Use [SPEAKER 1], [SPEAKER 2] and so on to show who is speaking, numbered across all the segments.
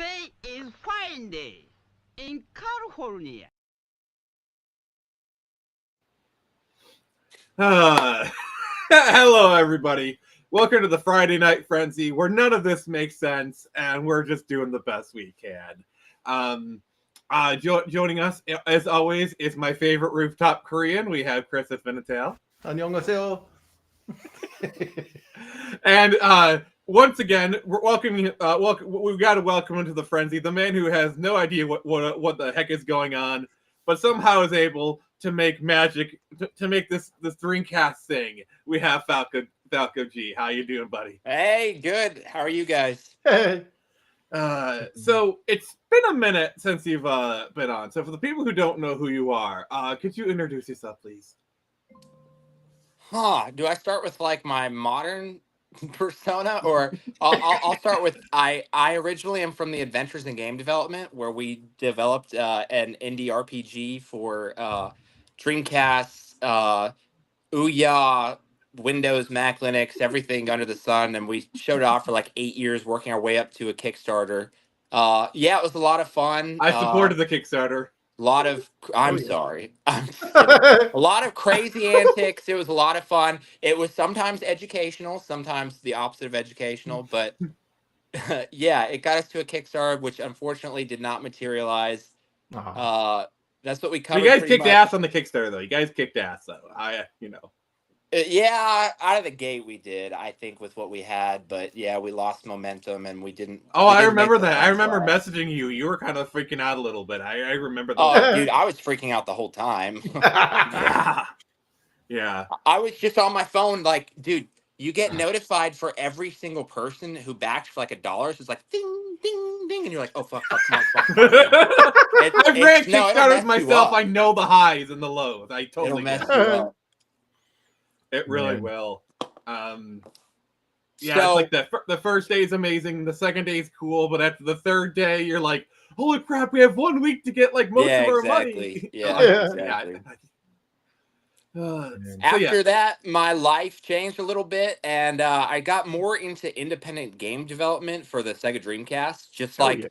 [SPEAKER 1] Today is fine day in California.
[SPEAKER 2] Hello, everybody. Welcome to the Friday Night Frenzy, where none of this makes sense, and we're just doing the best we can. Joining us, as always, is my favorite rooftop Korean. We have Chris at Finatail.
[SPEAKER 3] 안녕하세요.
[SPEAKER 2] And once again, we're welcoming. We've got to welcome into the frenzy the man who has no idea what the heck is going on, but somehow is able to make magic to make this Dreamcast thing. We have Falco G. How you doing, buddy?
[SPEAKER 4] Hey, good. How are you guys?
[SPEAKER 3] Hey.
[SPEAKER 2] So it's been a minute since you've been on. So for the people who don't know who you are, could you introduce yourself, please?
[SPEAKER 4] Do I start with like my modern persona, or I'll start with I originally am from the Adventures in Game Development, where we developed an indie RPG for Dreamcast, Ouya, Windows, Mac, Linux, everything under the sun, and we showed it off for like 8 years, working our way up to a Kickstarter. Yeah, it was a lot of fun.
[SPEAKER 2] I supported the Kickstarter.
[SPEAKER 4] I'm sorry. A lot of crazy antics. It was a lot of fun. It was sometimes educational, sometimes the opposite of educational, but yeah, it got us to a Kickstarter, which unfortunately did not materialize. That's what we covered.
[SPEAKER 2] You guys
[SPEAKER 4] pretty
[SPEAKER 2] kicked
[SPEAKER 4] much.
[SPEAKER 2] ass on the Kickstarter, though. You guys kicked ass, though.
[SPEAKER 4] Yeah, out of the gate we did, I think, with what we had, but yeah, we lost momentum and we didn't.
[SPEAKER 2] Oh,
[SPEAKER 4] we
[SPEAKER 2] I
[SPEAKER 4] didn't make
[SPEAKER 2] remember
[SPEAKER 4] the
[SPEAKER 2] that. I
[SPEAKER 4] funds
[SPEAKER 2] remember
[SPEAKER 4] last.
[SPEAKER 2] messaging you. You were kind of freaking out a little bit. I remember that.
[SPEAKER 4] Oh, dude, I was freaking out the whole time.
[SPEAKER 2] Yeah.
[SPEAKER 4] I was just on my phone, like, dude, you get notified for every single person who backs for like $1. So it's like ding, ding, ding, and you're like, oh fuck, come on, fuck.
[SPEAKER 2] I've ran
[SPEAKER 4] it'll
[SPEAKER 2] Kickstarters
[SPEAKER 4] mess you
[SPEAKER 2] myself.
[SPEAKER 4] up.
[SPEAKER 2] I know the highs and the lows. I
[SPEAKER 4] It'll
[SPEAKER 2] totally
[SPEAKER 4] mess
[SPEAKER 2] get
[SPEAKER 4] you
[SPEAKER 2] it.
[SPEAKER 4] up.
[SPEAKER 2] It really
[SPEAKER 3] Man.
[SPEAKER 2] will. Yeah,
[SPEAKER 4] So-
[SPEAKER 2] it's like the first day is amazing. The second day is cool, but after the third day, you're like, holy crap, we have 1 week to get like most
[SPEAKER 4] Yeah,
[SPEAKER 2] of our
[SPEAKER 4] exactly.
[SPEAKER 2] money.
[SPEAKER 4] Yeah, exactly.
[SPEAKER 2] So,
[SPEAKER 4] After that, my life changed a little bit, and I got more into independent game development for the Sega Dreamcast. Just
[SPEAKER 2] Oh,
[SPEAKER 4] like
[SPEAKER 2] yeah.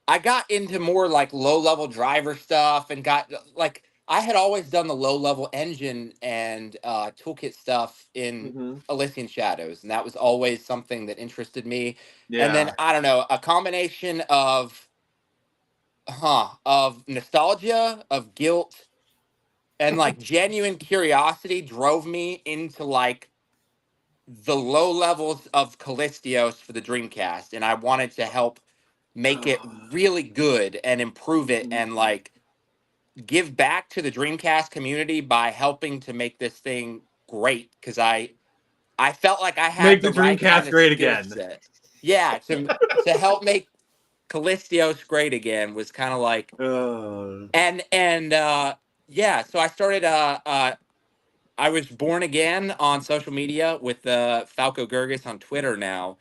[SPEAKER 4] I got into more like low-level driver stuff, and got like I had always done the low-level engine and toolkit stuff in Elysian Shadows, and that was always something that interested me.
[SPEAKER 2] Yeah.
[SPEAKER 4] And then I don't know, a combination of nostalgia, of guilt, and like genuine curiosity drove me into like the low levels of Callistios for the Dreamcast, and I wanted to help make it really good and improve it and like give back to the Dreamcast community by helping to make this thing great, because I felt like I had
[SPEAKER 2] Make
[SPEAKER 4] the
[SPEAKER 2] the
[SPEAKER 4] right
[SPEAKER 2] Dreamcast
[SPEAKER 4] kind of
[SPEAKER 2] great
[SPEAKER 4] skill
[SPEAKER 2] again.
[SPEAKER 4] set. Yeah, to help make Callistios great again was kind of like yeah, so I started I was born again on social media with Falco Gurgis on Twitter now,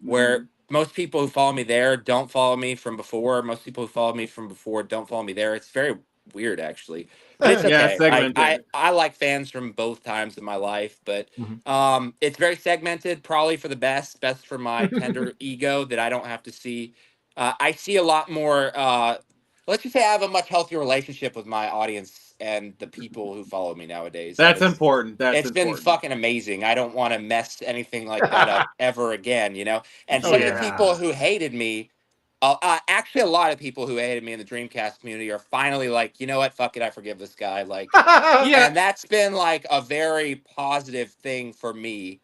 [SPEAKER 4] where most people who follow me there don't follow me from before. Most people who follow me from before don't follow me there. It's very weird, actually. But it's
[SPEAKER 2] Yeah,
[SPEAKER 4] okay.
[SPEAKER 2] segmented.
[SPEAKER 4] I like fans from both times in my life, but it's very segmented, probably for the best for my tender ego that I don't have to see. I see a lot more. Let's just say I have a much healthier relationship with my audience and the people who follow me nowadays.
[SPEAKER 2] That's
[SPEAKER 4] And
[SPEAKER 2] important.
[SPEAKER 4] it's been fucking amazing. I don't want to mess anything like that up ever again, you know? And some of the people who hated me, actually a lot of people who hated me in the Dreamcast community are finally like, you know what? Fuck it. I forgive this guy. Like,
[SPEAKER 2] Yeah.
[SPEAKER 4] and that's been like a very positive thing for me.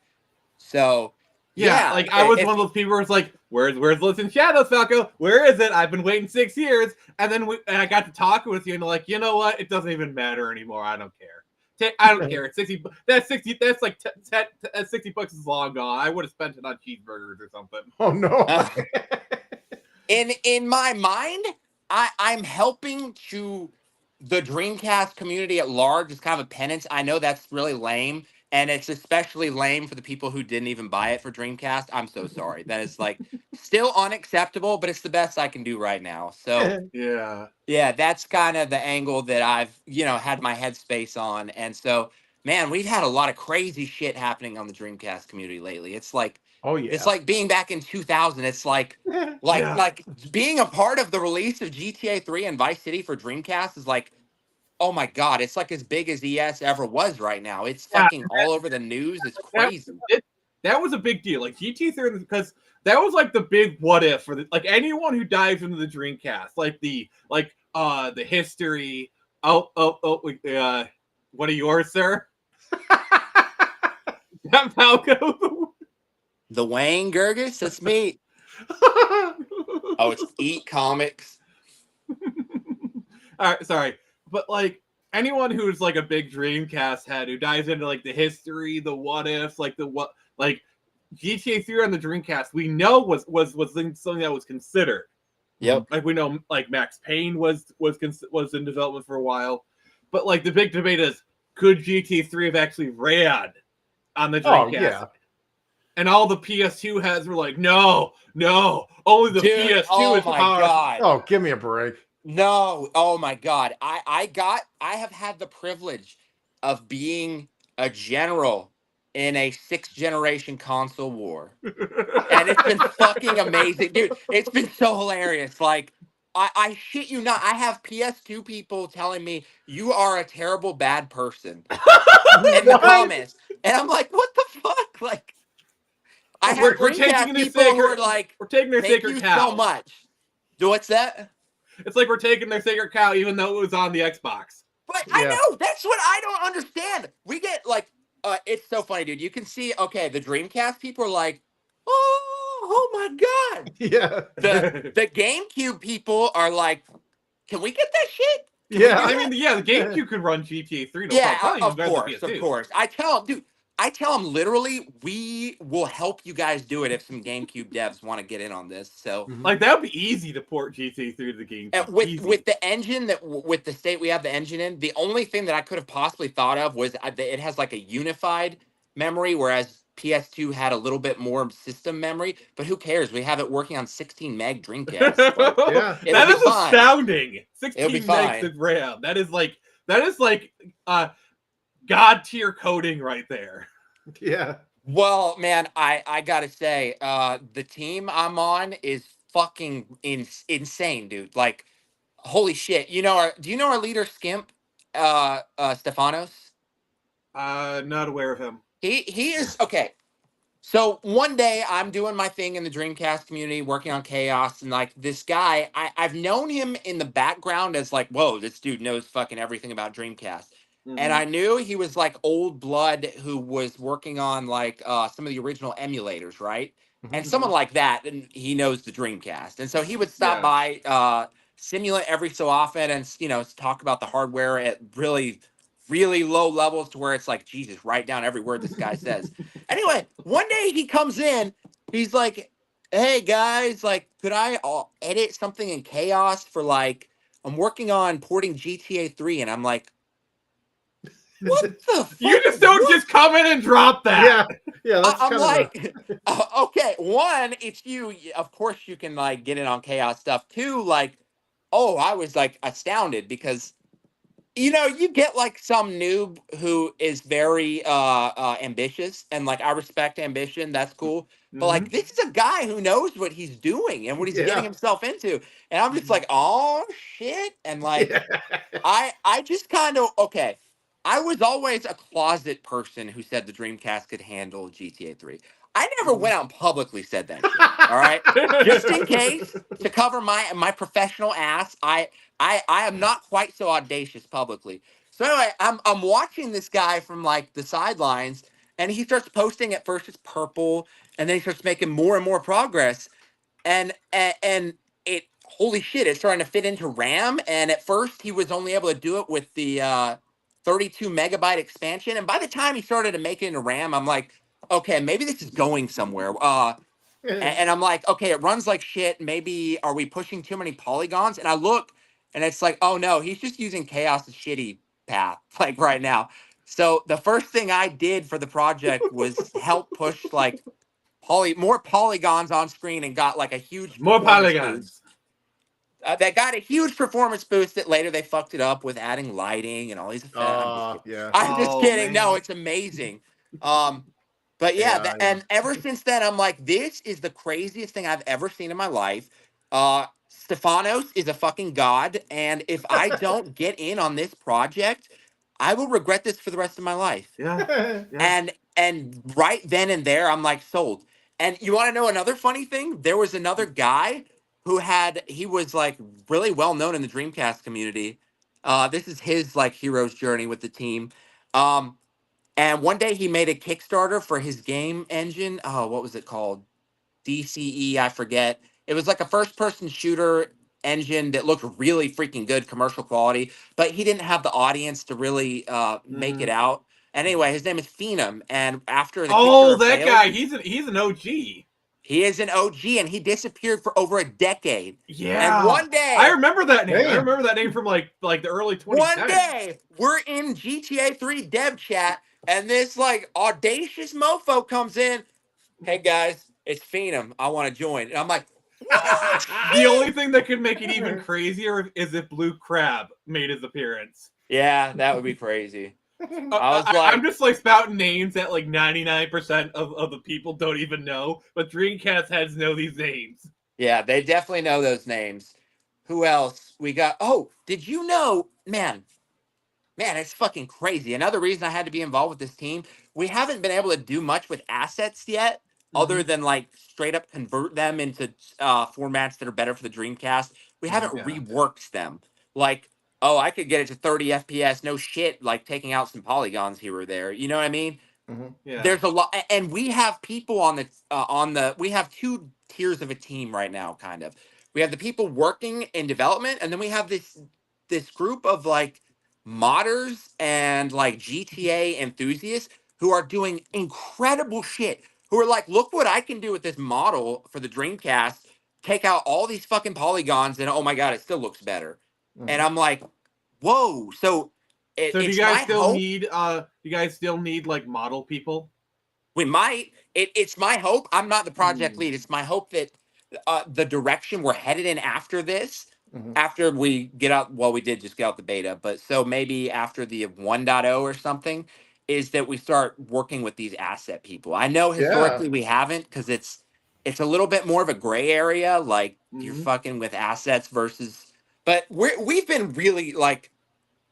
[SPEAKER 4] So,
[SPEAKER 2] Yeah, like I was one of those people where it's like, where's Listen Shadows, Falco? Where is it? I've been waiting 6 years, and then I got to talk with you, and like, you know what? It doesn't even matter anymore. I don't care. I don't care. It's 60. That's 60. That's like that's $60 is long gone. I would have spent it on cheeseburgers or something.
[SPEAKER 3] Oh no!
[SPEAKER 4] In my mind, I'm helping to the Dreamcast community at large. It's kind of a penance. I know that's really lame, and it's especially lame for the people who didn't even buy it for Dreamcast. I'm so sorry. That is like still unacceptable, but it's the best I can do right now. So yeah, that's kind of the angle that I've had my headspace on. And so, man, we've had a lot of crazy shit happening on the Dreamcast community lately. It's like
[SPEAKER 3] Oh yeah.
[SPEAKER 4] It's like being back in 2000. It's like
[SPEAKER 2] Yeah.
[SPEAKER 4] being a part of the release of GTA 3 and Vice City for Dreamcast is like, oh my god, it's like as big as ES ever was right now. It's
[SPEAKER 2] Yeah,
[SPEAKER 4] fucking all over the news. It's crazy.
[SPEAKER 2] That was a big deal. Like GTA 3, because that was like the big what if for like anyone who dives into the Dreamcast, the history. What are yours, sir? That Falco.
[SPEAKER 4] The Wayne Gergis, that's me. Oh, it's Eat Comics.
[SPEAKER 2] All right, sorry, but like anyone who's like a big Dreamcast head who dives into like the history, the what ifs, like GTA 3 on the Dreamcast, we know was something that was considered.
[SPEAKER 4] Yep.
[SPEAKER 2] Like we know, like Max Payne was in development for a while, but like the big debate is, could GTA 3 have actually ran on the Dreamcast?
[SPEAKER 3] Oh yeah.
[SPEAKER 2] And all the PS2 heads were like, no, only the PS2 is
[SPEAKER 4] my
[SPEAKER 2] powerful.
[SPEAKER 4] god.
[SPEAKER 3] Oh, give me a break.
[SPEAKER 4] No, oh my god. I have had the privilege of being a general in a 6th generation console war. And it's been fucking amazing. Dude, it's been so hilarious. Like I shit you not, I have PS2 people telling me you are a terrible bad person in the
[SPEAKER 3] What?
[SPEAKER 4] comments. And I'm like, what the fuck? Like I have
[SPEAKER 2] We're taking
[SPEAKER 4] Dreamcast
[SPEAKER 2] their
[SPEAKER 4] people who
[SPEAKER 2] sacred.
[SPEAKER 4] are like,
[SPEAKER 2] We're taking their
[SPEAKER 4] thank
[SPEAKER 2] sacred
[SPEAKER 4] you
[SPEAKER 2] cow.
[SPEAKER 4] so much. What's that?
[SPEAKER 2] It's like we're taking their sacred cow, even though it was on the Xbox.
[SPEAKER 4] But
[SPEAKER 3] Yeah.
[SPEAKER 4] I know, that's what I don't understand. We get like, it's so funny, dude. You can see, okay, the Dreamcast people are like, oh my god.
[SPEAKER 3] Yeah.
[SPEAKER 4] The GameCube people are like, can we get that shit? Can
[SPEAKER 3] Yeah.
[SPEAKER 4] we
[SPEAKER 2] I
[SPEAKER 4] do
[SPEAKER 2] mean,
[SPEAKER 4] that?
[SPEAKER 2] yeah, the GameCube could run GTA 3. No
[SPEAKER 4] Yeah,
[SPEAKER 2] problem.
[SPEAKER 4] of
[SPEAKER 2] Better than
[SPEAKER 4] course, of
[SPEAKER 2] PS2.
[SPEAKER 4] course. I tell them literally, we will help you guys do it if some GameCube devs want to get in on this. So,
[SPEAKER 3] Mhm.
[SPEAKER 2] Like that would be easy to port GTA 3 to the GameCube.
[SPEAKER 4] with the engine with the state we have the engine in, the only thing that I could have possibly thought of was that it has like a unified memory, whereas PS2 had a little bit more system memory. But who cares? We have it working on 16 meg Dreamcast. Like,
[SPEAKER 3] Yeah.
[SPEAKER 4] it'll
[SPEAKER 2] That
[SPEAKER 4] be
[SPEAKER 2] is
[SPEAKER 4] fine.
[SPEAKER 2] astounding.
[SPEAKER 4] It'll be
[SPEAKER 2] 16 megs
[SPEAKER 4] fine.
[SPEAKER 2] of RAM. That is like god tier coding right there.
[SPEAKER 3] Yeah.
[SPEAKER 4] Well, man, I gotta say, the team I'm on is fucking insane, dude. Like, holy shit. Do you know our leader Skimp, Stefanos?
[SPEAKER 2] Not aware of him.
[SPEAKER 4] He is okay. So one day I'm doing my thing in the Dreamcast community, working on Chaos, and like this guy, I've known him in the background as like, whoa, this dude knows fucking everything about Dreamcast. And I knew he was like old blood who was working on like some of the original emulators, right? And someone like that, and he knows the Dreamcast. And so he would stop by Simulant every so often and talk about the hardware at really, really low levels to where it's like, Jesus, write down every word this guy says. Anyway, one day he comes in, he's like, hey guys, like, could I edit something in Chaos for like, I'm working on porting GTA 3, and I'm like, what the fuck?
[SPEAKER 2] You just don't just come in and drop that.
[SPEAKER 3] Yeah. That's
[SPEAKER 4] I'm
[SPEAKER 3] kind
[SPEAKER 4] like, okay, one, it's you. Of course, you can like get in on Chaos stuff. Two, like, oh, I was like astounded because you get like some noob who is very ambitious, and like I respect ambition. That's cool. But like this is a guy who knows what he's doing and what he's getting himself into. And I'm just like, oh shit. And like I just kind of okay. I was always a closet person who said the Dreamcast could handle GTA 3. I never went out and publicly said that shit. All right. Just in case to cover my professional ass, I am not quite so audacious publicly. So anyway, I'm watching this guy from like the sidelines, and he starts posting. At first it's purple, and then he starts making more and more progress. And it holy shit, it's starting to fit into RAM. And at first he was only able to do it with the 32 megabyte expansion. And by the time he started to make it into RAM, I'm like, okay, maybe this is going somewhere. And I'm like, okay, it runs like shit. Maybe are we pushing too many polygons? And I look, and it's like, oh no, he's just using Chaos's shitty path, like right now. So the first thing I did for the project was help push like more polygons on screen, and got like a huge
[SPEAKER 2] More
[SPEAKER 4] performance
[SPEAKER 2] polygons.
[SPEAKER 4] boost. That got a huge performance boost that later they fucked it up with adding lighting and all these effects. I'm just kidding.
[SPEAKER 3] Yeah.
[SPEAKER 4] I'm just
[SPEAKER 2] Oh,
[SPEAKER 4] kidding. No,
[SPEAKER 2] man.
[SPEAKER 4] it's amazing. But yeah,
[SPEAKER 3] Yeah,
[SPEAKER 4] and ever since then, I'm like, this is the craziest thing I've ever seen in my life. Stefanos is a fucking god, and if I don't get in on this project, I will regret this for the rest of my life.
[SPEAKER 2] Yeah.
[SPEAKER 3] yeah.
[SPEAKER 2] Yeah.
[SPEAKER 4] And right then and there, I'm like sold. And you want to know another funny thing? There was another guy he was like really well known in the Dreamcast community. This is his like hero's journey with the team. Um, and one day he made a Kickstarter for his game engine. Oh, what was it called? DCE, I forget. It was like a first person shooter engine that looked really freaking good, commercial quality, but he didn't have the audience to really make it out. And anyway, his name is Phenom. And after the
[SPEAKER 2] Oh,
[SPEAKER 4] Kickstarter
[SPEAKER 2] that
[SPEAKER 4] failed,
[SPEAKER 2] guy. He's an OG.
[SPEAKER 4] he is an OG and he disappeared for over a decade. And
[SPEAKER 2] Yeah.
[SPEAKER 4] one day,
[SPEAKER 2] I remember that name. I
[SPEAKER 3] Damn.
[SPEAKER 2] remember that name from like the early 2010s.
[SPEAKER 4] one day, we're in GTA 3 dev chat, and this like audacious mofo comes in. Hey guys, it's Phenom. I want to join. And I'm like, what?
[SPEAKER 2] The only thing that could make it even crazier is if Blue Crab made his appearance.
[SPEAKER 4] Yeah, that would be crazy. I was
[SPEAKER 2] I'm
[SPEAKER 4] like,
[SPEAKER 2] just like spouting names that like 99% of the people don't even know, but Dreamcast heads know these names.
[SPEAKER 4] yeah, they definitely know those names. Who else? We got, oh, did you know, man, it's fucking crazy. Another reason I had to be involved with this team, we haven't been able to do much with assets yet, other than like straight up convert them into formats that are better for the Dreamcast. We haven't
[SPEAKER 2] Yeah.
[SPEAKER 4] reworked them. Like, oh, I could get it to 30 FPS, no shit, like taking out some polygons here or there. You know what I mean?
[SPEAKER 2] Yeah.
[SPEAKER 4] There's a lot, and we have people we have two tiers of a team right now, kind of. We have the people working in development, and then we have this group of like modders and like GTA enthusiasts who are doing incredible shit. Who are like, look what I can do with this model for the Dreamcast. Take out all these fucking polygons, and oh my god, it still looks better. And I'm like, whoa. So
[SPEAKER 2] So do
[SPEAKER 4] it's my hope.
[SPEAKER 2] you guys still need like model people?
[SPEAKER 4] We might. It's my hope. I'm not the project lead. It's my hope that the direction we're headed in after this, after we get out, well, we did just get out the beta, but so maybe after the 1.0 or something, is that we start working with these asset people. I know historically we haven't because it's a little bit more of a gray area. Like you're fucking with assets versus, but we've been really like.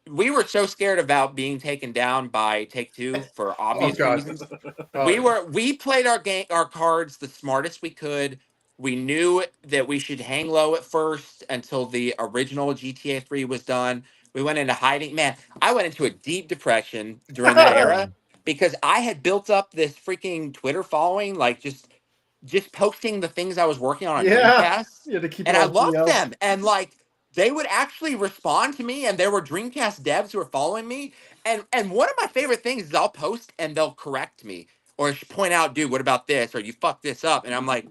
[SPEAKER 4] We were so scared about being taken down by Take-Two for
[SPEAKER 3] Oh
[SPEAKER 4] obvious
[SPEAKER 3] god.
[SPEAKER 4] reasons. We played our cards the smartest we could. We knew that we should hang low at first until the original GTA 3 was done. We went into hiding. Man, I went into a deep depression during that era because I had built up this freaking Twitter following, like just posting the things I was working on
[SPEAKER 3] Yeah.
[SPEAKER 4] Dreamcast.
[SPEAKER 3] You had to keep
[SPEAKER 4] And
[SPEAKER 3] it
[SPEAKER 4] I
[SPEAKER 3] on
[SPEAKER 4] loved
[SPEAKER 3] TL.
[SPEAKER 4] them. And like they would actually respond to me, and there were Dreamcast devs who were following me. And one of my favorite things is I'll post and they'll correct me or point out, dude, what about this? Or you fucked this up. And I'm like,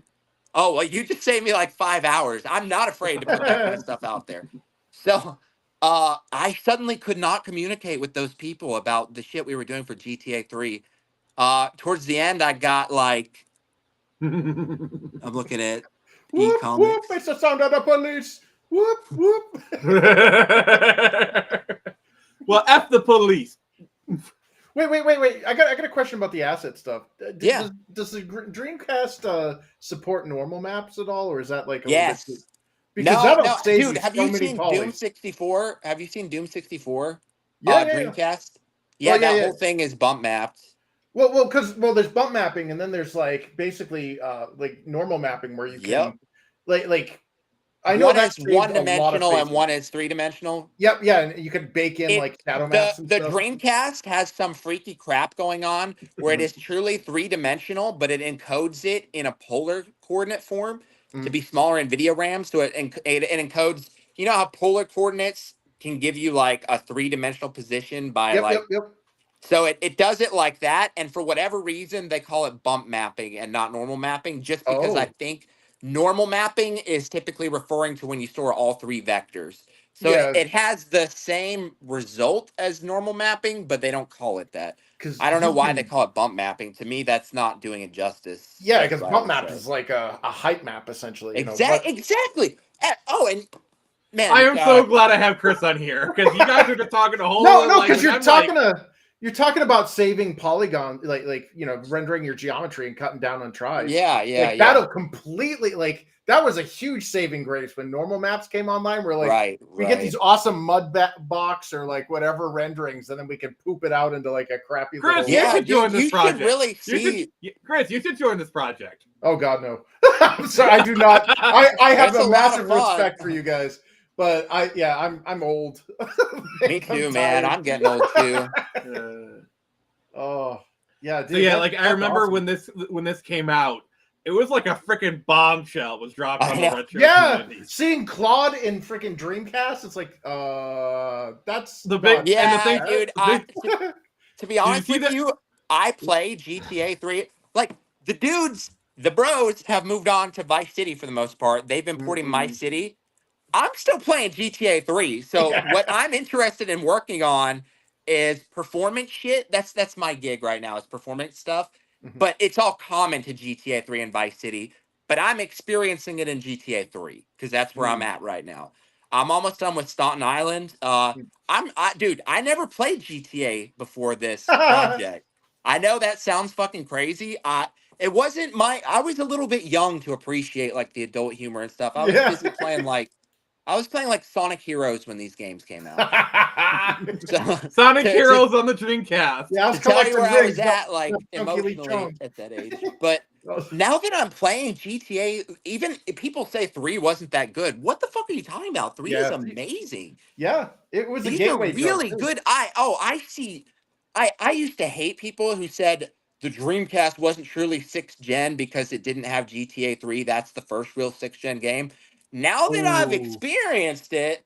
[SPEAKER 4] oh, well, you just saved me like 5 hours. I'm not afraid to put that kind of stuff out there. So I suddenly could not communicate with those people about the shit we were doing for GTA 3. Towards the end, I got like, I'm looking at
[SPEAKER 3] Whoop, whoop,
[SPEAKER 4] e-comics.
[SPEAKER 3] it's the sound of the police. Whoop, whoop.
[SPEAKER 2] Well, F the police.
[SPEAKER 3] Wait. I got a question about the asset stuff.
[SPEAKER 4] Yeah.
[SPEAKER 3] Does the Dreamcast support normal maps at all, or is that like a
[SPEAKER 4] Yes.
[SPEAKER 3] little bit because that'll save
[SPEAKER 4] Dude,
[SPEAKER 3] you
[SPEAKER 4] have
[SPEAKER 3] so
[SPEAKER 4] you
[SPEAKER 3] many
[SPEAKER 4] seen
[SPEAKER 3] polys.
[SPEAKER 4] Doom 64? Have you seen Doom 64?
[SPEAKER 3] Yeah.
[SPEAKER 4] Dreamcast? Yeah, that whole thing is bump mapped.
[SPEAKER 3] Well, because there's bump mapping, and then there's like basically like normal mapping where you can like I know
[SPEAKER 4] one
[SPEAKER 3] that's
[SPEAKER 4] is one-dimensional and one is three-dimensional.
[SPEAKER 3] Yep, yeah, and you can bake in like shadow maps and
[SPEAKER 4] The
[SPEAKER 3] stuff.
[SPEAKER 4] Dreamcast has some freaky crap going on where it is truly three-dimensional, but it encodes it in a polar coordinate form to be smaller in video RAM. So it encodes, you know how polar coordinates can give you like a three-dimensional position by
[SPEAKER 3] Yep.
[SPEAKER 4] So it does it like that, and for whatever reason, they call it bump mapping and not normal mapping, just because I think normal mapping is typically referring to when you store all three vectors. So it has the same result as normal mapping, but they don't call it that. I don't know why they call it bump mapping. To me, that's not doing it justice.
[SPEAKER 3] Yeah, because bump map is like a height map, essentially.
[SPEAKER 4] Exactly. Oh, and man,
[SPEAKER 2] I am so glad I have Chris on here because you guys are just talking a whole
[SPEAKER 3] no, because you're talking to You're talking about saving polygon, like rendering your geometry and cutting down on tries.
[SPEAKER 4] Yeah.
[SPEAKER 3] Like that'll completely that was a huge saving grace when normal maps came online. We're like, we get these awesome mud box or like whatever renderings, and then we can poop it out into like a crappy
[SPEAKER 2] Chris,
[SPEAKER 3] little.
[SPEAKER 2] you should join this project.
[SPEAKER 4] Really see.
[SPEAKER 2] Chris, you should join this project.
[SPEAKER 3] Oh God, no! I'm sorry, I do not. I have a massive respect for you guys. But I'm old.
[SPEAKER 4] Me too, man. I'm getting old too.
[SPEAKER 3] Oh yeah, dude.
[SPEAKER 2] So yeah, like I remember awesome. when this came out, it was like a freaking bombshell was dropped on the retro community.
[SPEAKER 3] Seeing Claude in freaking Dreamcast, it's like that's
[SPEAKER 2] the big
[SPEAKER 4] dude. To be honest with you, I play GTA 3. Like the bros have moved on to Vice City for the most part. They've been porting My City. I'm still playing GTA 3. So what I'm interested in working on is performance shit. That's my gig right now, is performance stuff. But it's all common to GTA 3 and Vice City. But I'm experiencing it in GTA 3 because that's where I'm at right now. I'm almost done with Staunton Island. Dude, I never played GTA before this project. I know that sounds fucking crazy. It wasn't I was a little bit young to appreciate like the adult humor and stuff. I was busy playing like Sonic Heroes when these games came out.
[SPEAKER 2] Sonic Heroes on the Dreamcast.
[SPEAKER 3] Yeah, I was
[SPEAKER 4] to tell you where I was
[SPEAKER 3] at,
[SPEAKER 4] like emotionally at that age. But now that I'm playing GTA, even if people say 3 wasn't that good, what the fuck are you talking about? 3 is amazing.
[SPEAKER 3] Yeah, it was.
[SPEAKER 4] These are really good. I see. I used to hate people who said the Dreamcast wasn't truly 6th gen because it didn't have GTA 3. That's the first real 6th gen game. Now that I've experienced it,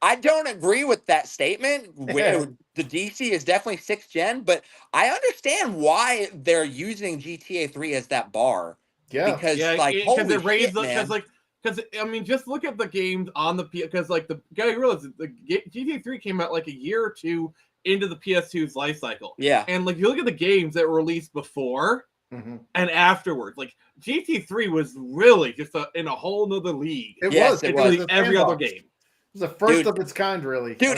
[SPEAKER 4] I don't agree with that statement. The DC is definitely 6th gen, but I understand why they're using GTA 3 as that bar.
[SPEAKER 3] Yeah,
[SPEAKER 4] because holy shit, man.
[SPEAKER 2] Because I mean, just look at the games on the because like the guy realizes the GTA 3 came out like a year or two into the PS2's life cycle.
[SPEAKER 4] Yeah,
[SPEAKER 2] and like you look at the games that were released before. And afterwards, like GT3 was really just in a whole nother league.
[SPEAKER 3] It was
[SPEAKER 2] every other game.
[SPEAKER 3] It was the first of its kind, really.
[SPEAKER 4] Dude,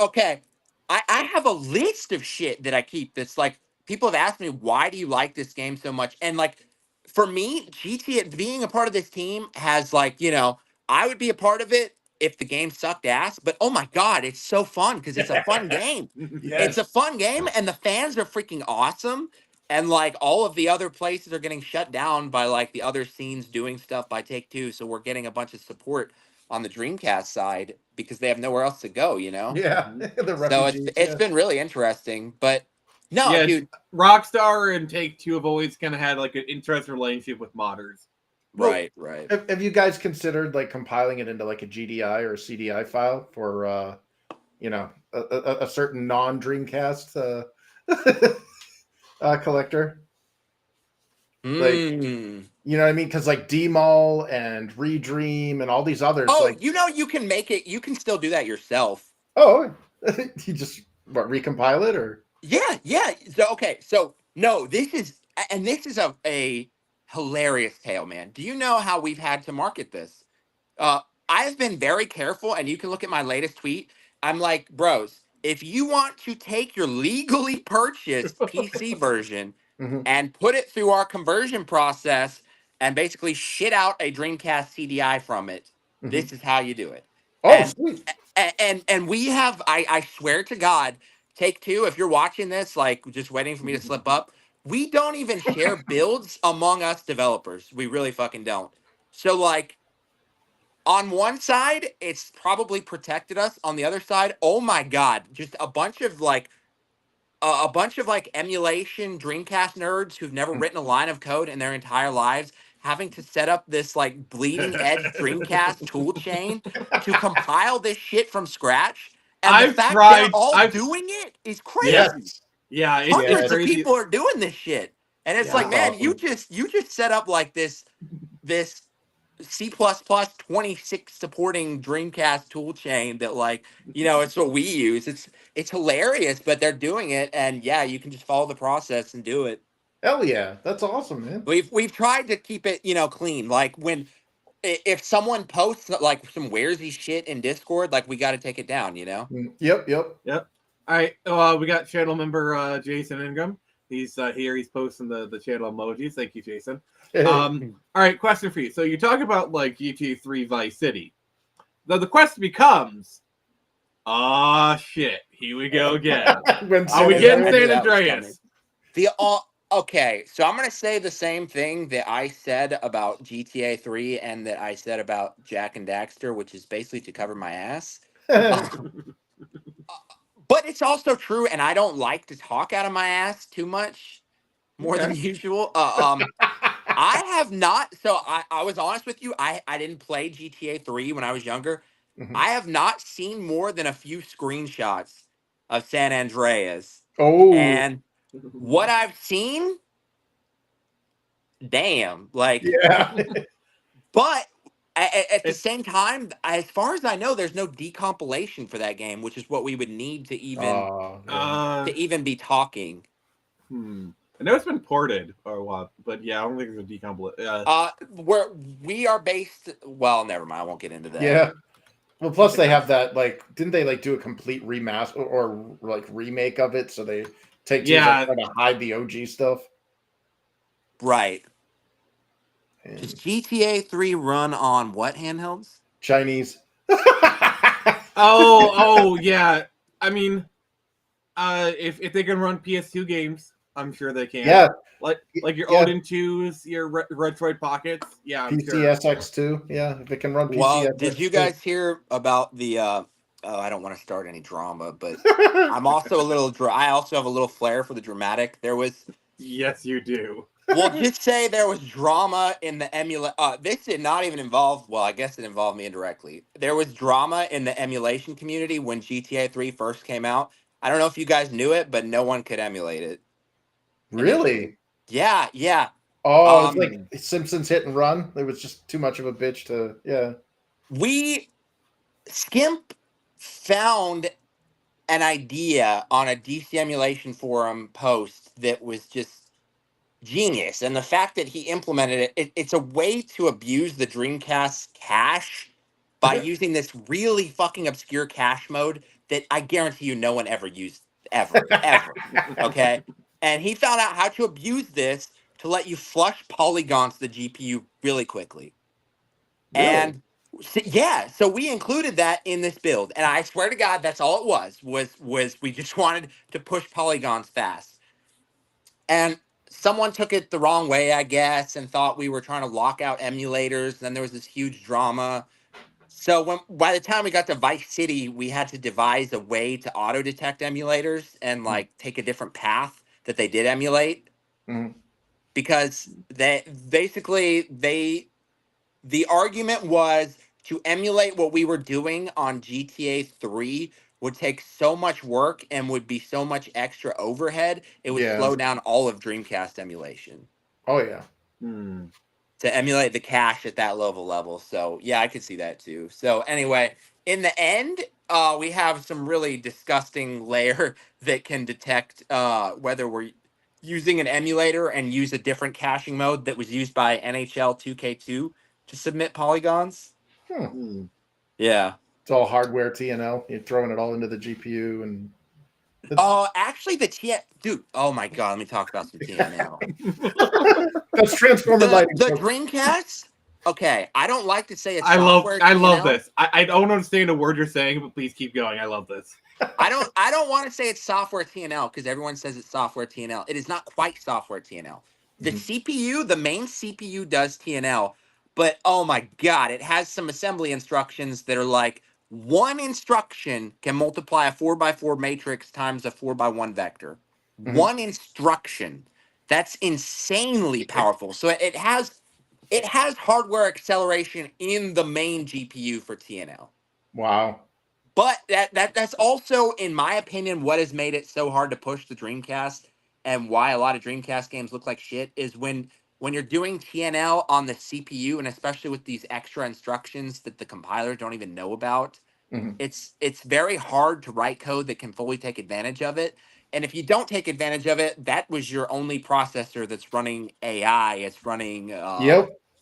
[SPEAKER 4] okay. I have a list of shit that I keep that's like, people have asked me, why do you like this game so much? And like, for me, GTA, being a part of this team has like, I would be a part of it if the game sucked ass, but oh my God, it's so fun because it's a fun game. It's a fun game and the fans are freaking awesome. And like all of the other places are getting shut down by like the other scenes doing stuff by Take-Two. So we're getting a bunch of support on the Dreamcast side because they have nowhere else to go,
[SPEAKER 3] Yeah,
[SPEAKER 4] so it's been really interesting. But no, dude,
[SPEAKER 2] Rockstar and Take-Two have always kind of had like an interesting relationship with modders.
[SPEAKER 4] Right.
[SPEAKER 3] Have you guys considered like compiling it into like a GDI or a CDI file for a certain non-Dreamcast collector? Like, you know what I mean? Because like D-Mall and Redream and all these others.
[SPEAKER 4] Oh, you can make it. You can still do that yourself.
[SPEAKER 3] Oh, you just recompile it or?
[SPEAKER 4] Yeah. So no, this is a hilarious tale, man. Do you know how we've had to market this? I've been very careful, and you can look at my latest tweet. I'm like, bros, if you want to take your legally purchased PC version and put it through our conversion process and basically shit out a Dreamcast CDI from it, this is how you do it.
[SPEAKER 3] Oh, sweet.
[SPEAKER 4] And we have, I swear to God, Take-Two, if you're watching this, like just waiting for me to slip up, we don't even share builds among us developers. We really fucking don't. So like, on one side, it's probably protected us. On the other side, oh my God, just a bunch of like emulation Dreamcast nerds who've never written a line of code in their entire lives having to set up this like bleeding edge Dreamcast tool chain to compile this shit from scratch. And the fact they're all doing it is crazy.
[SPEAKER 2] Yeah,
[SPEAKER 4] hundreds of people are doing this shit. And it's like, man, awesome. you just set up like this C++ 26 supporting Dreamcast tool chain that like, it's what we use. It's hilarious, but they're doing it, and yeah, you can just follow the process and do it.
[SPEAKER 3] Hell yeah, that's awesome, man.
[SPEAKER 4] We've tried to keep it, clean. Like if someone posts like some Where's shit in Discord, like we got to take it down,
[SPEAKER 3] Yep.
[SPEAKER 2] All right, we got channel member Jason Ingram. He's here. He's posting the channel emojis. Thank you, Jason. All right, question for you. So you talk about like GTA 3 Vice City. Though the question becomes, shit, here we go again. Are we getting San Andreas?
[SPEAKER 4] Okay, so I'm gonna say the same thing that I said about GTA 3 and that I said about Jack and Daxter, which is basically to cover my ass. But it's also true, and I don't like to talk out of my ass too much, more than usual. I have not. So I was honest with you. I didn't play GTA 3 when I was younger. I have not seen more than a few screenshots of San Andreas. And what I've seen, damn, like,
[SPEAKER 3] yeah.
[SPEAKER 4] But at the same time, as far as I know, there's no decompilation for that game, which is what we would need to even be talking.
[SPEAKER 2] I know it's been ported or what, but yeah, I don't think there's a decompilation.
[SPEAKER 4] We are based. Well, never mind. I won't get into that.
[SPEAKER 3] Yeah. Well, plus they have that, like, didn't they like do a complete remaster or like remake of it? So they take try to hide the OG stuff.
[SPEAKER 4] Right. Does GTA 3 run on what handhelds?
[SPEAKER 3] Chinese.
[SPEAKER 2] oh yeah. I mean, if they can run PS2 games, I'm sure they can.
[SPEAKER 3] Yeah.
[SPEAKER 2] Like your Odin 2s, your Retroid Pockets. Yeah, I'm
[SPEAKER 3] PCSX2. Yeah, if it can run PCSX2.
[SPEAKER 4] Well, did you guys hear about the I don't want to start any drama, but I'm also I also have a little flair for the dramatic.
[SPEAKER 2] Yes, you do.
[SPEAKER 4] Well, just say there was drama in the this did not even involve, well, I guess it involved me indirectly. There was drama in the emulation community when GTA 3 first came out. I don't know if you guys knew it, but no one could emulate it.
[SPEAKER 3] Really?
[SPEAKER 4] Yeah.
[SPEAKER 3] Oh, it's like Simpsons Hit and Run. It was just too much of a bitch to,
[SPEAKER 4] Skimp found an idea on a DC emulation forum post that was just genius. And the fact that he implemented it's a way to abuse the Dreamcast cache by using this really fucking obscure cache mode that I guarantee you no one ever used, ever. Okay? And he found out how to abuse this to let you flush polygons to the GPU really quickly.
[SPEAKER 3] Really?
[SPEAKER 4] And so we included that in this build. And I swear to God, that's all it was we just wanted to push polygons fast. And someone took it the wrong way, I guess, and thought we were trying to lock out emulators. Then there was this huge drama. So by the time we got to Vice City, we had to devise a way to auto detect emulators and like take a different path that they did emulate, because the argument was to emulate what we were doing on GTA 3 would take so much work and would be so much extra overhead. It would slow down all of Dreamcast emulation.
[SPEAKER 3] Oh yeah.
[SPEAKER 4] To emulate the cache at that level. So yeah, I could see that too. So anyway, in the end, we have some really disgusting layer that can detect whether we're using an emulator and use a different caching mode that was used by NHL 2K2 to submit polygons. Yeah.
[SPEAKER 3] It's all hardware TNL. You're throwing it all into the GPU and.
[SPEAKER 4] Actually, dude. Oh my God, let me talk about some TNL.
[SPEAKER 3] That's transformer lighting.
[SPEAKER 4] The Dreamcast. Okay, I don't like to say it's.
[SPEAKER 2] I love this. I don't understand a word you're saying, but please keep going. I love this.
[SPEAKER 4] I don't want to say it's software TNL because everyone says it's software TNL. It is not quite software TNL. The CPU, the main CPU, does TNL, but oh my God, it has some assembly instructions that are like, one instruction can multiply a 4x4 matrix times a 4x1 vector. One instruction. That's insanely powerful. So it has hardware acceleration in the main GPU for TNL.
[SPEAKER 3] Wow.
[SPEAKER 4] But that's also, in my opinion, what has made it so hard to push the Dreamcast and why a lot of Dreamcast games look like shit is when you're doing TNL on the CPU, and especially with these extra instructions that the compilers don't even know about, it's very hard to write code that can fully take advantage of it. And if you don't take advantage of it, that was your only processor that's running AI. It's running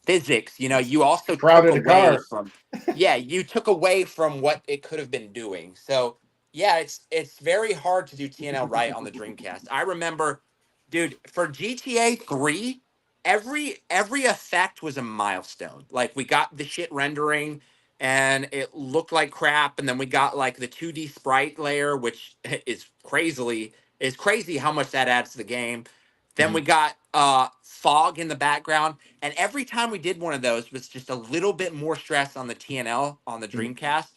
[SPEAKER 4] physics. You also took away from you took away from what it could have been doing. So Yeah, it's very hard to do TNL right on the Dreamcast. I remember, dude, for GTA 3, every effect was a milestone. Like we got the shit rendering and it looked like crap, and then we got like the 2D sprite layer, which is crazy how much that adds to the game. Then we got fog in the background, and every time we did one of those was just a little bit more stress on the TNL on the Dreamcast.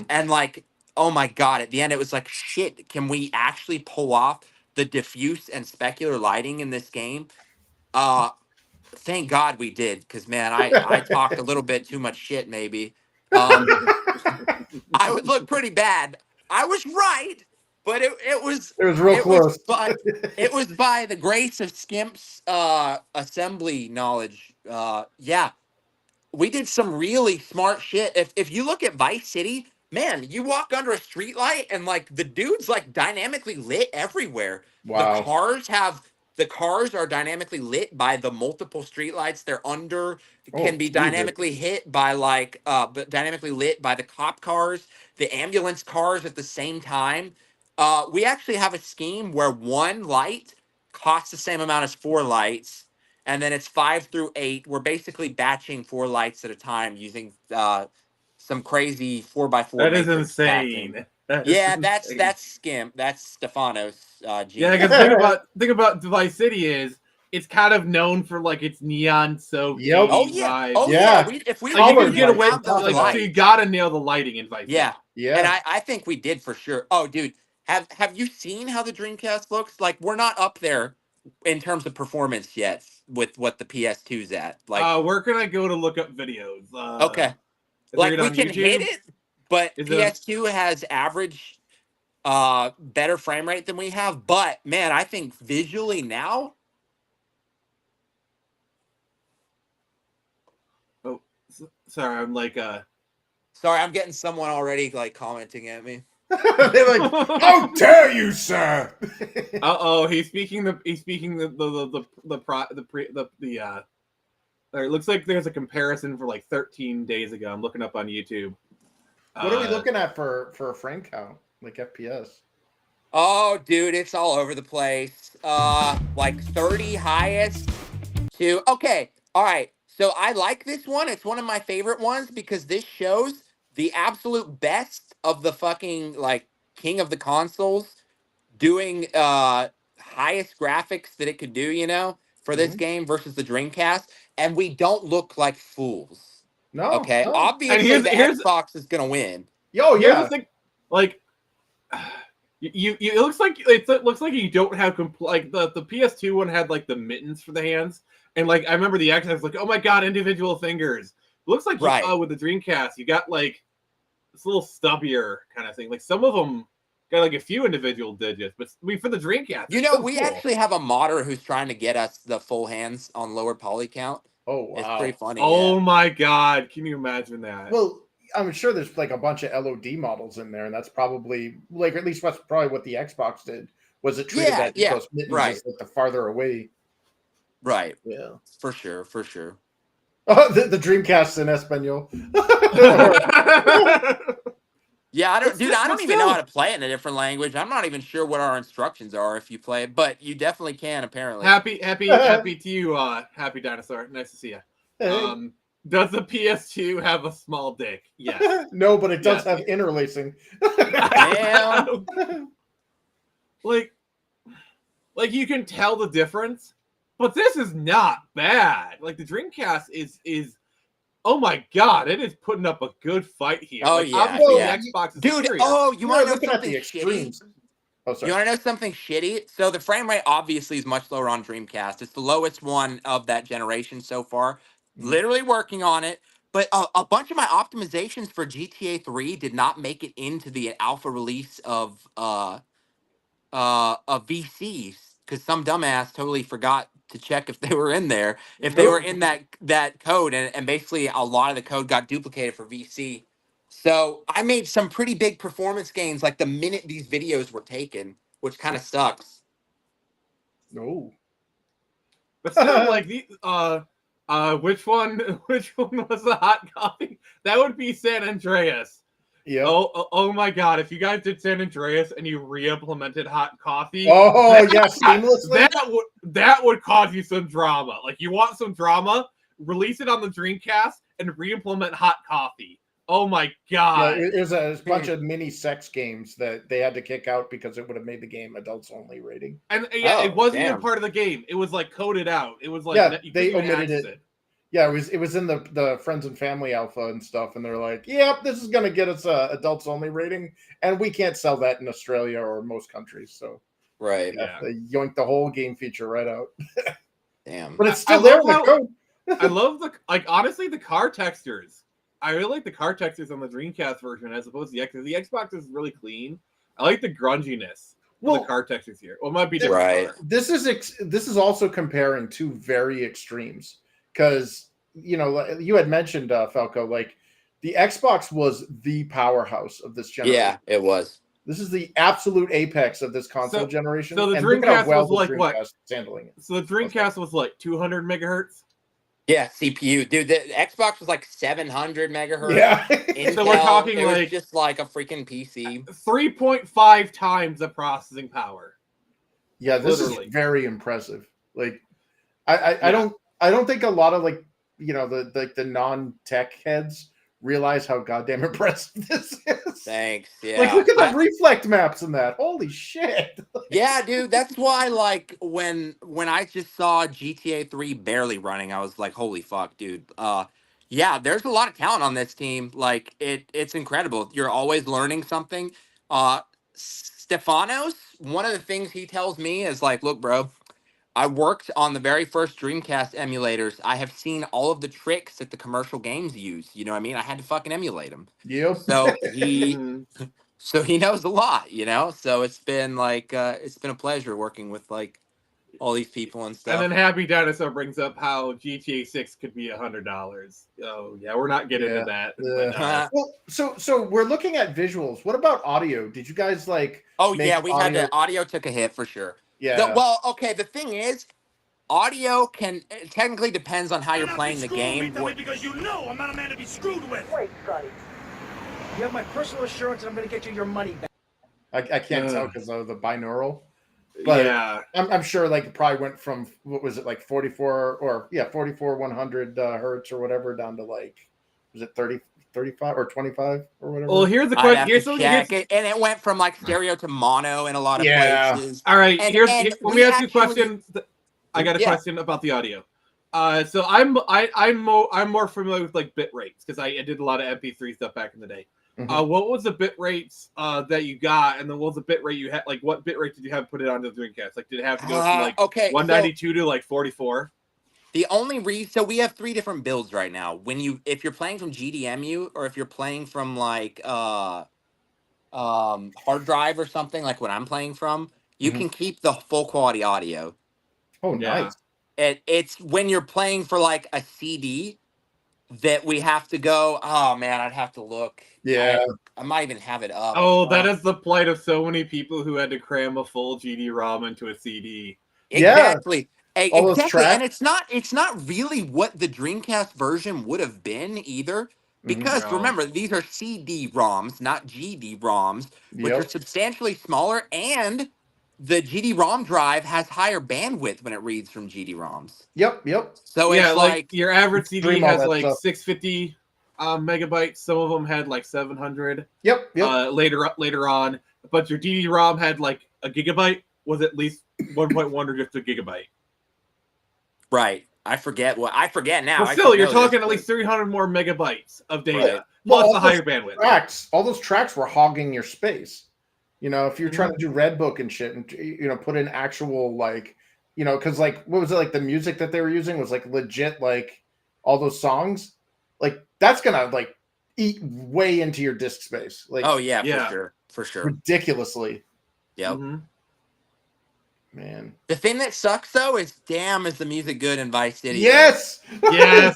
[SPEAKER 4] And like, oh my God, at the end it was like, shit, can we actually pull off the diffuse and specular lighting in this game? Thank God we did, because man, I talked a little bit too much shit, maybe. I would look pretty bad. I was right, but it was
[SPEAKER 3] real close.
[SPEAKER 4] It was by the grace of Skimp's assembly knowledge. Yeah, we did some really smart shit. If you look at Vice City, man, you walk under a street light and like the dude's like dynamically lit everywhere.
[SPEAKER 3] Wow.
[SPEAKER 4] The cars are dynamically lit by the multiple street lights they're under. Can be
[SPEAKER 3] Jesus.
[SPEAKER 4] dynamically hit by like but dynamically lit by the cop cars, the ambulance cars at the same time. We actually have a scheme where one light costs the same amount as 4 lights, and then it's 5 through 8. We're basically batching 4 lights at a time using some crazy 4x4
[SPEAKER 2] That is
[SPEAKER 4] matrix packing.
[SPEAKER 2] insane. That is
[SPEAKER 4] Yeah,
[SPEAKER 2] insane.
[SPEAKER 4] that's Skimp. That's Stefanos.
[SPEAKER 2] Yeah,
[SPEAKER 4] Genius.
[SPEAKER 2] because think about Vice City is it's kind of known for like its neon soaked.
[SPEAKER 3] Yep.
[SPEAKER 4] Oh yeah.
[SPEAKER 2] Vibe.
[SPEAKER 4] Oh
[SPEAKER 3] Yeah.
[SPEAKER 4] yeah. If we
[SPEAKER 2] Like you
[SPEAKER 3] Colors,
[SPEAKER 2] can get away,
[SPEAKER 3] like,
[SPEAKER 2] so you gotta nail the lighting in Vice
[SPEAKER 4] yeah.
[SPEAKER 2] City.
[SPEAKER 3] Yeah.
[SPEAKER 4] And I think we did for sure. Oh, dude, have you seen how the Dreamcast looks? Like we're not up there in terms of performance yet with what the PS2's at. Like
[SPEAKER 2] Where can I go to look up videos?
[SPEAKER 4] okay. Like we can hit it, but
[SPEAKER 2] Is
[SPEAKER 4] PS2 has average better frame rate than we have. But man, I think visually now.
[SPEAKER 2] Oh, sorry, I'm like
[SPEAKER 4] Sorry, I'm getting someone already like commenting at me.
[SPEAKER 3] They're like, "How dare you, sir!"
[SPEAKER 2] he's speaking the it looks like there's a comparison for like 13 days ago. I'm looking up on YouTube.
[SPEAKER 3] What are we looking at for a frame count, like FPS?
[SPEAKER 4] Oh, dude, it's all over the place. Like 30 highest to okay. All right. So I like this one. It's one of my favorite ones because this shows the absolute best of the fucking like king of the consoles doing highest graphics that it could do, you know, for this game versus the Dreamcast, and we don't look like fools.
[SPEAKER 3] No.
[SPEAKER 4] Okay.
[SPEAKER 3] No.
[SPEAKER 4] Obviously
[SPEAKER 2] And
[SPEAKER 4] the Xbox is gonna win.
[SPEAKER 3] Yo,
[SPEAKER 2] Here's
[SPEAKER 3] yeah.
[SPEAKER 2] the thing, like it looks like you don't have like the PS2 one had like the mittens for the hands, and like I remember the Xbox was like, oh my god, individual fingers. It looks like with the Dreamcast you got like this little stubbier kind of thing. Like some of them got like a few individual digits, but for the Dreamcast,
[SPEAKER 4] you know, we actually have a modder who's trying to get us the full hands on lower poly count.
[SPEAKER 3] Oh wow,
[SPEAKER 4] it's pretty funny.
[SPEAKER 2] Oh my god, can you imagine that?
[SPEAKER 3] Well, I'm sure there's like a bunch of LOD models in there, and that's probably like at least that's probably what the Xbox did. Was it treated that those mittens just like the farther away?
[SPEAKER 4] Right.
[SPEAKER 3] Yeah.
[SPEAKER 4] For sure. For sure.
[SPEAKER 3] Oh, the Dreamcast in Espanol.
[SPEAKER 4] Yeah, I don't even know how to play it in a different language. I'm not even sure what our instructions are if you play it, but you definitely can apparently.
[SPEAKER 2] Happy to you, Happy Dinosaur. Nice to see you.
[SPEAKER 3] Hey.
[SPEAKER 2] Does the PS2 have a small dick? Yes.
[SPEAKER 3] No, but it does have interlacing.
[SPEAKER 4] Damn.
[SPEAKER 2] like you can tell the difference, but this is not bad. Like the Dreamcast is oh my god, it is putting up a good fight here.
[SPEAKER 4] Oh
[SPEAKER 2] like,
[SPEAKER 4] yeah,
[SPEAKER 2] the Xbox is
[SPEAKER 4] dude.
[SPEAKER 2] serious.
[SPEAKER 4] Oh, you want to know
[SPEAKER 3] looking
[SPEAKER 4] something
[SPEAKER 3] at the extremes.
[SPEAKER 4] shitty?
[SPEAKER 3] Oh, sorry.
[SPEAKER 4] You want to know something shitty? So the frame rate obviously is much lower on Dreamcast. It's the lowest one of that generation so far. Literally working on it. But a bunch of my optimizations for GTA 3 did not make it into the alpha release of VCs because some dumbass totally forgot to check if they were in there. If they were in that code, and basically a lot of the code got duplicated for VC. So I made some pretty big performance gains like the minute these videos were taken, which kind of sucks.
[SPEAKER 3] No.
[SPEAKER 2] But still, like the which one was the hot copy? That would be San Andreas.
[SPEAKER 3] Yeah.
[SPEAKER 2] Oh my God! If you guys did San Andreas and you re-implemented hot coffee,
[SPEAKER 3] Yes, seamlessly.
[SPEAKER 2] That would cause you some drama. Like you want some drama, release it on the Dreamcast and re-implement hot coffee. Oh my God!
[SPEAKER 3] Yeah, it was a bunch of mini sex games that they had to kick out because it would have made the game adults only rating.
[SPEAKER 2] And it wasn't even part of the game. It was like coded out. It was like
[SPEAKER 3] they omitted it. Yeah, it was in the friends and family alpha and stuff, and they're like, "Yep, this is gonna get us a adults only rating, and we can't sell that in Australia or most countries." So,
[SPEAKER 4] right,
[SPEAKER 3] they yoinked the whole game feature right out.
[SPEAKER 4] Damn,
[SPEAKER 3] but it's still there in the code.
[SPEAKER 2] I love honestly the car textures. I really like the car textures on the Dreamcast version as opposed to the Xbox. The Xbox is really clean. I like the grunginess of the car textures here. Well, it might be different.
[SPEAKER 4] Right.
[SPEAKER 3] This is also comparing two very extremes. Because, you had mentioned, Falco, like the Xbox was the powerhouse of this generation.
[SPEAKER 4] Yeah, it was.
[SPEAKER 3] This is the absolute apex of this console generation.
[SPEAKER 2] So the
[SPEAKER 3] and
[SPEAKER 2] Dreamcast was like what?
[SPEAKER 3] Handling it.
[SPEAKER 2] So the Dreamcast was like 200 megahertz?
[SPEAKER 4] Yeah, CPU. Dude, the Xbox was like 700 megahertz.
[SPEAKER 3] Yeah.
[SPEAKER 4] Intel,
[SPEAKER 2] so we're talking
[SPEAKER 4] it was
[SPEAKER 2] like
[SPEAKER 4] just like a freaking PC.
[SPEAKER 2] 3.5 times the processing power.
[SPEAKER 3] Yeah, this is very impressive. Like, I don't think a lot of the non-tech heads realize how goddamn impressive this is.
[SPEAKER 4] Thanks. Yeah.
[SPEAKER 3] Like, look at the reflect maps in that. Holy shit.
[SPEAKER 4] Yeah, dude. That's why, like, when I just saw GTA 3 barely running, I was like, holy fuck, dude. Yeah, there's a lot of talent on this team. Like, it's incredible. You're always learning something. Stefanos, one of the things he tells me is like, look, bro, I worked on the very first Dreamcast emulators. I have seen all of the tricks that the commercial games use. You know what I mean? I had to fucking emulate them.
[SPEAKER 3] Yep.
[SPEAKER 4] So he knows a lot, So it's been like it's been a pleasure working with like all these people and stuff.
[SPEAKER 2] And then Happy Dinosaur brings up how GTA 6 could be $100. Oh yeah, we're not getting into that.
[SPEAKER 3] Well, so we're looking at visuals. What about audio? Did you guys like?
[SPEAKER 4] Oh yeah, we had the audio took a hit for sure.
[SPEAKER 3] Yeah.
[SPEAKER 4] Well, okay. The thing is, audio technically depends on how you're playing the game.
[SPEAKER 5] Because you know I'm not a man to be screwed with.
[SPEAKER 6] Wait, Scotty. You have my personal assurance that I'm going to get you your money back.
[SPEAKER 3] I can't tell because of the binaural. But
[SPEAKER 2] yeah,
[SPEAKER 3] I'm sure like it probably went from what was it like 44 100 hertz or whatever down to like was it 35 or 25 or whatever.
[SPEAKER 2] Well, here's the question.
[SPEAKER 4] And it went from like stereo to mono in a lot of places.
[SPEAKER 2] All right, let me ask you a question. I got a question about the audio. So I'm more familiar with like bit rates because I did a lot of MP3 stuff back in the day. Mm-hmm. What was the bit rates that you got, and then what was the bit rate you had? Like, what bit rate did you have put it onto the Dreamcast? Like, did it have to go from like 192 to like 44?
[SPEAKER 4] The only reason, so we have 3 different builds right now. If you're playing from GDEMU or if you're playing from like hard drive or something, like what I'm playing from, you can keep the full quality audio.
[SPEAKER 3] Oh, nice.
[SPEAKER 4] It's when you're playing for like a CD that we have to go. Oh man, I'd have to look.
[SPEAKER 3] Yeah,
[SPEAKER 4] I might even have it up.
[SPEAKER 2] Oh, that is the plight of so many people who had to cram a full GD-ROM into a CD.
[SPEAKER 4] Exactly.
[SPEAKER 3] All those tracks.
[SPEAKER 4] And it's not really what the Dreamcast version would have been either. Because remember, these are CD-ROMs, not GD-ROMs, which are substantially smaller, and the GD-ROM drive has higher bandwidth when it reads from GD-ROMs.
[SPEAKER 3] Yep.
[SPEAKER 4] So it's like
[SPEAKER 2] your average CD has like 650 megabytes. Some of them had like 700.
[SPEAKER 3] Yep.
[SPEAKER 2] Later on, but your DD-ROM had like a gigabyte. Was at least 1.1 or just a gigabyte.
[SPEAKER 4] Right. I forget now.
[SPEAKER 2] But still, you're talking at least 300 more megabytes of data plus the higher bandwidth.
[SPEAKER 3] All those tracks were hogging your space. If you're trying to do Redbook and shit, and put in actual like, because like what was it like the music that they were using was like legit like all those songs, like that's gonna like eat way into your disk space. Like
[SPEAKER 4] for sure,
[SPEAKER 3] ridiculously.
[SPEAKER 4] Yep.
[SPEAKER 2] Mm-hmm.
[SPEAKER 3] Man,
[SPEAKER 4] the thing that sucks though is damn, is the music good in Vice City?
[SPEAKER 3] Yes.
[SPEAKER 4] Like,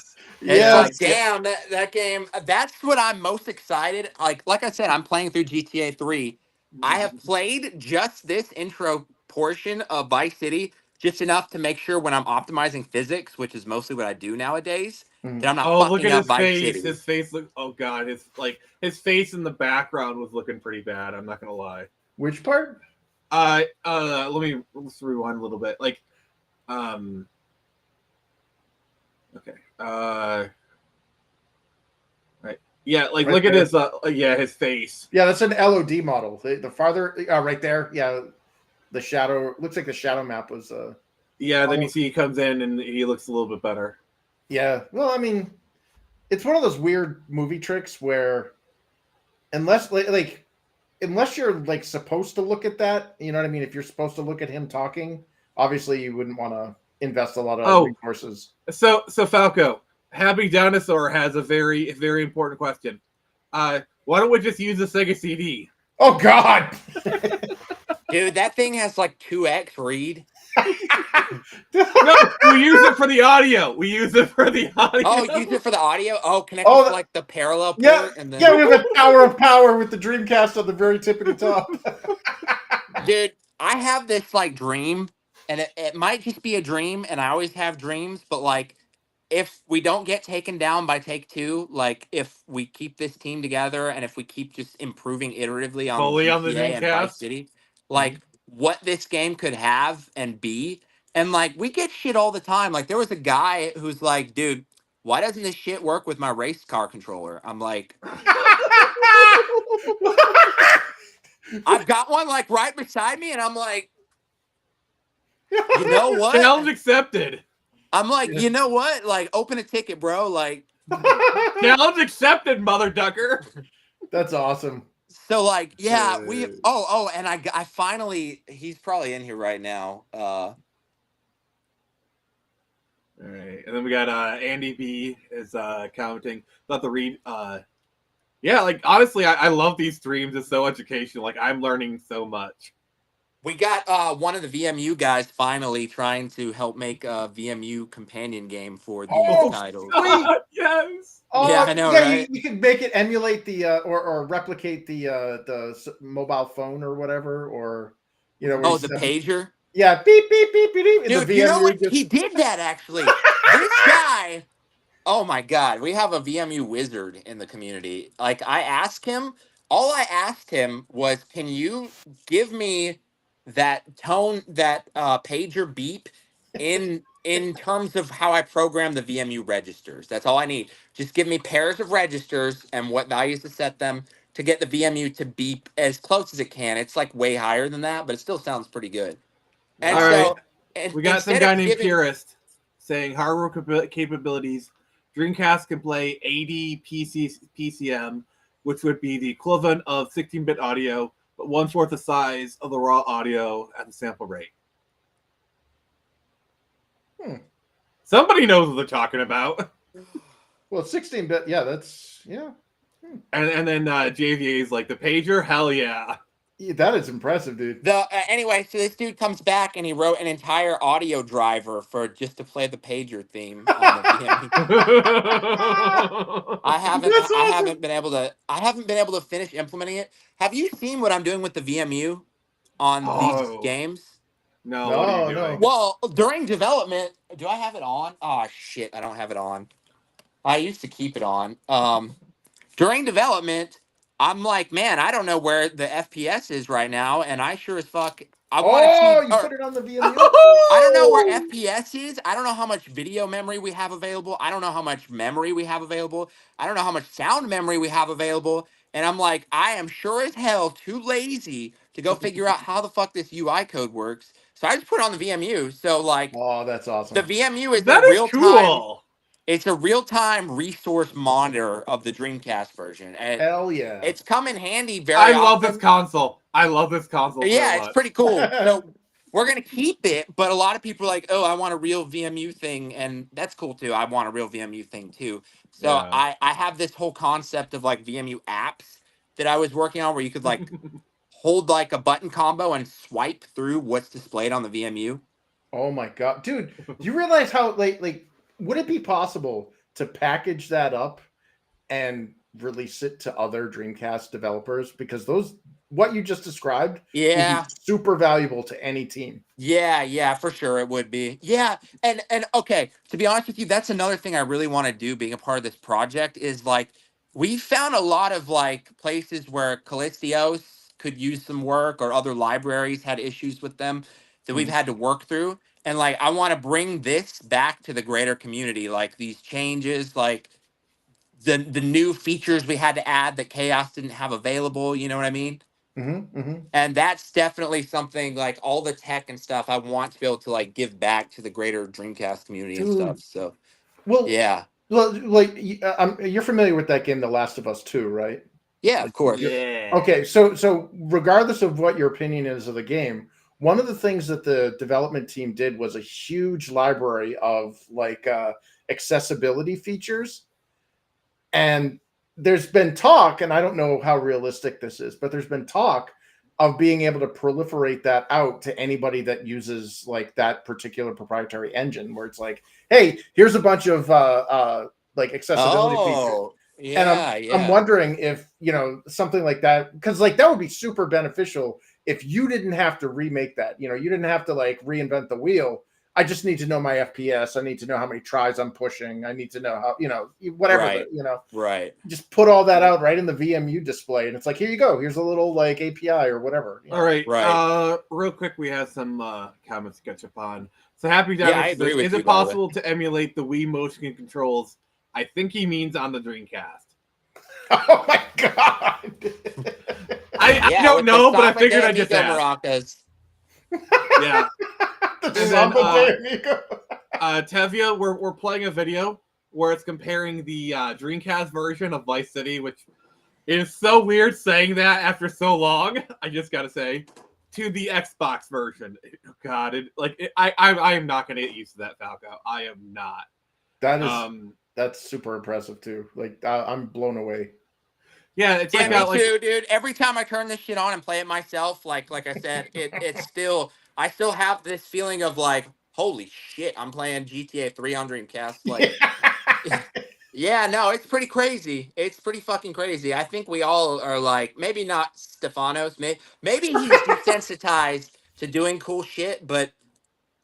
[SPEAKER 4] damn, that game. That's what I'm most excited. Like I said, I'm playing through GTA 3. I have played just this intro portion of Vice City just enough to make sure when I'm optimizing physics, which is mostly what I do nowadays,
[SPEAKER 3] Mhm.
[SPEAKER 4] that I'm not
[SPEAKER 2] Oh, look
[SPEAKER 4] fucking
[SPEAKER 2] at
[SPEAKER 4] up
[SPEAKER 2] his
[SPEAKER 4] Vice
[SPEAKER 2] face.
[SPEAKER 4] City.
[SPEAKER 2] His face look. Oh god, his face in the background was looking pretty bad. I'm not gonna lie.
[SPEAKER 3] Which part?
[SPEAKER 2] Let's rewind a little bit. Like, okay. Right. Yeah, like
[SPEAKER 3] Right
[SPEAKER 2] look at
[SPEAKER 3] there.
[SPEAKER 2] his his face.
[SPEAKER 3] Yeah, that's an LOD model. The farther right there, yeah, the shadow looks like the shadow map was
[SPEAKER 2] Yeah, then you see he comes in and he looks a little bit better.
[SPEAKER 3] yeah. Well, I mean, it's one of those weird movie tricks where unless you're like supposed to look at that, you know what I mean? If you're supposed to look at him talking, obviously you wouldn't want to invest a lot of resources.
[SPEAKER 2] So Falco, Happy Dinosaur has a very important question. Why don't we just use the Sega CD?
[SPEAKER 3] Oh God.
[SPEAKER 4] Dude, that thing has like 2x read.
[SPEAKER 2] No, we use it for the audio.
[SPEAKER 4] Oh, use it for the audio? Oh, connect it to like the parallel port and then.
[SPEAKER 3] Yeah, we have a tower of power with the Dreamcast on the very tippity top.
[SPEAKER 4] Dude, I have this like dream, and it might just be a dream, and I always have dreams, but like if we don't get taken down by Take Two, like if we keep this team together and if we keep just improving iteratively on
[SPEAKER 2] Fully on the
[SPEAKER 4] GTA and Vice
[SPEAKER 2] Dreamcast.
[SPEAKER 4] City, like what this game could have and be. And like we get shit all the time. Like there was a guy who's like, dude, why doesn't this shit work with my race car controller? I'm like, I've got one like right beside me, and I'm like, you know what?
[SPEAKER 2] Challenge accepted.
[SPEAKER 4] I'm like, you know what? Like, open a ticket, bro. Like,
[SPEAKER 2] challenge accepted, mother ducker.
[SPEAKER 3] That's awesome.
[SPEAKER 4] So, like, yeah, and I finally, he's probably in here right now.
[SPEAKER 2] All right, and then we got Andy B is commenting about the read. Yeah, like honestly, I love these streams. It's so educational. Like I'm learning so much.
[SPEAKER 4] We got one of the VMU guys finally trying to help make a VMU companion game for these titles.
[SPEAKER 2] God, yes.
[SPEAKER 4] Yeah, I know,
[SPEAKER 3] yeah,
[SPEAKER 4] right?
[SPEAKER 3] You can make it emulate the or replicate the mobile phone or whatever, or you know.
[SPEAKER 4] The pager.
[SPEAKER 3] Yeah, beep beep beep beep. beep
[SPEAKER 4] Dude, you know what? He did that actually. This guy. Oh my God, we have a VMU wizard in the community. Like I asked him, all I asked him was, can you give me that tone, that pager beep in terms of how I program the VMU registers? That's all I need. Just give me pairs of registers and what values to set them to get the VMU to beep as close as it can. It's like way higher than that, but it still sounds pretty good. And
[SPEAKER 2] all
[SPEAKER 4] so
[SPEAKER 2] right. We got some guy named Purist saying hardware capabilities. Dreamcast can play 80 PCM, which would be the equivalent of 16-bit audio, but 1/4 the size of the raw audio at the sample rate. Somebody knows what they're talking about.
[SPEAKER 3] Well, 16-bit, yeah, that's
[SPEAKER 2] And then JVA is like the pager, hell yeah.
[SPEAKER 3] That is impressive, dude.
[SPEAKER 4] Anyway, so this dude comes back and he wrote an entire audio driver for just to play the pager theme on the VMU. I haven't been able to finish implementing it. Have you seen what I'm doing with the VMU on these games?
[SPEAKER 2] No, what are you doing?
[SPEAKER 4] Well, during development, do I have it on? Oh shit, I don't have it on. I used to keep it on. During development, I'm like, man, I don't know where the FPS is right now, and I sure as fuck I want to see.
[SPEAKER 3] You put it on the VMU.
[SPEAKER 4] I don't know where FPS is. I don't know how much video memory we have available. I don't know how much memory we have available. I don't know how much sound memory we have available. And I'm like, I am sure as hell too lazy to go figure out how the fuck this UI code works. So I just put it on the VMU. So like,
[SPEAKER 3] oh, that's awesome.
[SPEAKER 4] The VMU is
[SPEAKER 2] that is cool.
[SPEAKER 4] It's a real-time resource monitor of the Dreamcast version. And
[SPEAKER 3] hell yeah.
[SPEAKER 4] It's come in handy very often.
[SPEAKER 2] I love this console.
[SPEAKER 4] Yeah, it's pretty cool. So we're going to keep it, but a lot of people are like, oh, I want a real VMU thing. And that's cool too. I want a real VMU thing too. So I have this whole concept of like VMU apps that I was working on where you could like hold like a button combo and swipe through what's displayed on the VMU.
[SPEAKER 3] Oh my God. Dude, do you realize how like would it be possible to package that up and release it to other Dreamcast developers? Because those what you just described would
[SPEAKER 4] Yeah.
[SPEAKER 3] be super valuable to any team.
[SPEAKER 4] Yeah, for sure it would be. Yeah, and okay, to be honest with you, that's another thing I really want to do being a part of this project is like we found a lot of like places where Callistios could use some work or other libraries had issues with them that we've had to work through. And like I want to bring this back to the greater community, like these changes, like the new features we had to add that Chaos didn't have available, you know what I mean? And that's definitely something like all the tech and stuff I want to be able to like give back to the greater Dreamcast community and stuff.
[SPEAKER 3] Dude.
[SPEAKER 4] So
[SPEAKER 3] Well,
[SPEAKER 4] yeah,
[SPEAKER 3] like you're familiar with that game, The Last of Us 2, right?
[SPEAKER 4] yeah, of course.
[SPEAKER 2] Yeah.
[SPEAKER 3] Okay, so regardless of what your opinion is of the game, one of the things that the development team did was a huge library of like accessibility features. And there's been talk, and I don't know how realistic this is, but there's been talk of being able to proliferate that out to anybody that uses like that particular proprietary engine, where it's like, hey, here's a bunch of like accessibility features.
[SPEAKER 4] Oh,
[SPEAKER 3] And
[SPEAKER 4] yeah,
[SPEAKER 3] I'm wondering if, you know, something like that, because like that would be super beneficial if you didn't have to remake that. You know, you didn't have to like reinvent the wheel. I just need to know my FPS. I need to know how many tries I'm pushing. I need to know how, you know, whatever,
[SPEAKER 4] Right.
[SPEAKER 3] you know,
[SPEAKER 4] right.
[SPEAKER 3] just put all that out right in the VMU display. And it's like, here you go. Here's a little like API or whatever. You know?
[SPEAKER 2] All right.
[SPEAKER 4] Right.
[SPEAKER 2] Real quick, we have some comments to catch up on. So Happy
[SPEAKER 4] Yeah, I
[SPEAKER 2] Dinosaur
[SPEAKER 4] agree
[SPEAKER 2] says,
[SPEAKER 4] with
[SPEAKER 2] is
[SPEAKER 4] you,
[SPEAKER 2] it
[SPEAKER 4] by the way.
[SPEAKER 2] possible to emulate the Wii motion controls? I think he means on the Dreamcast.
[SPEAKER 3] Oh my God.
[SPEAKER 2] I
[SPEAKER 4] Yeah,
[SPEAKER 2] don't
[SPEAKER 4] with the
[SPEAKER 2] know, but I
[SPEAKER 4] Samba
[SPEAKER 2] figured
[SPEAKER 4] de
[SPEAKER 2] I'd just
[SPEAKER 4] Amigo
[SPEAKER 2] ask.
[SPEAKER 4] maracas.
[SPEAKER 2] Yeah.
[SPEAKER 3] The
[SPEAKER 2] And then,
[SPEAKER 3] Samba de Amigo.
[SPEAKER 2] Tevia, we're playing a video where it's comparing the Dreamcast version of Vice City, which is so weird saying that after so long. I just gotta say, to the Xbox version. Oh, God, I am not gonna get used to that, Falco. I am not.
[SPEAKER 3] That is that's super impressive too. Like I'm blown away.
[SPEAKER 2] Yeah, it's
[SPEAKER 4] Yeah,
[SPEAKER 2] like
[SPEAKER 4] me too, dude. Every time I turn this shit on and play it myself, like I said, it's still I still have this feeling of like, holy shit, I'm playing GTA 3 on Dreamcast. Like, yeah, no, it's pretty crazy. It's pretty fucking crazy. I think we all are like, maybe not Stefanos, maybe he's desensitized to doing cool shit, but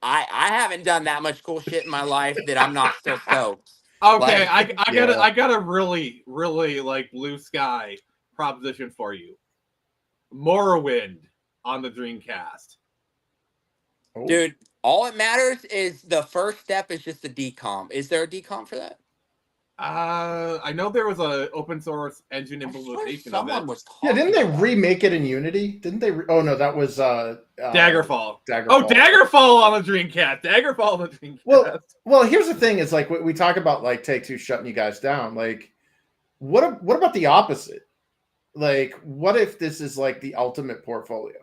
[SPEAKER 4] I haven't done that much cool shit in my life that I'm not still stoked.
[SPEAKER 2] Okay,
[SPEAKER 4] Like,
[SPEAKER 2] I got a really like blue sky proposition for you. Morrowind on the Dreamcast.
[SPEAKER 3] Oh.
[SPEAKER 4] dude, all it matters is the first step is just the decomp. Is there a decomp for that?
[SPEAKER 2] I know there was a open source engine
[SPEAKER 4] I swear
[SPEAKER 2] implementation of
[SPEAKER 4] someone
[SPEAKER 2] it.
[SPEAKER 4] was
[SPEAKER 3] Yeah,
[SPEAKER 4] talking
[SPEAKER 3] didn't they
[SPEAKER 4] about
[SPEAKER 3] remake it in Unity? Didn't they? Oh no, that was
[SPEAKER 2] Daggerfall.
[SPEAKER 3] Daggerfall.
[SPEAKER 2] Oh, Daggerfall on the Dreamcast. Daggerfall on the Dreamcast.
[SPEAKER 3] Well, here's the thing: is like we talk about like Take-Two shutting you guys down. Like, what about the opposite? Like, what if this is like the ultimate portfolio?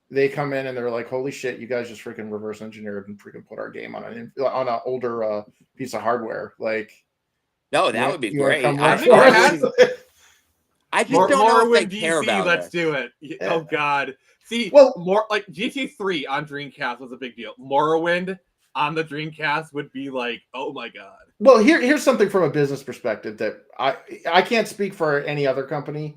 [SPEAKER 3] They come in and they're like, "Holy shit, you guys just freaking reverse engineered and freaking put our game on an older piece of hardware." Like,
[SPEAKER 4] No, that would be
[SPEAKER 3] you wanna
[SPEAKER 4] great.
[SPEAKER 3] come
[SPEAKER 4] I
[SPEAKER 3] work for us?
[SPEAKER 4] I just don't know if they care
[SPEAKER 2] DC,
[SPEAKER 4] about
[SPEAKER 2] let's
[SPEAKER 4] it.
[SPEAKER 2] do it. Oh God. See,
[SPEAKER 3] Well-
[SPEAKER 2] more like GTA 3 on Dreamcast was a big deal. Morrowind on the Dreamcast would be like, oh my God.
[SPEAKER 3] Well, here's something from a business perspective that I can't speak for any other company,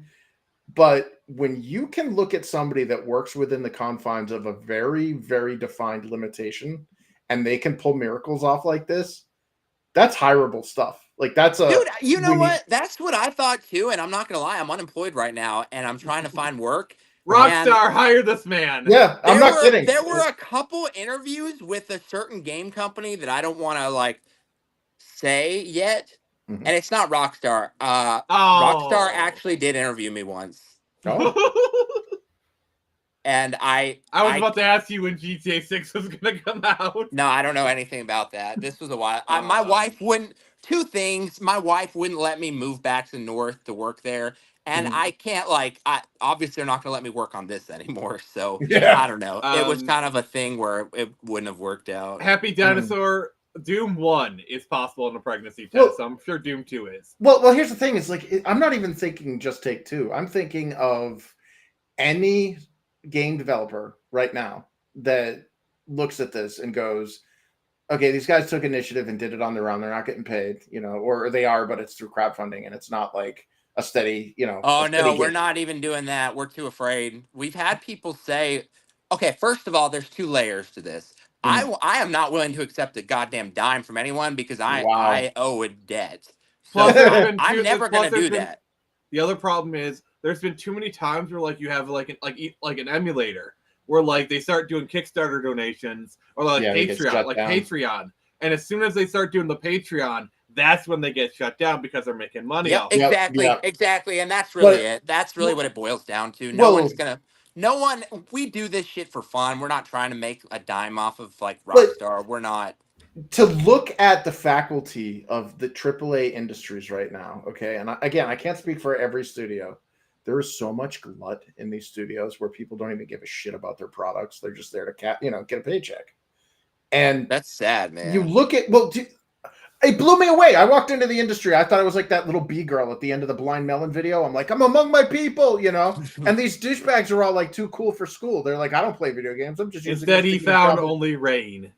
[SPEAKER 3] but when you can look at somebody that works within the confines of a very, very defined limitation and they can pull miracles off like this, that's hireable stuff. Like that's a
[SPEAKER 4] Dude, you know what? That's what I thought too, and I'm not gonna lie, I'm unemployed right now and I'm trying to find work.
[SPEAKER 2] Rockstar, hire this man.
[SPEAKER 3] Yeah, I'm not kidding.
[SPEAKER 4] There were a couple interviews with a certain game company that I don't want to like say yet,
[SPEAKER 3] Mhm.
[SPEAKER 4] and it's not Rockstar.
[SPEAKER 2] Oh.
[SPEAKER 4] Rockstar actually did interview me once, and
[SPEAKER 2] I was about to ask you when GTA 6 was gonna come out.
[SPEAKER 4] No, I don't know anything about that. This was a while. My wife wouldn't. Two things. My wife wouldn't let me move back to North to work there, and
[SPEAKER 3] Mhm.
[SPEAKER 4] I can't like. Obviously they're not going to let me work on this anymore. So
[SPEAKER 3] Yeah.
[SPEAKER 4] I don't know. It was kind of a thing where it wouldn't have worked out.
[SPEAKER 2] Happy Dinosaur. Doom 1 is possible in a pregnancy test,
[SPEAKER 3] Well-
[SPEAKER 2] so I'm sure Doom 2 is.
[SPEAKER 3] Well, here's the thing: is like I'm not even thinking just Take-Two. I'm thinking of any game developer right now that looks at this and goes, "Okay, these guys took initiative and did it on their own. They're not getting paid, you know, or they are, but it's through crowdfunding, and it's not like a steady,
[SPEAKER 4] Oh
[SPEAKER 3] a steady
[SPEAKER 4] no, we're
[SPEAKER 3] gig.
[SPEAKER 4] not even doing that. We're too afraid. We've had people say, okay, first of all, there's two layers to this.
[SPEAKER 3] Mhm.
[SPEAKER 4] I am not willing to accept a goddamn dime from anyone because
[SPEAKER 3] Wow.
[SPEAKER 4] I owe a debt.
[SPEAKER 2] Plus,
[SPEAKER 4] So
[SPEAKER 2] there's been
[SPEAKER 4] I'm
[SPEAKER 2] two.
[SPEAKER 4] never
[SPEAKER 2] Plus,
[SPEAKER 4] gonna
[SPEAKER 2] there's
[SPEAKER 4] do
[SPEAKER 2] been
[SPEAKER 4] that.
[SPEAKER 2] the other problem is there's been too many times where like you have like an emulator where like they start doing Kickstarter donations or like
[SPEAKER 3] Yeah, they get
[SPEAKER 2] Patreon,
[SPEAKER 3] shut down.
[SPEAKER 2] Patreon, and as soon as they start doing the Patreon, that's when they get shut down because they're making money
[SPEAKER 4] Yep,
[SPEAKER 2] off. It.
[SPEAKER 4] exactly,
[SPEAKER 3] Yep.
[SPEAKER 4] exactly, and that's really
[SPEAKER 3] But
[SPEAKER 4] it. That's really what it boils down to.
[SPEAKER 3] well,
[SPEAKER 4] No one. We do this shit for fun. We're not trying to make a dime off of like
[SPEAKER 3] but
[SPEAKER 4] Rockstar. We're not.
[SPEAKER 3] to look at the faculty of the AAA industries right now, okay, and again, I can't speak for every studio. There is so much glut in these studios where people don't even give a shit about their products. They're just there to get a paycheck. And
[SPEAKER 4] That's sad,
[SPEAKER 3] you
[SPEAKER 4] man.
[SPEAKER 3] look at it blew me away. I walked into the industry. I thought it was like that little bee girl at the end of the Blind Melon video. I'm like, I'm among my people, And these douchebags are all like too cool for school. They're like, I don't play video games. I'm just using
[SPEAKER 2] Instead,
[SPEAKER 3] this
[SPEAKER 2] he
[SPEAKER 3] to get a
[SPEAKER 2] found
[SPEAKER 3] job."
[SPEAKER 2] only rain.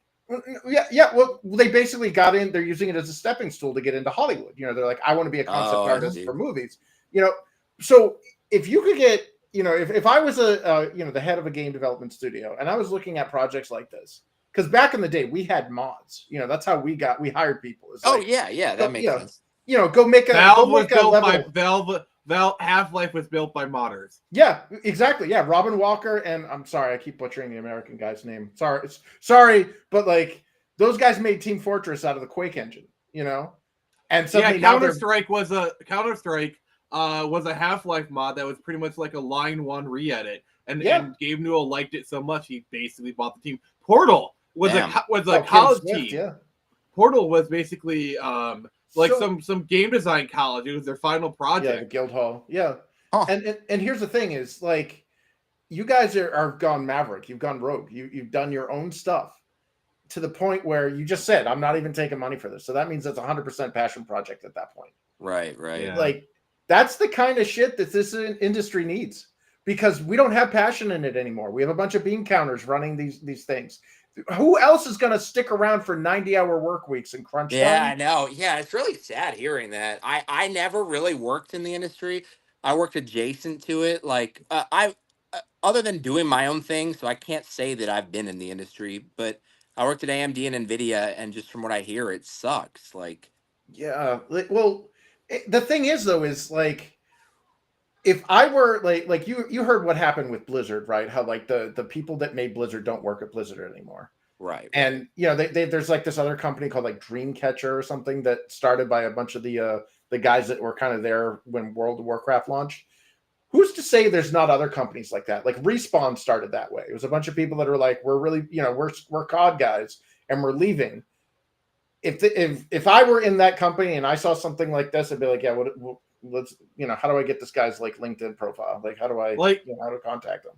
[SPEAKER 3] Yeah. Well, they basically got in. They're using it as a stepping stool to get into Hollywood. They're like, I want to be a concept
[SPEAKER 4] Oh, I
[SPEAKER 3] artist
[SPEAKER 4] see.
[SPEAKER 3] for movies. So if you could get, if I was the head of a game development studio and I was looking at projects like this, because back in the day we had mods. That's how we hired people. It's
[SPEAKER 4] Oh
[SPEAKER 3] like,
[SPEAKER 4] yeah, that makes sense.
[SPEAKER 3] go make a
[SPEAKER 2] Valve
[SPEAKER 3] go
[SPEAKER 2] was
[SPEAKER 3] make a
[SPEAKER 2] built
[SPEAKER 3] level.
[SPEAKER 2] by Valve. Half-Life was built by modders.
[SPEAKER 3] Yeah, exactly. Yeah, Robin Walker and I'm sorry, I keep butchering the American guy's name. Sorry, but like those guys made Team Fortress out of the Quake engine, And suddenly now
[SPEAKER 2] Counter-Strike was a Half-Life mod that was pretty much like a line 1 re-edit, and Gabe Newell liked it so much he basically bought the team. Portal was a college team.
[SPEAKER 3] Yeah.
[SPEAKER 2] Portal was basically some game design college. It was their final project.
[SPEAKER 3] Yeah, the Guildhall. Yeah.
[SPEAKER 4] Huh.
[SPEAKER 3] And here's the thing is like you guys are gone maverick. You've gone rogue. You've done your own stuff to the point where you just said, I'm not even taking money for this. So that means it's 100% passion project at that point.
[SPEAKER 4] Right.
[SPEAKER 2] Yeah.
[SPEAKER 3] Like that's the kind of shit that this industry needs because we don't have passion in it anymore. We have a bunch of bean counters running these things. Who else is going to stick around for 90-hour work weeks and crunch time?
[SPEAKER 4] Yeah, I know. Yeah, it's really sad hearing that. I never really worked in the industry. I worked adjacent to it. Like other than doing my own thing, so I can't say that I've been in the industry. But I worked at AMD and Nvidia, and just from what I hear, it sucks. Like,
[SPEAKER 3] yeah. Well, the thing is though, is like. If I were like you heard what happened with Blizzard, right? How like the people that made Blizzard don't work at Blizzard anymore.
[SPEAKER 4] right.
[SPEAKER 3] And there's like this other company called like Dreamcatcher or something that started by a bunch of the guys that were kind of there when World of Warcraft launched. Who's to say there's not other companies like that? Like Respawn started that way. It was a bunch of people that are like, we're really, we're COD guys and we're leaving. If I were in that company and I saw something like this, I'd be like, yeah, let's how do I get this guy's like LinkedIn profile? Like how do I how to contact them?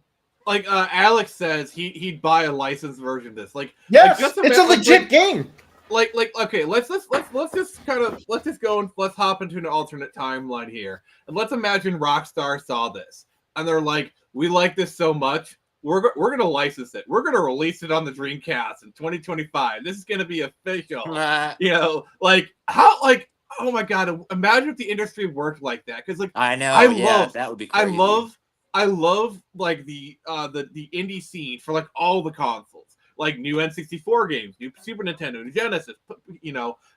[SPEAKER 2] Like Alex says he'd buy a licensed version of this.
[SPEAKER 3] Yes, it's a legit game.
[SPEAKER 2] Okay, let's just go and let's hop into an alternate timeline here. And let's imagine Rockstar saw this and they're like, we like this so much, we're gonna license it. We're gonna release it on the Dreamcast in 2025. This is gonna be official. Oh my god! Imagine if the industry worked like that. Because
[SPEAKER 4] I know, that would be crazy.
[SPEAKER 2] I love like the indie scene for like all the consoles, like new N64 games, new Super Nintendo, new Genesis.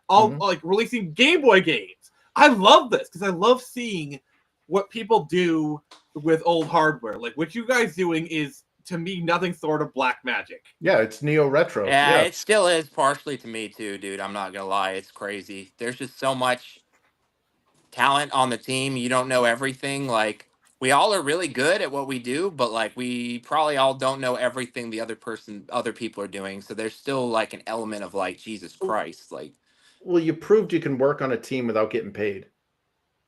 [SPEAKER 2] Like releasing Game Boy games. I love this because I love seeing what people do with old hardware. Like what you guys doing is to me nothing short of black magic.
[SPEAKER 3] Yeah, it's neo retro.
[SPEAKER 4] Yeah, it still is partially to me too, dude. I'm not gonna lie, it's crazy. There's just so much talent on the team. You don't know everything. Like we all are really good at what we do, but like we probably all don't know everything the other people are doing. So there's still like an element of like Jesus Christ, like.
[SPEAKER 3] Well, you proved you can work on a team without getting paid.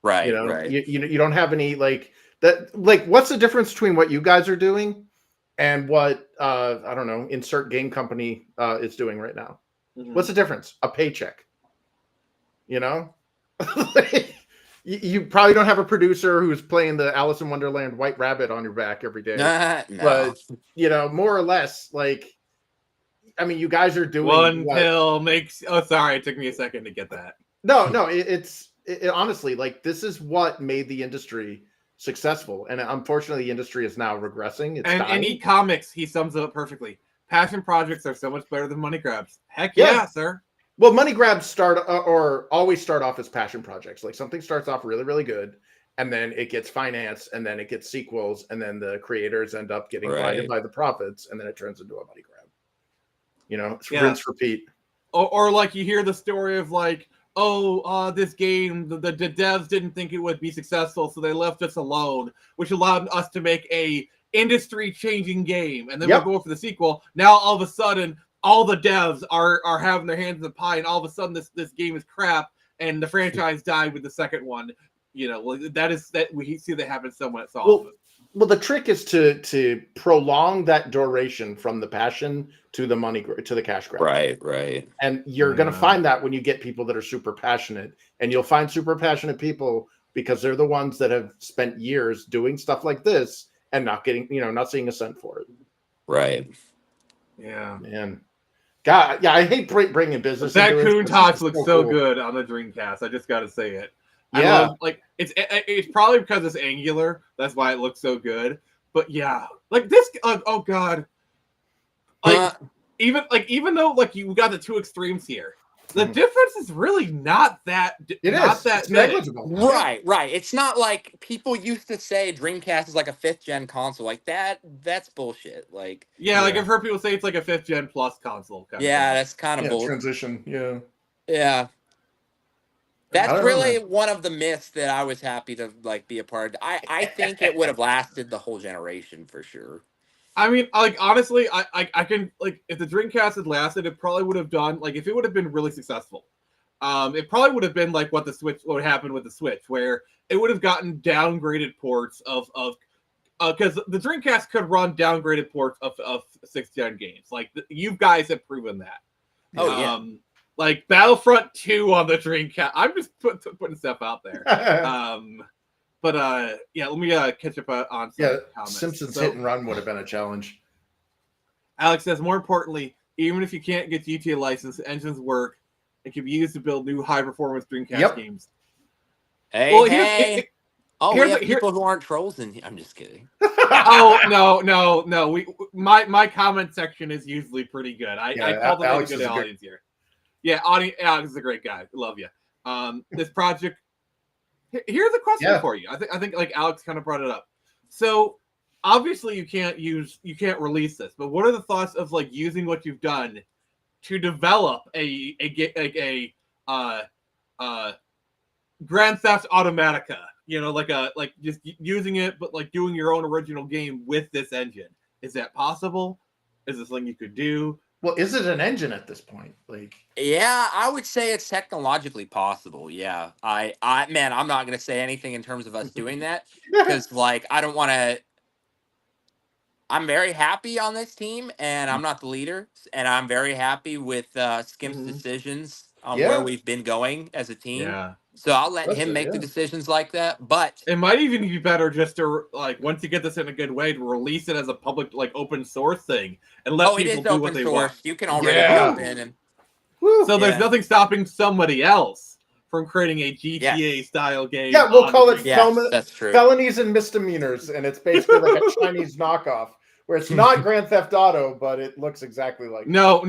[SPEAKER 4] Right.
[SPEAKER 3] Right. You don't have any like that. Like, what's the difference between what you guys are doing and what I don't know, insert game company is doing right now? Mm-hmm. What's the difference? A paycheck. You probably don't have a producer who's playing the Alice in Wonderland White Rabbit on your back every day.
[SPEAKER 4] No.
[SPEAKER 3] But more or less, like, I mean, you guys are doing
[SPEAKER 2] one pill makes. Oh, sorry, it took me a second to get that.
[SPEAKER 3] No, it's honestly, like, this is what made the industry successful, and unfortunately, the industry is now regressing. It's
[SPEAKER 2] And
[SPEAKER 3] dying.
[SPEAKER 2] in e-comics, he sums it up perfectly. Passion projects are so much better than money grabs. Heck
[SPEAKER 3] Yeah.
[SPEAKER 2] yeah, sir.
[SPEAKER 3] Well, money grabs start or always start off as passion projects. Like, something starts off really, really good, and then it gets financed, and then it gets sequels, and then the creators end up getting blinded by the profits, and then it turns into a money grab. You know, it's rinse, repeat.
[SPEAKER 2] Or like you hear the story of like, this game, the devs didn't think it would be successful, so they left us alone, which allowed us to make a industry-changing game, and then we're going for the sequel. Now all of a sudden, all the devs are having their hands in the pie, and all of a sudden this game is crap, and the franchise died with the second one. You know, that we see that happen somewhat often.
[SPEAKER 3] Well, the trick is to prolong that duration from the passion to the money to the cash grab.
[SPEAKER 4] Right.
[SPEAKER 3] And you're going to find that when you get people that are super passionate, and you'll find super passionate people because they're the ones that have spent years doing stuff like this and not getting, not seeing a cent for it.
[SPEAKER 4] Right.
[SPEAKER 2] Yeah.
[SPEAKER 3] Man. God, yeah, I hate bringing business.
[SPEAKER 2] That
[SPEAKER 3] into
[SPEAKER 2] Coon
[SPEAKER 3] it.
[SPEAKER 2] Talks looks so
[SPEAKER 3] cool.
[SPEAKER 2] good on the Dreamcast. I just got to say it.
[SPEAKER 3] Yeah.
[SPEAKER 2] I love, like, it's probably because it's angular. That's why it looks so good. But yeah, like this. Oh god. Like even though like you got the two extremes here, the difference is really not that.
[SPEAKER 3] It's negligible.
[SPEAKER 4] Right. It's not like people used to say Dreamcast is like a 5th gen console. Like that's bullshit. Like
[SPEAKER 2] like I've heard people say it's like a 5th gen plus console. Kind of thing.
[SPEAKER 4] That's kind of bull.
[SPEAKER 3] Transition.
[SPEAKER 4] Yeah. That's really one of the myths that I was happy to like be a part of. I think it would have lasted the whole generation for sure.
[SPEAKER 2] I mean, like honestly, I can like if the Dreamcast had lasted, it probably would have done like if it would have been really successful. It probably would have been like what happened with the Switch, where it would have gotten downgraded ports of because the Dreamcast could run downgraded ports of 6th gen games. Like you guys have proven that.
[SPEAKER 4] Oh yeah.
[SPEAKER 2] Like Battlefront 2 on the Dreamcast. I'm just putting stuff out there. But let me catch up on some comments.
[SPEAKER 3] Simpsons Hit and Run would have been a challenge.
[SPEAKER 2] Alex says, more importantly, even if you can't get GTA license, the engines work. It can be used to build new high-performance Dreamcast games.
[SPEAKER 4] Hey. People who aren't trolls in here. I'm just kidding.
[SPEAKER 2] No. My comment section is usually pretty good. I cultivate a good audience here. Yeah, Alex is a great guy. Love you. This project. Here's a question for you. I think like Alex kind of brought it up. So obviously you can't release this, but what are the thoughts of like using what you've done to develop a Grand Theft Automatica? Like just using it, but like doing your own original game with this engine. Is that possible? Is this something you could do?
[SPEAKER 3] Well, is it an engine at this point? Like,
[SPEAKER 4] yeah, I would say it's technologically possible. Yeah, I'm not going to say anything in terms of us doing that because, like, I don't want to. I'm very happy on this team, and I'm not the leader, and I'm very happy with Skimp's decisions on where we've been going as a team.
[SPEAKER 2] Yeah.
[SPEAKER 4] So I'll let him make the decisions like that. But
[SPEAKER 2] it might even be better just to like once you get this in a good way to release it as a public like open source thing and let people do what they want.
[SPEAKER 4] You can already jump in and.
[SPEAKER 2] So there's nothing stopping somebody else from creating a GTA style game.
[SPEAKER 3] Yeah, we'll call it
[SPEAKER 4] that's true.
[SPEAKER 3] Felonies and Misdemeanors, and it's basically like a Chinese knockoff. Where it's not Grand Theft Auto, but it looks exactly like
[SPEAKER 2] No.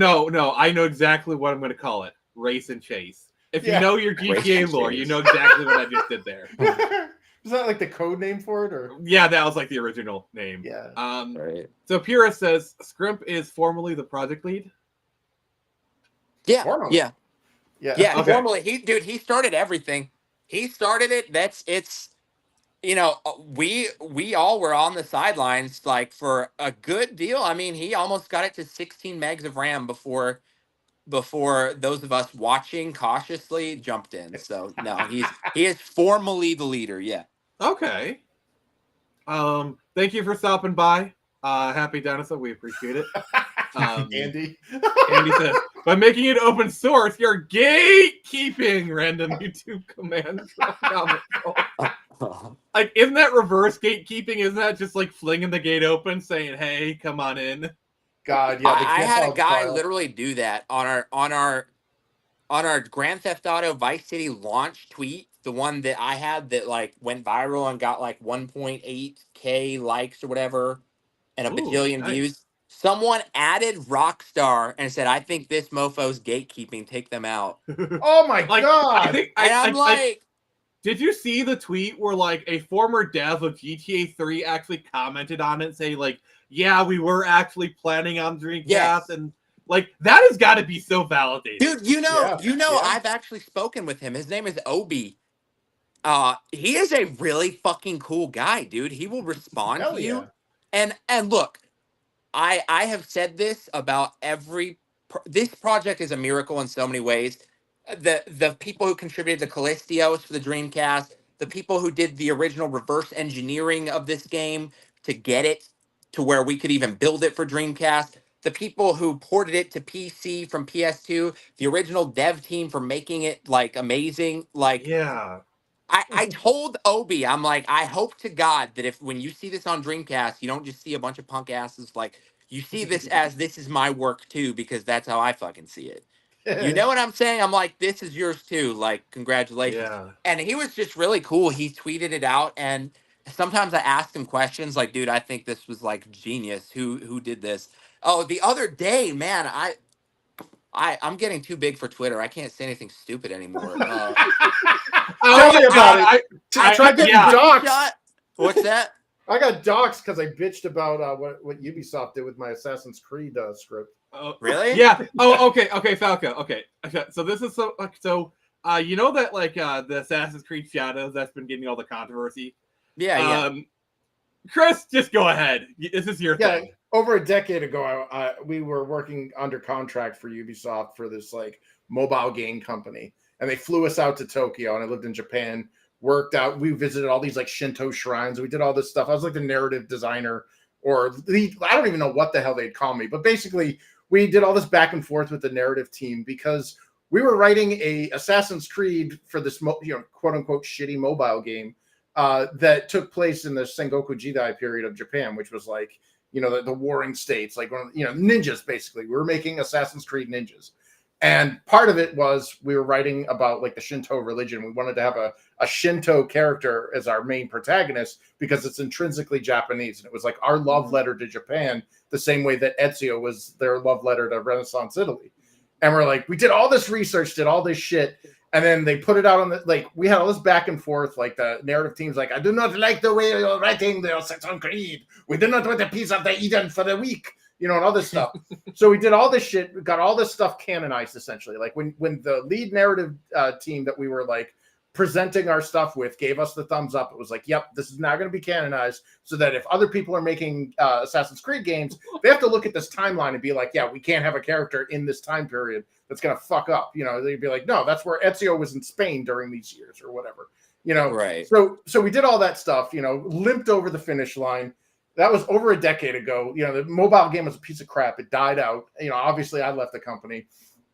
[SPEAKER 2] I know exactly what I'm going to call it. Race and Chase. If you know your GTA lore, you know exactly what I just did there.
[SPEAKER 3] Is that like the code name for it, or?
[SPEAKER 2] Yeah, that was like the original name.
[SPEAKER 3] Yeah.
[SPEAKER 4] Right.
[SPEAKER 2] So Pyrrha says Scrimp is formally the project lead.
[SPEAKER 4] Yeah.
[SPEAKER 3] Formally.
[SPEAKER 4] Yeah.
[SPEAKER 3] Okay.
[SPEAKER 4] Formally, he started everything. He started it. It's. We all were on the sidelines like for a good deal. I mean, he almost got it to 16 megs of RAM before those of us watching cautiously jumped in. So no, he is formally the leader. Yeah.
[SPEAKER 2] Okay. Thank you for stopping by. Happy Dinosaur, we appreciate it.
[SPEAKER 3] Andy
[SPEAKER 2] says, by making it open source, you're gatekeeping random YouTube commands. Like, isn't that reverse gatekeeping? Isn't that just like flinging the gate open, saying, "Hey, come on in"?
[SPEAKER 3] God, yeah.
[SPEAKER 4] I had a guy literally do that on our Grand Theft Auto Vice City launch tweet the one that I had that like went viral and got like 1.8K likes or whatever, and a
[SPEAKER 2] Ooh,
[SPEAKER 4] bajillion
[SPEAKER 2] nice.
[SPEAKER 4] views. Someone added Rockstar and said, "I think this mofo's gatekeeping. Take them out."
[SPEAKER 3] Oh my
[SPEAKER 2] Like,
[SPEAKER 3] god!
[SPEAKER 2] I think
[SPEAKER 4] And I'm like,
[SPEAKER 2] did you see the tweet where like a former dev of GTA 3 actually commented on it, saying like, "Yeah, we were actually planning on Dreamcast,"
[SPEAKER 4] yes.
[SPEAKER 2] and like that has got to be so validating,
[SPEAKER 4] Dude,
[SPEAKER 3] Yeah, yeah.
[SPEAKER 4] I've actually spoken with him. His name is Obi. He is a really fucking cool guy, dude. He will respond
[SPEAKER 3] Hell
[SPEAKER 4] to
[SPEAKER 3] yeah.
[SPEAKER 4] you. And look, I have said this about this project is a miracle in so many ways. The people who contributed to Callistios for the Dreamcast, the people who did the original reverse engineering of this game to get it to where we could even build it for Dreamcast, the people who ported it to PC from PS2, the original dev team for making it like amazing. Like
[SPEAKER 2] yeah.
[SPEAKER 4] I told Obi, I'm like, I hope to God that if when you see this on Dreamcast, you don't just see a bunch of punk asses. Like, you see this as this is my work too, because that's how I fucking see it. You know what I'm saying? I'm like, this is yours too. Like, congratulations.
[SPEAKER 2] Yeah.
[SPEAKER 4] And he was just really cool. He tweeted it out, and sometimes I asked him questions like, dude, I think this was like genius. Who did this? Oh, the other day, man, I'm getting too big for Twitter. I can't say anything stupid anymore.
[SPEAKER 3] Tell me about it. Try getting
[SPEAKER 2] yeah.
[SPEAKER 3] doxxed.
[SPEAKER 4] What's that?
[SPEAKER 3] I got doxxed because I bitched about what Ubisoft did with my Assassin's Creed script.
[SPEAKER 4] Really?
[SPEAKER 2] Yeah. Oh, okay, Falco. Okay. So this is you know that like the Assassin's Creed Shadows that's been getting all the controversy.
[SPEAKER 4] Yeah.
[SPEAKER 2] Chris, just go ahead. This is your thing.
[SPEAKER 3] Over a decade ago, we were working under contract for Ubisoft for this like mobile game company, and they flew us out to Tokyo, and I lived in Japan. Worked out. We visited all these like Shinto shrines. We did all this stuff. I was like the narrative designer, or I don't even know what the hell they'd call me, but basically we did all this back and forth with the narrative team because we were writing a Assassin's Creed for this quote unquote shitty mobile game that took place in the Sengoku Jidai period of Japan, which was like the warring states, like ninjas. Basically, we were making Assassin's Creed ninjas. And part of it was we were writing about like the Shinto religion. We wanted to have a Shinto character as our main protagonist because it's intrinsically Japanese. And it was like our love letter to Japan, the same way that Ezio was their love letter to Renaissance Italy. And we're like, we did all this research, did all this shit. And then they put it out on we had all this back and forth. Like the narrative team's like, I do not like the way you're writing the Assassin's Creed. We do not want a piece of the Eden for the week. And all this stuff. So we did all this shit. We got all this stuff canonized, essentially. Like when the lead narrative team that we were like presenting our stuff with gave us the thumbs up, it was like, yep, this is now going to be canonized, so that if other people are making Assassin's Creed games, they have to look at this timeline and be like, yeah, we can't have a character in this time period that's going to fuck up. They'd be like, no, that's where Ezio was in Spain during these years or whatever.
[SPEAKER 4] Right.
[SPEAKER 3] So we did all that stuff, limped over the finish line. That was over a decade ago. The mobile game was a piece of crap. It died out. Obviously I left the company.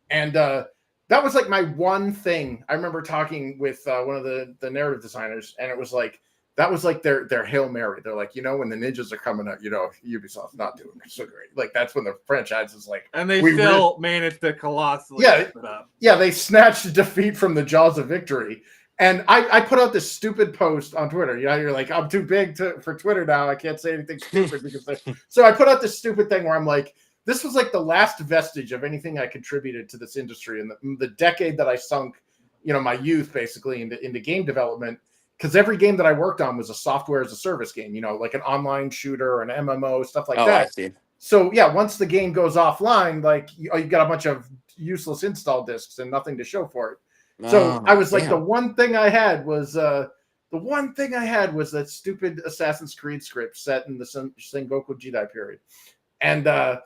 [SPEAKER 3] And that was like my one thing. I remember talking with one of the narrative designers, and it was like, that was like their Hail Mary. They're like, when the ninjas are coming out, Ubisoft's not doing so great. Like that's when the franchise is like,
[SPEAKER 2] and they still managed to colossally
[SPEAKER 3] mess it up. Yeah, they snatched defeat from the jaws of victory. And I put out this stupid post on Twitter. You're like, I'm too big for Twitter now. I can't say anything stupid because so I put out this stupid thing where I'm like, this was like the last vestige of anything I contributed to this industry in the decade that I sunk, my youth basically into game development. Because every game that I worked on was a software as a service game, like an online shooter or an MMO, stuff like that. I see. So yeah, once the game goes offline, like you got a bunch of useless install disks and nothing to show for it. So I was like, the one thing I had was that stupid Assassin's Creed script set in the Sengoku Jidai period, and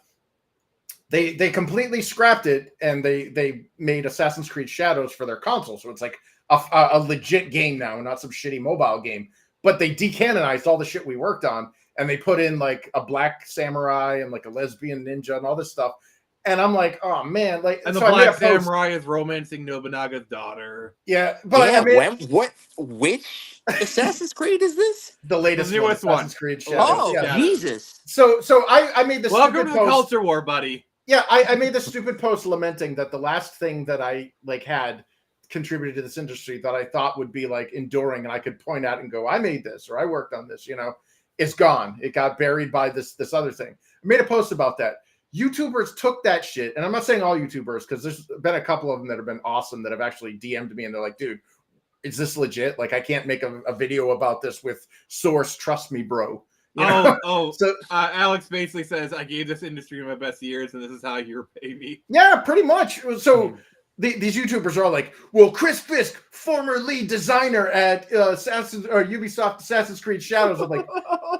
[SPEAKER 3] they completely scrapped it, and they made Assassin's Creed Shadows for their console. So it's like a legit game now, not some shitty mobile game. But they decanonized all the shit we worked on, and they put in like a black samurai and like a lesbian ninja and all this stuff. And I'm like, oh man, like,
[SPEAKER 2] and the black samurai is romancing Nobunaga's daughter.
[SPEAKER 3] Yeah, but
[SPEAKER 4] which Assassin's Creed is this?
[SPEAKER 3] The latest one, Assassin's Creed Shadows.
[SPEAKER 4] Oh, yeah. Jesus!
[SPEAKER 3] So I made this.
[SPEAKER 2] Welcome to the culture war, buddy.
[SPEAKER 3] Yeah, I made this stupid post lamenting that the last thing that I had contributed to this industry that I thought would be like enduring and I could point out and go, I made this or I worked on this, you know, it's gone. It got buried by this other thing. I made a post about that. YouTubers took that shit, and I'm not saying all YouTubers because there's been a couple of them that have been awesome that have actually DM'd me and they're like, dude, is this legit? Like, I can't make a video about this with source. Trust me, bro. You know?
[SPEAKER 2] So Alex basically says, I gave this industry my best years, and this is how you repay me.
[SPEAKER 3] Yeah, pretty much. So these YouTubers are all like, well, Chris Fisk, former lead designer at Ubisoft Assassin's Creed Shadows. I'm like,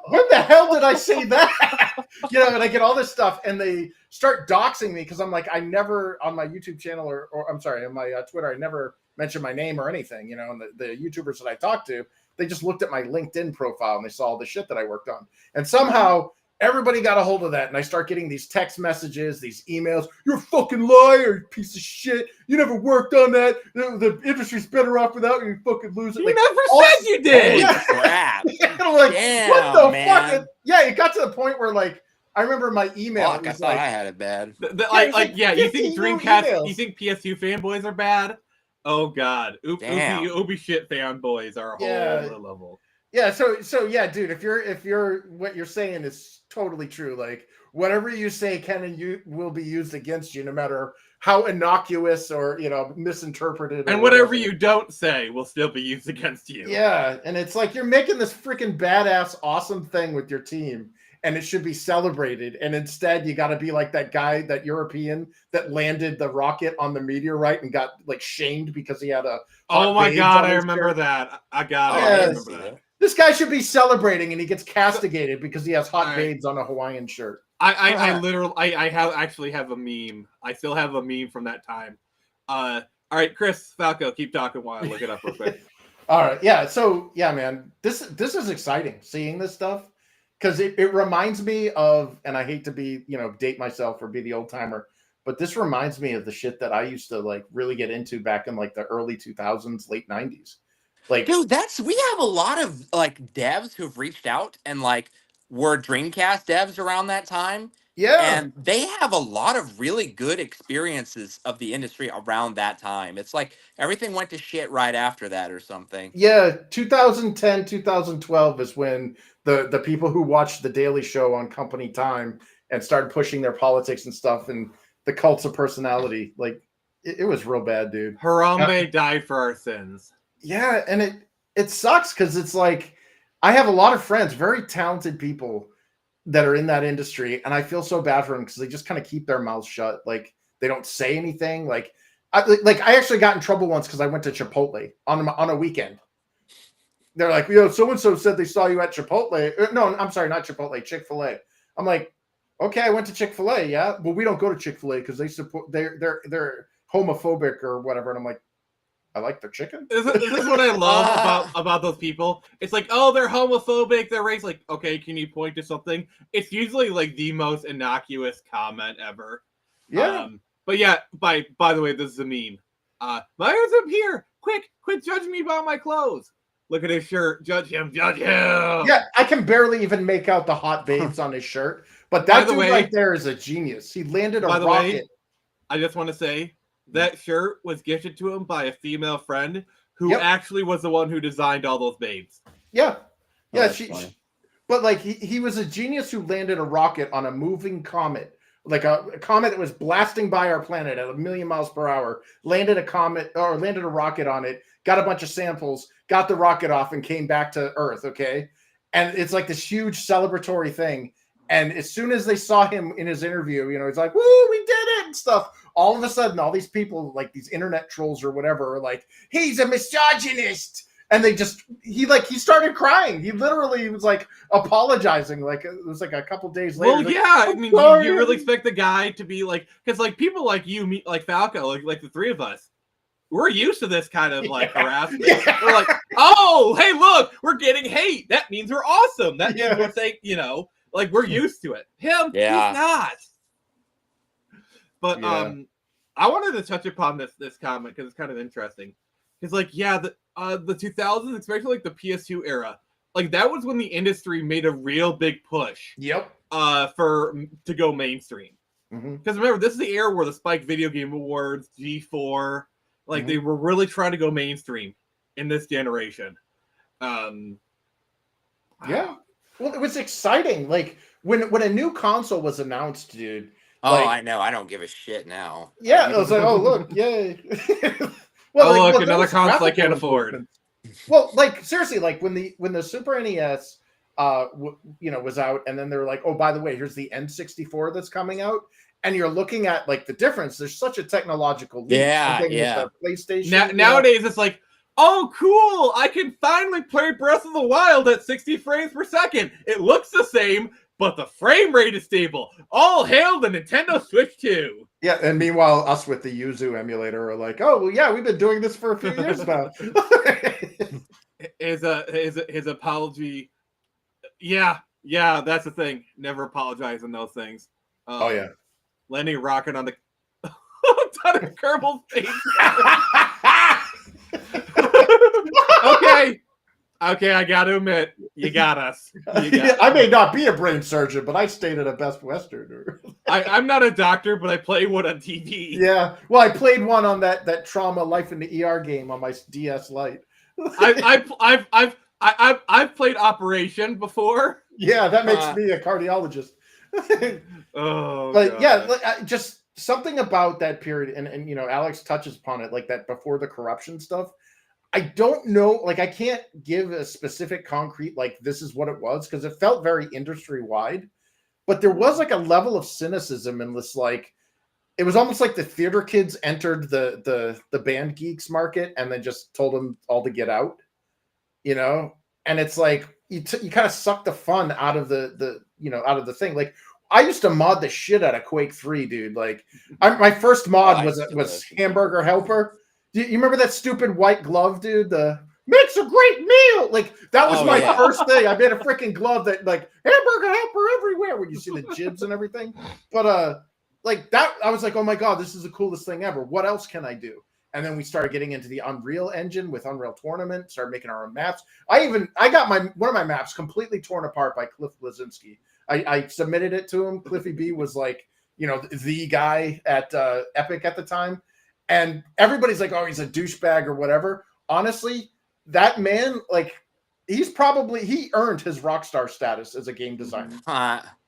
[SPEAKER 3] when the hell did I say that? You know, and I get all this stuff, and they start doxing me because I'm like, I never on my YouTube channel or I'm sorry, on my Twitter, I never mentioned my name or anything. You know, and the YouTubers that I talked to, they just looked at my LinkedIn profile and they saw all the shit that I worked on, and somehow everybody got a hold of that, and I start getting these text messages, these emails. You're a fucking liar, you piece of shit. You never worked on that. The industry's better off without you. You fucking loser.
[SPEAKER 2] You never said you did.
[SPEAKER 4] Holy crap.
[SPEAKER 3] I'm like,
[SPEAKER 4] damn,
[SPEAKER 3] what the
[SPEAKER 4] man.
[SPEAKER 3] fuck? Yeah, it got to the point where like I remember my email.
[SPEAKER 4] Fuck, I thought I had it bad.
[SPEAKER 2] You think
[SPEAKER 3] 15 new
[SPEAKER 2] Dreamcast?
[SPEAKER 3] emails.
[SPEAKER 2] You think PS2 fanboys are bad? Oh god, Ubi shit fanboys are a whole other level.
[SPEAKER 3] Yeah, so yeah, dude, if you're what you're saying is totally true. Like whatever you say can and you will be used against you, no matter how innocuous or misinterpreted.
[SPEAKER 2] And whatever you don't say will still be used against you.
[SPEAKER 3] Yeah, and it's like you're making this freaking badass, awesome thing with your team, and it should be celebrated. And instead, you got to be like that guy, that European that landed the rocket on the meteorite and got like shamed because he had a.
[SPEAKER 2] Oh my god, I remember that. I remember that.
[SPEAKER 3] This guy should be celebrating, and he gets castigated because he has hot babes on a Hawaiian shirt.
[SPEAKER 2] I literally actually have a meme. I still have a meme from that time. All right, Chris Falco, keep talking while I look it up real quick.
[SPEAKER 3] All right, yeah. So yeah, man, this is exciting seeing this stuff because it reminds me of, and I hate to be date myself or be the old timer, but this reminds me of the shit that I used to like really get into back in like the early 2000s, late 90s. Like,
[SPEAKER 4] dude, we have a lot of like devs who've reached out and like were Dreamcast devs around that time.
[SPEAKER 3] Yeah.
[SPEAKER 4] And they have a lot of really good experiences of the industry around that time. It's like everything went to shit right after that or something.
[SPEAKER 3] Yeah, 2010, 2012 is when the people who watched The Daily Show on Company Time and started pushing their politics and stuff and the cults of personality, like it was real bad, dude.
[SPEAKER 2] Harambe died for our sins.
[SPEAKER 3] Yeah, and it sucks because it's like I have a lot of friends, very talented people that are in that industry, and I feel so bad for them because they just kind of keep their mouths shut. Like they don't say anything. Like I actually got in trouble once because I went to Chipotle on a weekend. They're like, so and so said they saw you at Chipotle. No, I'm sorry, not Chipotle, Chick-fil-A. I'm like, okay, I went to Chick-fil-A. Yeah, well, we don't go to Chick-fil-A because they support they're homophobic or whatever. And I'm like, I like their chicken.
[SPEAKER 2] This is what I love about those people. It's like, oh, they're homophobic, they're racist. Like, okay, can you point to something? It's usually like the most innocuous comment ever.
[SPEAKER 3] Yeah.
[SPEAKER 2] But yeah, by the way, this is a meme. My hair's up here. Quick, quit judging me about my clothes. Look at his shirt. Judge him. Judge him.
[SPEAKER 3] Yeah, I can barely even make out the hot babes on his shirt. But that dude right there is a genius. He landed a rocket.
[SPEAKER 2] Way, I just want to say, that shirt was gifted to him by a female friend who actually was the one who designed all those babes.
[SPEAKER 3] Yeah. Yeah. But like he was a genius who landed a rocket on a moving comet, like a comet that was blasting by our planet at 1,000,000 miles per hour, landed a rocket on it, got a bunch of samples, got the rocket off and came back to Earth. Okay. And it's like this huge celebratory thing. And as soon as they saw him in his interview, it's like, woo, we did it and stuff. All of a sudden, all these people, like these internet trolls or whatever, are like, he's a misogynist. And he started crying. He literally was like apologizing. Like it was like a couple days later.
[SPEAKER 2] Well, yeah. I mean, you really expect the guy to be like, because like people like you, me, like Falco, like the three of us, we're used to this kind of like harassment. Yeah. We're like, oh, hey, look, we're getting hate. That means we're awesome. That means we're saying, like we're used to it. He's not. But I wanted to touch upon this comment because it's kind of interesting. Because like the 2000s, especially like the PS2 era, like that was when the industry made a real big push.
[SPEAKER 3] Yep.
[SPEAKER 2] To go mainstream.
[SPEAKER 3] Mm-hmm.
[SPEAKER 2] Because remember, this is the era where the Spike Video Game Awards, G4, Like they were really trying to go mainstream in this generation.
[SPEAKER 3] Yeah. Well, it was exciting. Like when a new console was announced, dude.
[SPEAKER 4] Oh,
[SPEAKER 3] like,
[SPEAKER 4] I know. I don't give a shit now.
[SPEAKER 3] Yeah, I was like, oh look, yay.
[SPEAKER 2] Another console I can't afford.
[SPEAKER 3] Well, like seriously, like when the Super NES was out, and then they're like, oh, by the way, here's the N64 that's coming out, and you're looking at like the difference. There's such a technological leap.
[SPEAKER 4] Yeah.
[SPEAKER 3] With the PlayStation.
[SPEAKER 2] Nowadays, it's like, oh, cool! I can finally play Breath of the Wild at 60 frames per second. It looks the same, but the frame rate is stable. All hail the Nintendo Switch 2.
[SPEAKER 3] Yeah, and meanwhile, us with the Yuzu emulator are like, oh, well, yeah, we've been doing this for a few years now.
[SPEAKER 2] His apology. Yeah, that's the thing. Never apologize on those things.
[SPEAKER 3] Oh yeah,
[SPEAKER 2] Lenny rocking on the ton of Kerbal face. Okay, I got to admit, you got us.
[SPEAKER 3] I may not be a brain surgeon, but I stayed at a Best Western.
[SPEAKER 2] I'm not a doctor, but I play one on TV.
[SPEAKER 3] Yeah, well, I played one on that Trauma Life in the ER game on my DS Lite.
[SPEAKER 2] I've played Operation before.
[SPEAKER 3] Yeah, that makes me a cardiologist.
[SPEAKER 2] Oh,
[SPEAKER 3] but
[SPEAKER 2] God.
[SPEAKER 3] yeah, just something about that period, and Alex touches upon it, like that before the corruption stuff. I don't know, like I can't give a specific concrete, like this is what it was, because it felt very industry wide, but there was like a level of cynicism in this, like it was almost like the theater kids entered the band geeks market and then just told them all to get out, and it's like you kind of suck the fun out of out of the thing. Like I used to mod the shit out of Quake 3, dude. Like my first mod was Hamburger Helper. You remember that stupid white glove, dude? The makes a great meal. Like that was my first thing. I made a freaking glove that like Hamburger Helper everywhere when you see the jibs and everything. But like that, I was like, oh my God, this is the coolest thing ever. What else can I do? And then we started getting into the Unreal Engine with Unreal Tournament, started making our own maps. I got one of my maps completely torn apart by Cliff Blazinski. I submitted it to him. Cliffy B was like, the guy at Epic at the time. And everybody's like, oh, he's a douchebag or whatever. Honestly, that man, like, he earned his rock star status as a game designer.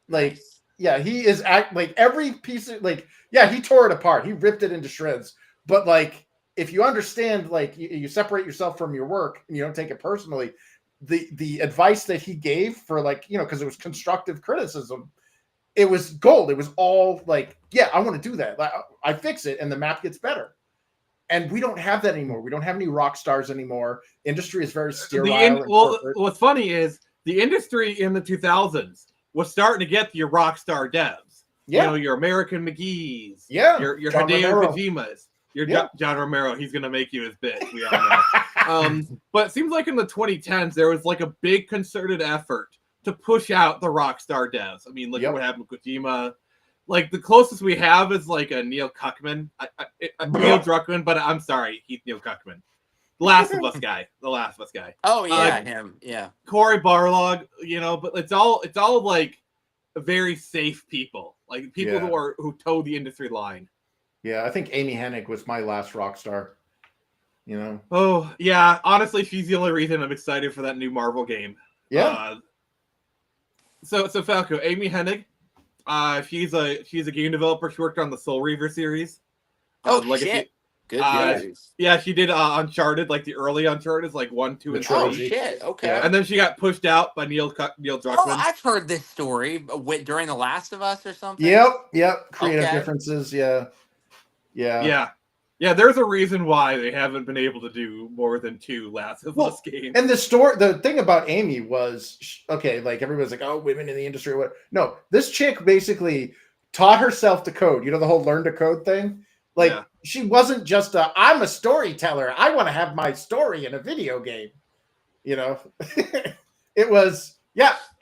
[SPEAKER 3] Like, yeah, he is like every piece of he tore it apart. He ripped it into shreds. But like, if you understand, like, you separate yourself from your work and you don't take it personally, the advice that he gave for like, because it was constructive criticism, it was gold. It was all like, yeah, I want to do that. I fix it and the map gets better. And we don't have that anymore. We don't have any rock stars anymore. Industry is very sterile.
[SPEAKER 2] What's funny is the industry in the 2000s was starting to get your rock star devs.
[SPEAKER 3] Yeah.
[SPEAKER 2] Your American McGee's.
[SPEAKER 3] Yeah.
[SPEAKER 2] Your Hideo Kojima's. Your John Romero. He's going to make you his bitch. We all know. But it seems like in the 2010s, there was like a big concerted effort to push out the Rockstar devs. I mean, look at what happened with Kojima. Like, the closest we have is like a Neil Cuckman. Neil Druckmann, but I'm sorry, he's Neil Cuckman. The Last of Us guy.
[SPEAKER 4] Oh, yeah, him. Yeah.
[SPEAKER 2] Cory Barlog, but it's all like very safe people. Like, people who toe the industry line.
[SPEAKER 3] Yeah, I think Amy Hennig was my last rock star.
[SPEAKER 2] Oh, yeah. Honestly, she's the only reason I'm excited for that new Marvel game.
[SPEAKER 3] Yeah.
[SPEAKER 2] So Falco, Amy Hennig, she's a game developer. She worked on the Soul Reaver series.
[SPEAKER 4] Shit. Good.
[SPEAKER 2] Yeah, she did Uncharted, like the early Uncharted, like 1, 2, and 3.
[SPEAKER 4] Oh shit! Okay.
[SPEAKER 2] Yeah. And then she got pushed out by Neil Druckmann.
[SPEAKER 4] Oh, I've heard this story during The Last of Us or something.
[SPEAKER 3] Yep. Creative differences. Yeah.
[SPEAKER 2] There's a reason why they haven't been able to do more than 2 Last of Us games.
[SPEAKER 3] And the thing about Amy was, like everybody's like, oh, women in the industry. What? No, this chick basically taught herself to code. The whole learn to code thing. Like, she wasn't just I'm a storyteller. I want to have my story in a video game. It was,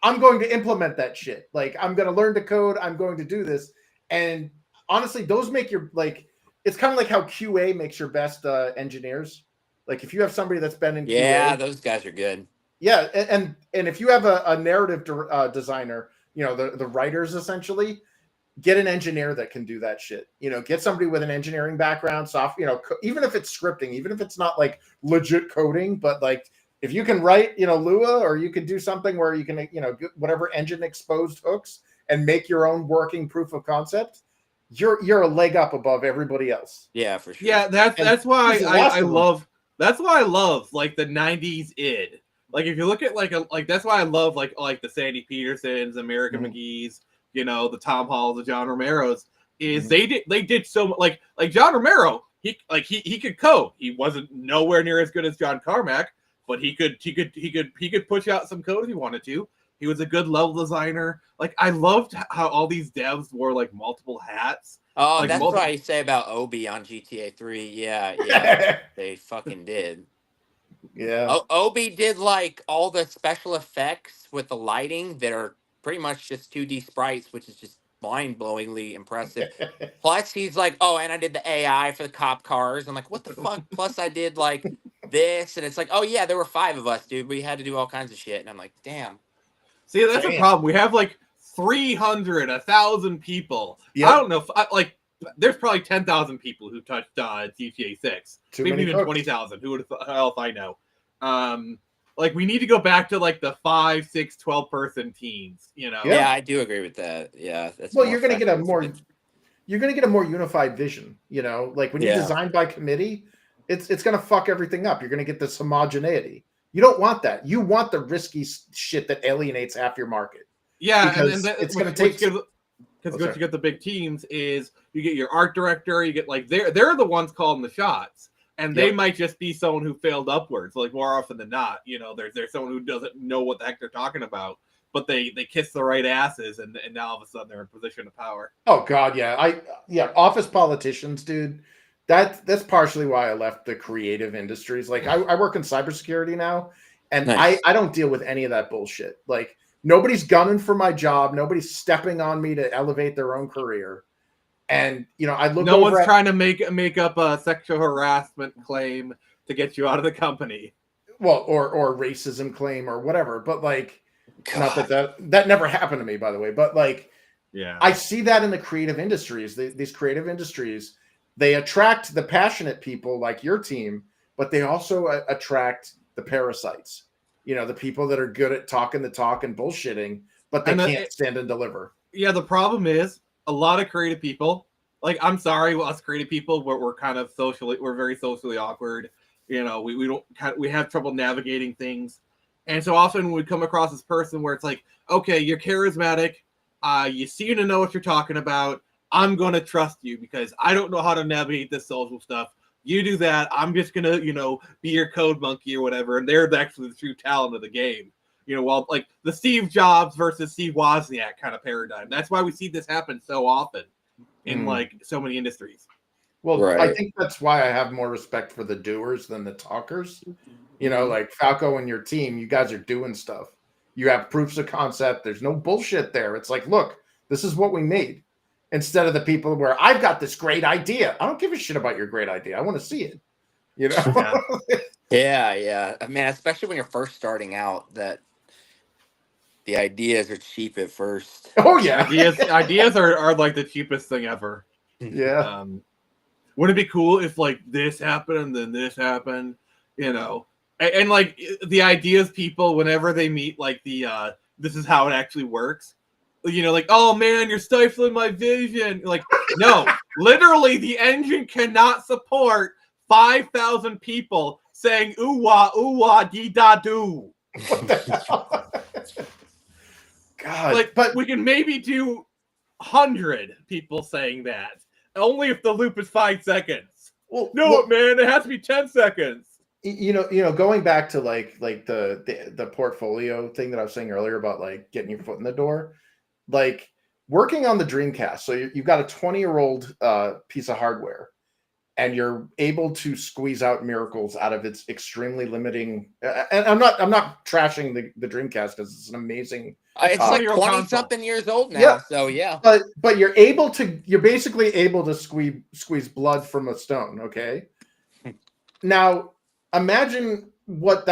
[SPEAKER 3] I'm going to implement that shit. Like, I'm going to learn to code. I'm going to do this. And honestly, those make your, like, it's kind of like how QA makes your best engineers. Like, if you have somebody that's been in QA,
[SPEAKER 4] those guys are good.
[SPEAKER 3] Yeah, and if you have a narrative designer, the writers essentially, get an engineer that can do that shit. Get somebody with an engineering background, even if it's scripting, even if it's not like legit coding, but like if you can write, Lua, or you can do something where you can, get whatever engine exposed hooks and make your own working proof of concept, you're a leg up above everybody else.
[SPEAKER 4] Yeah, for sure.
[SPEAKER 2] Yeah, that's why I love like the 90s id. Like if you look at like that's why I love like the Sandy Petersons, American McGee's, the Tom Halls, the John Romeros, is they did so much, like John Romero, he could code. He wasn't nowhere near as good as John Carmack, but he could push out some code if he wanted to. He was a good level designer. Like I loved how all these devs wore like multiple hats.
[SPEAKER 4] Oh,
[SPEAKER 2] like,
[SPEAKER 4] that's what I say about Obi on GTA 3. Yeah, they fucking did.
[SPEAKER 3] Yeah.
[SPEAKER 4] Obi did like all the special effects with the lighting that are pretty much just 2D sprites, which is just mind-blowingly impressive. Plus, he's like, oh, and I did the AI for the cop cars. I'm like, what the fuck? Plus, I did like this, and it's like, oh yeah, there were 5 of us, dude. We had to do all kinds of shit, and I'm like, damn.
[SPEAKER 2] See, that's a problem. We have like 300, 1,000 people. Yep. I don't know. There's probably 10,000 people who touched GTA 6. Maybe even 20,000. Who would have hell if I know? Like we need to go back to like the 5, 6, 12 person teams.
[SPEAKER 4] Yeah, I do agree with that. Yeah, that's
[SPEAKER 3] you're gonna get a more unified vision. Like when you design by committee, it's gonna fuck everything up. You're gonna get this homogeneity. You don't want that. You want the risky shit that alienates half your market.
[SPEAKER 2] Yeah,
[SPEAKER 3] because it's going to take.
[SPEAKER 2] Because what you get the big teams is you get your art director. You get like they're the ones calling the shots, and they might just be someone who failed upwards. Like more often than not, there's someone who doesn't know what the heck they're talking about, but they kiss the right asses, and now all of a sudden they're in a position of power.
[SPEAKER 3] Oh God, yeah, office politicians, dude. That's partially why I left the creative industries. Like I work in cybersecurity now, and nice. I don't deal with any of that bullshit. Like nobody's gunning for my job. Nobody's stepping on me to elevate their own career. And I look.
[SPEAKER 2] No one's trying to make up a sexual harassment claim to get you out of the company.
[SPEAKER 3] Well, or racism claim or whatever. But like, God. Not that never happened to me, by the way. But like,
[SPEAKER 2] yeah,
[SPEAKER 3] I see that in the creative industries. These creative industries. They attract the passionate people like your team, but they also attract the parasites. The people that are good at talking the talk and bullshitting, but they can't stand and deliver.
[SPEAKER 2] Yeah, the problem is a lot of creative people. Like, I'm sorry, us creative people, we're kind of we're very socially awkward. We have trouble navigating things, and so often we come across this person where it's like, okay, you're charismatic, you seem to know what you're talking about. I'm going to trust you because I don't know how to navigate this social stuff. You do that. I'm just going to, be your code monkey or whatever. And they're actually the true talent of the game. Well, like the Steve Jobs versus Steve Wozniak kind of paradigm. That's why we see this happen so often in like so many industries.
[SPEAKER 3] Well, right. I think that's why I have more respect for the doers than the talkers. Like Falco and your team, you guys are doing stuff. You have proofs of concept. There's no bullshit there. It's like, look, this is what we made. Instead of the people where I've got this great idea. I don't give a shit about your great idea. I want to see it.
[SPEAKER 4] Yeah. I mean, especially when you're first starting out, that the ideas are cheap at first.
[SPEAKER 3] Oh yeah.
[SPEAKER 2] Ideas are like the cheapest thing ever.
[SPEAKER 3] Yeah.
[SPEAKER 2] Wouldn't it be cool if like this happened and then this happened, and like the ideas people, whenever they meet like the this is how it actually works. Like, oh man, you're stifling my vision. Like, no, literally the engine cannot support 5,000 people saying ooh wah dee da do.
[SPEAKER 3] What the hell? God,
[SPEAKER 2] like, but we can maybe do 100 people saying that. Only if the loop is 5 seconds. Well, no, man, it has to be 10 seconds.
[SPEAKER 3] Going back to like the portfolio thing that I was saying earlier about like getting your foot in the door. Like working on the Dreamcast, so you've got a 20-year-old piece of hardware, and you're able to squeeze out miracles out of its extremely limiting. And I'm not trashing the Dreamcast because it's an amazing.
[SPEAKER 4] It's like 20-something years old now.
[SPEAKER 3] Yeah.
[SPEAKER 4] So yeah.
[SPEAKER 3] But you're basically able to squeeze blood from a stone. Okay. Now imagine what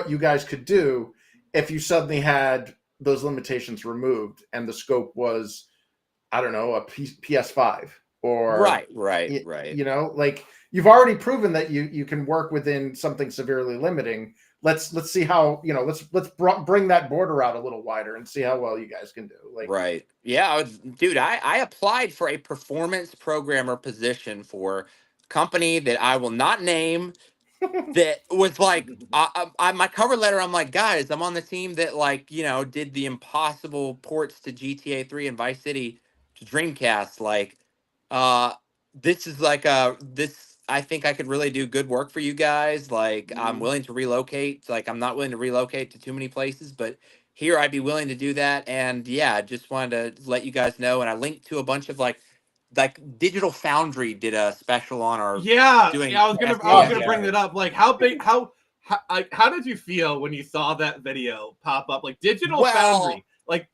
[SPEAKER 3] you guys could do if you suddenly had those limitations removed and the scope was I don't know, a PS5 or
[SPEAKER 4] right.
[SPEAKER 3] you know, like you've already proven that you can work within something severely limiting. Let's see how, you know, let's bring that border out a little wider and see how well you guys can do. Like,
[SPEAKER 4] Right. Yeah, dude, I applied for a performance programmer position for a company that I will not name that was like my cover letter. I'm like, guys, I'm on the team that, like, you know, did the impossible ports to GTA 3 and Vice City to Dreamcast. Like, uh, this is like this. I think I could really do good work for you guys. Like, I'm willing to relocate. Like, I'm not willing to relocate to too many places, but here I'd be willing to do that. And yeah, I just wanted to let you guys know. And I linked to a bunch of like Digital Foundry did a special on our doing
[SPEAKER 2] I was gonna
[SPEAKER 4] FPS
[SPEAKER 2] bring that
[SPEAKER 4] games.
[SPEAKER 2] up. Like, how big? How did you feel when you saw that video pop up? Like, Digital
[SPEAKER 4] Well,
[SPEAKER 2] Foundry. Like,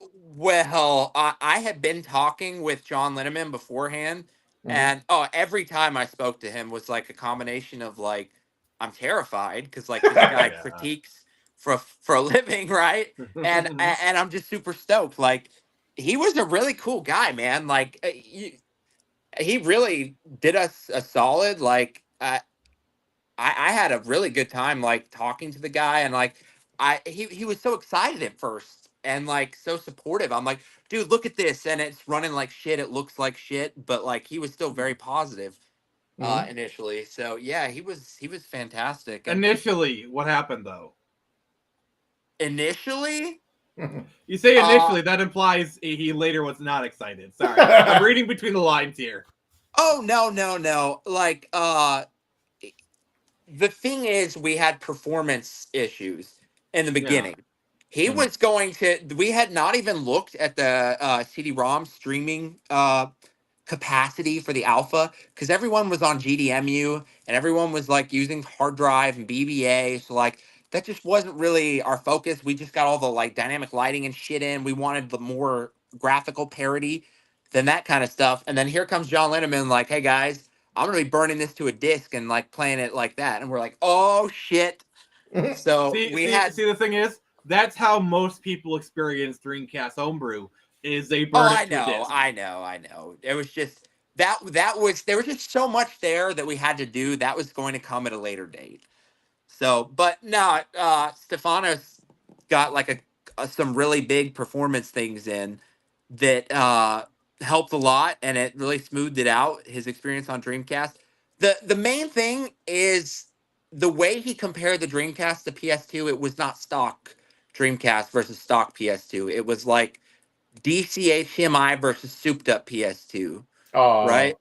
[SPEAKER 4] I had been talking with John Linneman beforehand,
[SPEAKER 3] mhm.
[SPEAKER 4] and every time I spoke to him was like a combination of like, I'm terrified because like this guy
[SPEAKER 2] yeah.
[SPEAKER 4] critiques for a living, right? And I'm just super stoked. Like, he was a really cool guy, man. Like, he really did us a solid. Like, I had a really good time like talking to the guy, and like he was so excited at first and like so supportive. I'm like, dude, look at this, and it's running like shit. It looks like shit, but like he was still very positive
[SPEAKER 3] Mhm.
[SPEAKER 4] initially. So yeah, he was fantastic. And
[SPEAKER 2] Initially, what happened though?
[SPEAKER 4] initially,
[SPEAKER 2] You say
[SPEAKER 4] uh
[SPEAKER 2] initially, that implies he later was not excited. Sorry, I'm reading between the lines here.
[SPEAKER 4] oh no, like the thing is, we had performance issues in the
[SPEAKER 2] Yeah.
[SPEAKER 4] beginning. He
[SPEAKER 3] Mhm.
[SPEAKER 4] was going to. We had not even looked at the CD-ROM streaming capacity for the alpha because everyone was on GDMU and everyone was like using hard drive and BBA. So like that just wasn't really our focus. We just got all the like dynamic lighting and shit in. We wanted the more graphical parity than that kind of stuff. And then here comes John Linneman, like, hey guys, I'm gonna be burning this to a disc and like playing it like that. And we're like, oh shit. So we had.
[SPEAKER 2] See. The thing is, that's how most people experience Dreamcast homebrew. Is they
[SPEAKER 4] Oh,
[SPEAKER 2] burn it to a disc.
[SPEAKER 4] I know. It was just that was there was just so much there that we had to do. That was going to come at a later date. So, but no, Stefanos got like some really big performance things in that helped a lot, and it really smoothed it out. His experience on Dreamcast. The main thing is the way he compared the Dreamcast to PS2. It was not stock Dreamcast versus stock PS2. It was like DC HDMI versus souped up PS2,
[SPEAKER 3] Oh,
[SPEAKER 4] right?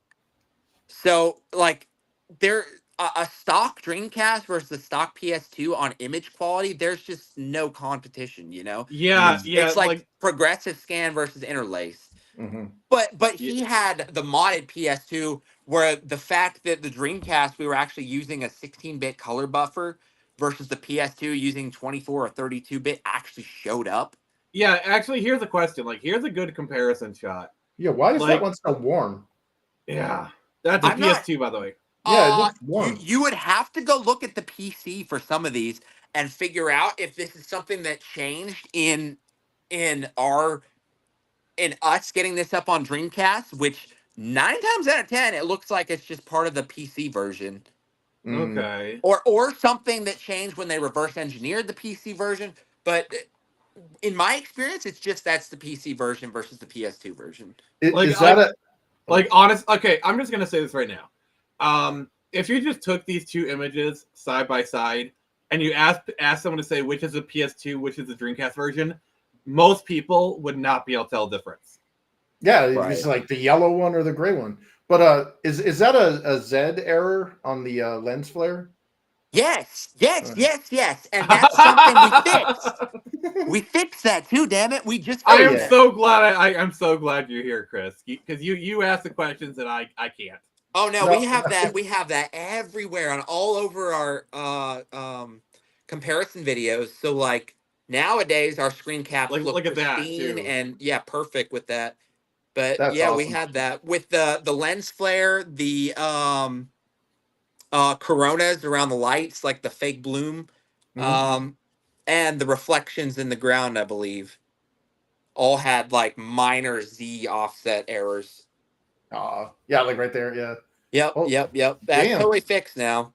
[SPEAKER 4] So like there a stock Dreamcast versus the stock PS2 on image quality, there's just no competition, you know?
[SPEAKER 2] Yeah,
[SPEAKER 3] mhm,
[SPEAKER 2] yeah.
[SPEAKER 4] It's like
[SPEAKER 2] Like,
[SPEAKER 4] progressive scan versus interlaced.
[SPEAKER 3] mhm.
[SPEAKER 4] But
[SPEAKER 2] yeah,
[SPEAKER 4] he had the modded PS2 where the fact that the Dreamcast we were actually using a 16-bit color buffer versus the PS2 using 24 or 32-bit actually showed up.
[SPEAKER 2] yeah. Actually, here's a question. Like, here's a good comparison shot.
[SPEAKER 3] Yeah, why is that
[SPEAKER 2] Like,
[SPEAKER 3] one so warm?
[SPEAKER 2] yeah, that's a
[SPEAKER 4] I'm not
[SPEAKER 2] PS2, by the way.
[SPEAKER 3] Yeah, it looks
[SPEAKER 4] you
[SPEAKER 3] warm.
[SPEAKER 4] you would have to go look at the PC for some of these and figure out if this is something that changed in our in us getting this up on Dreamcast, which 9 times out of 10 it looks like it's just part of the PC version.
[SPEAKER 3] Mm.
[SPEAKER 2] Okay.
[SPEAKER 4] Or something that changed when they reverse engineered the PC version. But in my experience, it's just that's the PC version versus the PS2 version.
[SPEAKER 2] Like,
[SPEAKER 3] Is that a?
[SPEAKER 2] like honest. Okay, I'm just gonna say this right now. If you just took these two images side by side and you ask someone to say which is the PS2, which is the Dreamcast version, most people would not be able to tell the difference.
[SPEAKER 3] Yeah,
[SPEAKER 4] Right.
[SPEAKER 3] it's like the yellow one or the gray one. But is that a Z error on the lens flare?
[SPEAKER 4] Yes. And that's something we fixed. We fixed that too, damn it. We just
[SPEAKER 2] I
[SPEAKER 3] Oh
[SPEAKER 2] am
[SPEAKER 4] fixed
[SPEAKER 3] yeah.
[SPEAKER 4] it.
[SPEAKER 2] so glad I'm so glad you're here, Chris, because you ask the questions that I can't.
[SPEAKER 4] Oh no,
[SPEAKER 3] No,
[SPEAKER 4] we have that everywhere on all over our comparison videos. So like nowadays our screen caps
[SPEAKER 2] Like,
[SPEAKER 4] look
[SPEAKER 2] look at that
[SPEAKER 4] pristine
[SPEAKER 2] too.
[SPEAKER 4] and yeah, perfect with that. But
[SPEAKER 3] that's
[SPEAKER 4] yeah, we
[SPEAKER 3] awesome.
[SPEAKER 4] had that with the lens flare, the coronas around the lights, like the fake bloom,
[SPEAKER 3] Mhm.
[SPEAKER 4] um, and the reflections in the ground, I believe. all had like minor Z offset errors.
[SPEAKER 3] Yeah, like right there. Yeah.
[SPEAKER 4] Yep,
[SPEAKER 3] Oh,
[SPEAKER 4] yep. That's
[SPEAKER 3] damn.
[SPEAKER 4] totally fixed now.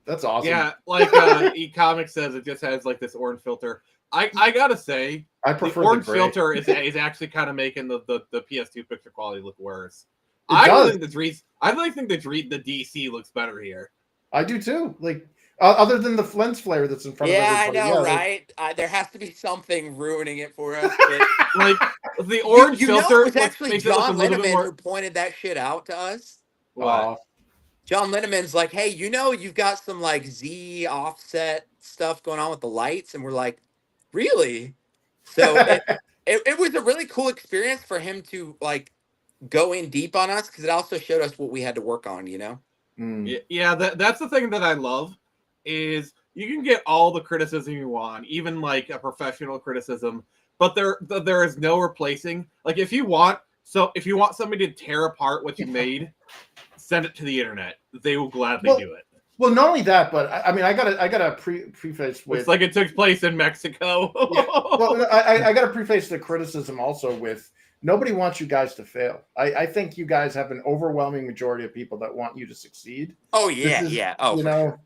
[SPEAKER 3] That's awesome.
[SPEAKER 2] Yeah, like eComics says, it just has like this orange filter. I gotta say,
[SPEAKER 3] I
[SPEAKER 2] the
[SPEAKER 3] prefer
[SPEAKER 2] orange
[SPEAKER 3] gray.
[SPEAKER 2] filter is actually kind of making the PS2 picture quality look worse.
[SPEAKER 3] It
[SPEAKER 2] I
[SPEAKER 3] does.
[SPEAKER 2] think the DC looks better here.
[SPEAKER 3] I do too. Like other than the lens flare that's in front of
[SPEAKER 4] Yeah, I
[SPEAKER 3] everybody.
[SPEAKER 4] know,
[SPEAKER 3] Yeah,
[SPEAKER 4] right? There has to be something ruining it for us. But
[SPEAKER 2] Like the orange
[SPEAKER 4] you know,
[SPEAKER 2] filter
[SPEAKER 4] it was actually
[SPEAKER 2] makes it look a
[SPEAKER 4] John
[SPEAKER 2] little bit
[SPEAKER 4] Linneman
[SPEAKER 2] more.
[SPEAKER 4] who pointed that shit out to us.
[SPEAKER 2] What?
[SPEAKER 4] John Linneman's like, hey, you know, you've got some like Z offset stuff going on with the lights, and we're like, really? So it was a really cool experience for him to like go in deep on us because it also showed us what we had to work on, you know?
[SPEAKER 2] Yeah, that's the thing that I love is you can get all the criticism you want, even like a professional criticism, but there is no replacing. Like if you want somebody to tear apart what you made, send it to the internet. They will gladly do it.
[SPEAKER 3] Well, not only that, but I mean, I gotta preface with.
[SPEAKER 2] It's like it took place in Mexico.
[SPEAKER 3] Yeah. Well, I gotta preface the criticism also with nobody wants you guys to fail. I think you guys have an overwhelming majority of people that want you to succeed.
[SPEAKER 4] Oh yeah. Oh,
[SPEAKER 3] you
[SPEAKER 4] for
[SPEAKER 3] know,
[SPEAKER 4] sure.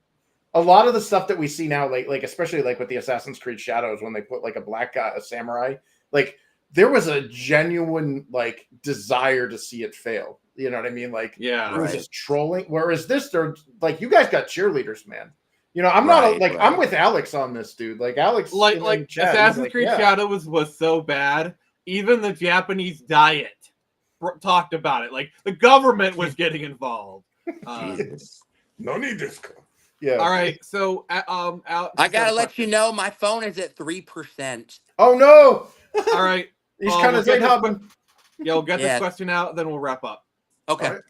[SPEAKER 3] a lot of the stuff that we see now, like especially like with the Assassin's Creed Shadows, when they put like a black guy, a samurai, like there was a genuine like desire to see it fail. You know what I mean? Like,
[SPEAKER 2] yeah,
[SPEAKER 3] it was just trolling. Whereas this, they're like, you guys got cheerleaders, man. You know, I'm not like I'm with Alex on this, dude. Like Alex,
[SPEAKER 2] like chat, Assassin's Creed Shadow was so bad. Even the Japanese diet talked about it. Like the government was getting involved.
[SPEAKER 4] Jesus.
[SPEAKER 3] No need this. Yeah.
[SPEAKER 2] All right. So
[SPEAKER 4] I gotta let you know my phone is at 3%.
[SPEAKER 3] Oh no.
[SPEAKER 2] All right.
[SPEAKER 3] He's kind of
[SPEAKER 2] we'll get this question out, then we'll wrap up.
[SPEAKER 4] Okay.
[SPEAKER 3] Right.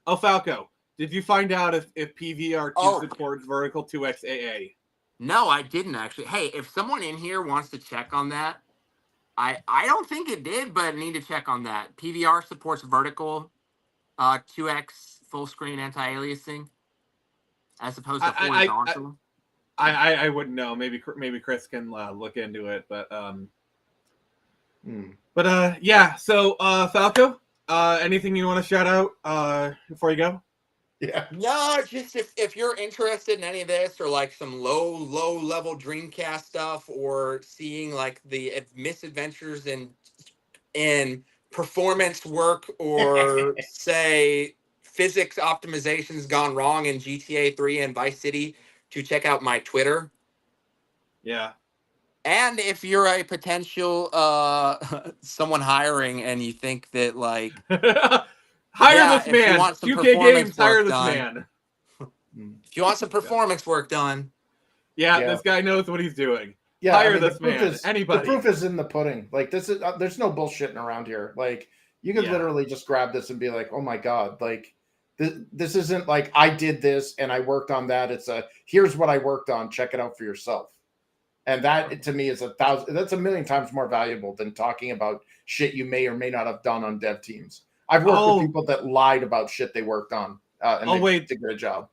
[SPEAKER 2] Oh, Falco, did you find out if PVR2 supports vertical 2xAA?
[SPEAKER 4] No, I didn't actually. Hey, if someone in here wants to check on that, I don't think it did, but I need to check on that. PVR supports vertical 2x full screen anti-aliasing as opposed to horizontal.
[SPEAKER 2] I wouldn't know. Maybe Chris can look into it, but yeah. So Falco, anything you want to shout out before you go?
[SPEAKER 3] Yeah.
[SPEAKER 4] No, just if you're interested in any of this or like some low level Dreamcast stuff or seeing like the misadventures in performance work or say physics optimizations gone wrong in GTA 3 and Vice City, to check out my Twitter.
[SPEAKER 2] Yeah.
[SPEAKER 4] And if you're a potential someone hiring and you think that like
[SPEAKER 2] hire this man.
[SPEAKER 4] You want some
[SPEAKER 2] 2K Games, hire this
[SPEAKER 4] done,
[SPEAKER 2] man.
[SPEAKER 4] If you want some performance work done.
[SPEAKER 2] Yeah, this guy knows what he's doing.
[SPEAKER 3] Yeah,
[SPEAKER 2] hire this man. Anybody.
[SPEAKER 3] The proof is in the pudding. Like this is there's no bullshitting around here. Like you could literally just grab this and be like, oh my God, like this isn't like I did this and I worked on that. It's here's what I worked on. Check it out for yourself. And that to me is that's a million times more valuable than talking about shit you may or may not have done on dev teams. I've worked with people that lied about shit they worked on and they did a good job.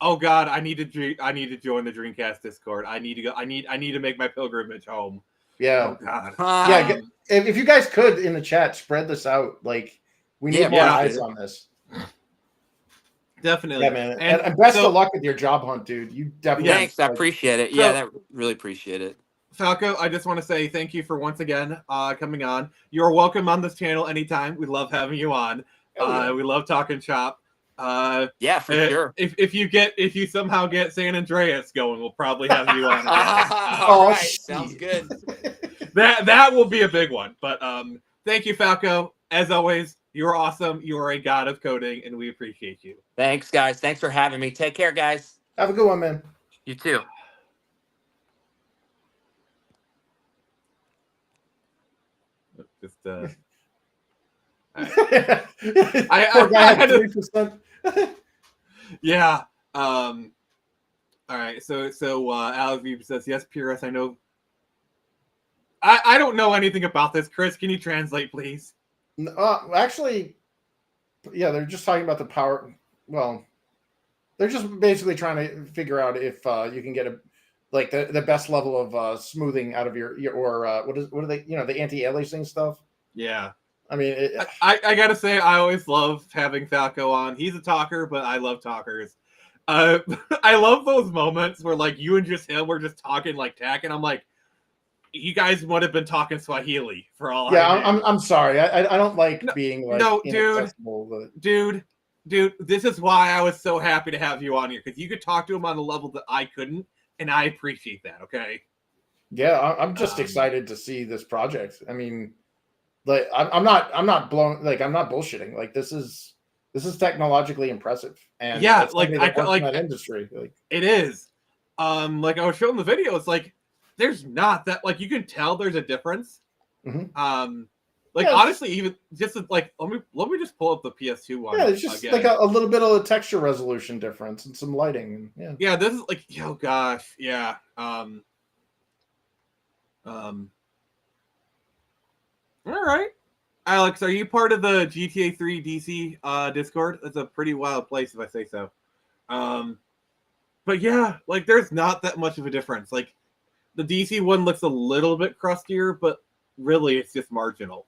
[SPEAKER 2] Oh God, I need to join the Dreamcast Discord. I need to go. I need to make my pilgrimage home.
[SPEAKER 3] Yeah.
[SPEAKER 2] Oh God.
[SPEAKER 3] Yeah. If you guys could in the chat spread this out, like we need more eyes on this.
[SPEAKER 2] Definitely.
[SPEAKER 3] Yeah, man. And best of luck with your job hunt, dude. You definitely.
[SPEAKER 4] Thanks, I appreciate it. I really appreciate it.
[SPEAKER 2] Falco, I just want to say thank you for once again coming on. You're welcome on this channel anytime. We love having you on. We love talking shop.
[SPEAKER 4] Yeah, for sure.
[SPEAKER 2] If you somehow get San Andreas going, we'll probably have you on.
[SPEAKER 4] All right, sounds good.
[SPEAKER 2] That will be a big one. But thank you, Falco. As always, you're awesome. You are a god of coding, and we appreciate you.
[SPEAKER 4] Thanks, guys. Thanks for having me. Take care, guys.
[SPEAKER 3] Have a good one, man.
[SPEAKER 4] You too.
[SPEAKER 2] Just
[SPEAKER 3] I had 3%.
[SPEAKER 2] Yeah. All right. So Alex says yes, Purist. I know. I don't know anything about this. Chris, can you translate, please?
[SPEAKER 3] Actually, yeah, they're just talking about the power. Well, they're just basically trying to figure out if you can get like the best level of smoothing out of your or what are they, the anti-aliasing stuff.
[SPEAKER 2] Yeah.
[SPEAKER 3] I mean,
[SPEAKER 2] I gotta say, I always love having Falco on. He's a talker, but I love talkers. I love those moments where like you and just him were just talking like tech, and I'm like, you guys would have been talking Swahili for all
[SPEAKER 3] yeah,
[SPEAKER 2] I knew.
[SPEAKER 3] I'm sorry. I don't like being like
[SPEAKER 2] no,
[SPEAKER 3] inaccessible. But...
[SPEAKER 2] Dude, this is why I was so happy to have you on here, because you could talk to him on a level that I couldn't, and I appreciate that. Okay.
[SPEAKER 3] Yeah, I'm just excited to see this project. I mean, like I'm not blown. Like I'm not bullshitting. Like this is technologically impressive, and
[SPEAKER 2] yeah,
[SPEAKER 3] it's
[SPEAKER 2] like
[SPEAKER 3] somebody that works in that industry. Like
[SPEAKER 2] it is. Like I was showing the video, it's like there's not that, like, you can tell there's a difference.
[SPEAKER 3] Mhm.
[SPEAKER 2] Like
[SPEAKER 3] Yeah,
[SPEAKER 2] honestly, even just like let me just pull up the PS2 one.
[SPEAKER 3] Yeah, it's just
[SPEAKER 2] again.
[SPEAKER 3] like a little bit of a texture resolution difference and some lighting. Yeah.
[SPEAKER 2] Yeah, this is like, oh gosh, yeah. All right, Alex, are you part of the GTA 3 DC Discord? That's a pretty wild place, if I say so. But yeah, like there's not that much of a difference. Like the DC one looks a little bit crustier, but really it's just marginal.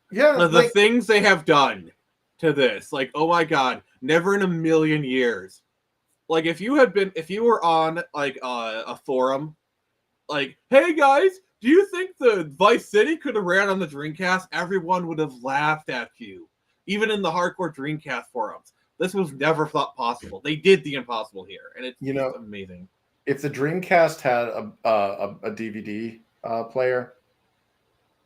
[SPEAKER 3] Yeah,
[SPEAKER 2] The things they have done to this, like, oh my god, never in a million years. Like if you were on like a forum, like, hey guys, do you think the Vice City could have ran on the Dreamcast? Everyone would have laughed at you, even in the hardcore Dreamcast forums. This was never thought possible. They did the impossible here, and it's amazing.
[SPEAKER 3] If the Dreamcast had a DVD player,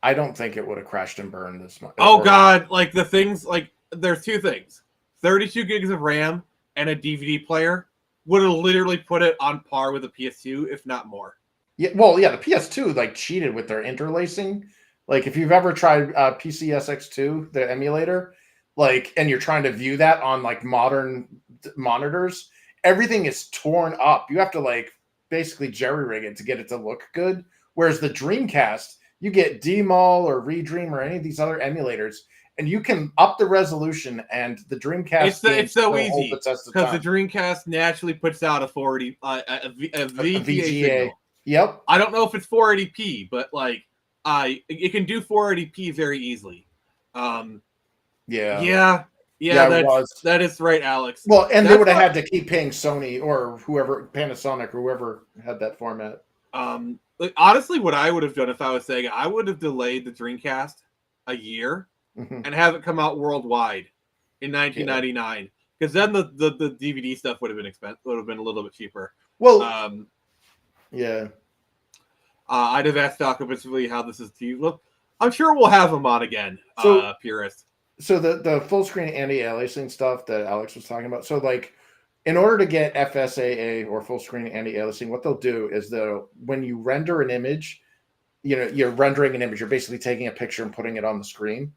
[SPEAKER 3] I don't think it would have crashed and burned this much.
[SPEAKER 2] Oh god, like the things, like there's two things: 32 gigs of RAM and a DVD player would have literally put it on par with a PS2, if not more.
[SPEAKER 3] Yeah, well, yeah, the PS2 like cheated with their interlacing. Like if you've ever tried PCSX2, the emulator, like, and you're trying to view that on like modern monitors, everything is torn up. You have to like basically jerry rig it to get it to look good. Whereas the Dreamcast, you get DMAL or Redream or any of these other emulators, and you can up the resolution, and the Dreamcast
[SPEAKER 2] it's so easy
[SPEAKER 3] because
[SPEAKER 2] the Dreamcast naturally puts out a 480 a VGA signal.
[SPEAKER 3] Yep.
[SPEAKER 2] I don't know if it's 480p, but like it can do 480p very easily. Yeah, that is right, Alex.
[SPEAKER 3] Well, and they would have had to keep paying Sony or whoever, Panasonic, whoever had that format.
[SPEAKER 2] Like, honestly, what I would have done if I was Sega, I would have delayed the Dreamcast a year and have it come out worldwide in 1999, because then the DVD stuff would have been expensive, would have been a little bit cheaper.
[SPEAKER 3] Well, yeah.
[SPEAKER 2] I'd have asked Doc specifically how this is to you. Look, I'm sure we'll have him on again, purist.
[SPEAKER 3] So the full screen anti-aliasing stuff that Alex was talking about. So like, in order to get FSAA or full screen anti-aliasing, what they'll do is when you render an image, you're rendering an image. You're basically taking a picture and putting it on the screen.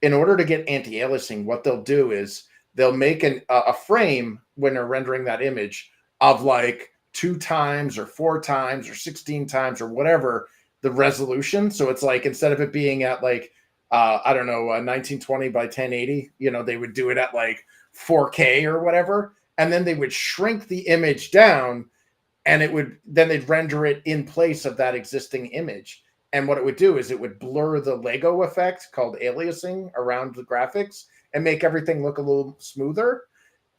[SPEAKER 3] In order to get anti-aliasing, what they'll do is they'll make a frame when they're rendering that image of like 2 times or 4 times or 16 times or whatever the resolution. So it's like, instead of it being at like, I don't know, 1920 by 1080, they would do it at like 4K or whatever. And then they would shrink the image down, and then they'd render it in place of that existing image. And what it would do is it would blur the Lego effect called aliasing around the graphics and make everything look a little smoother.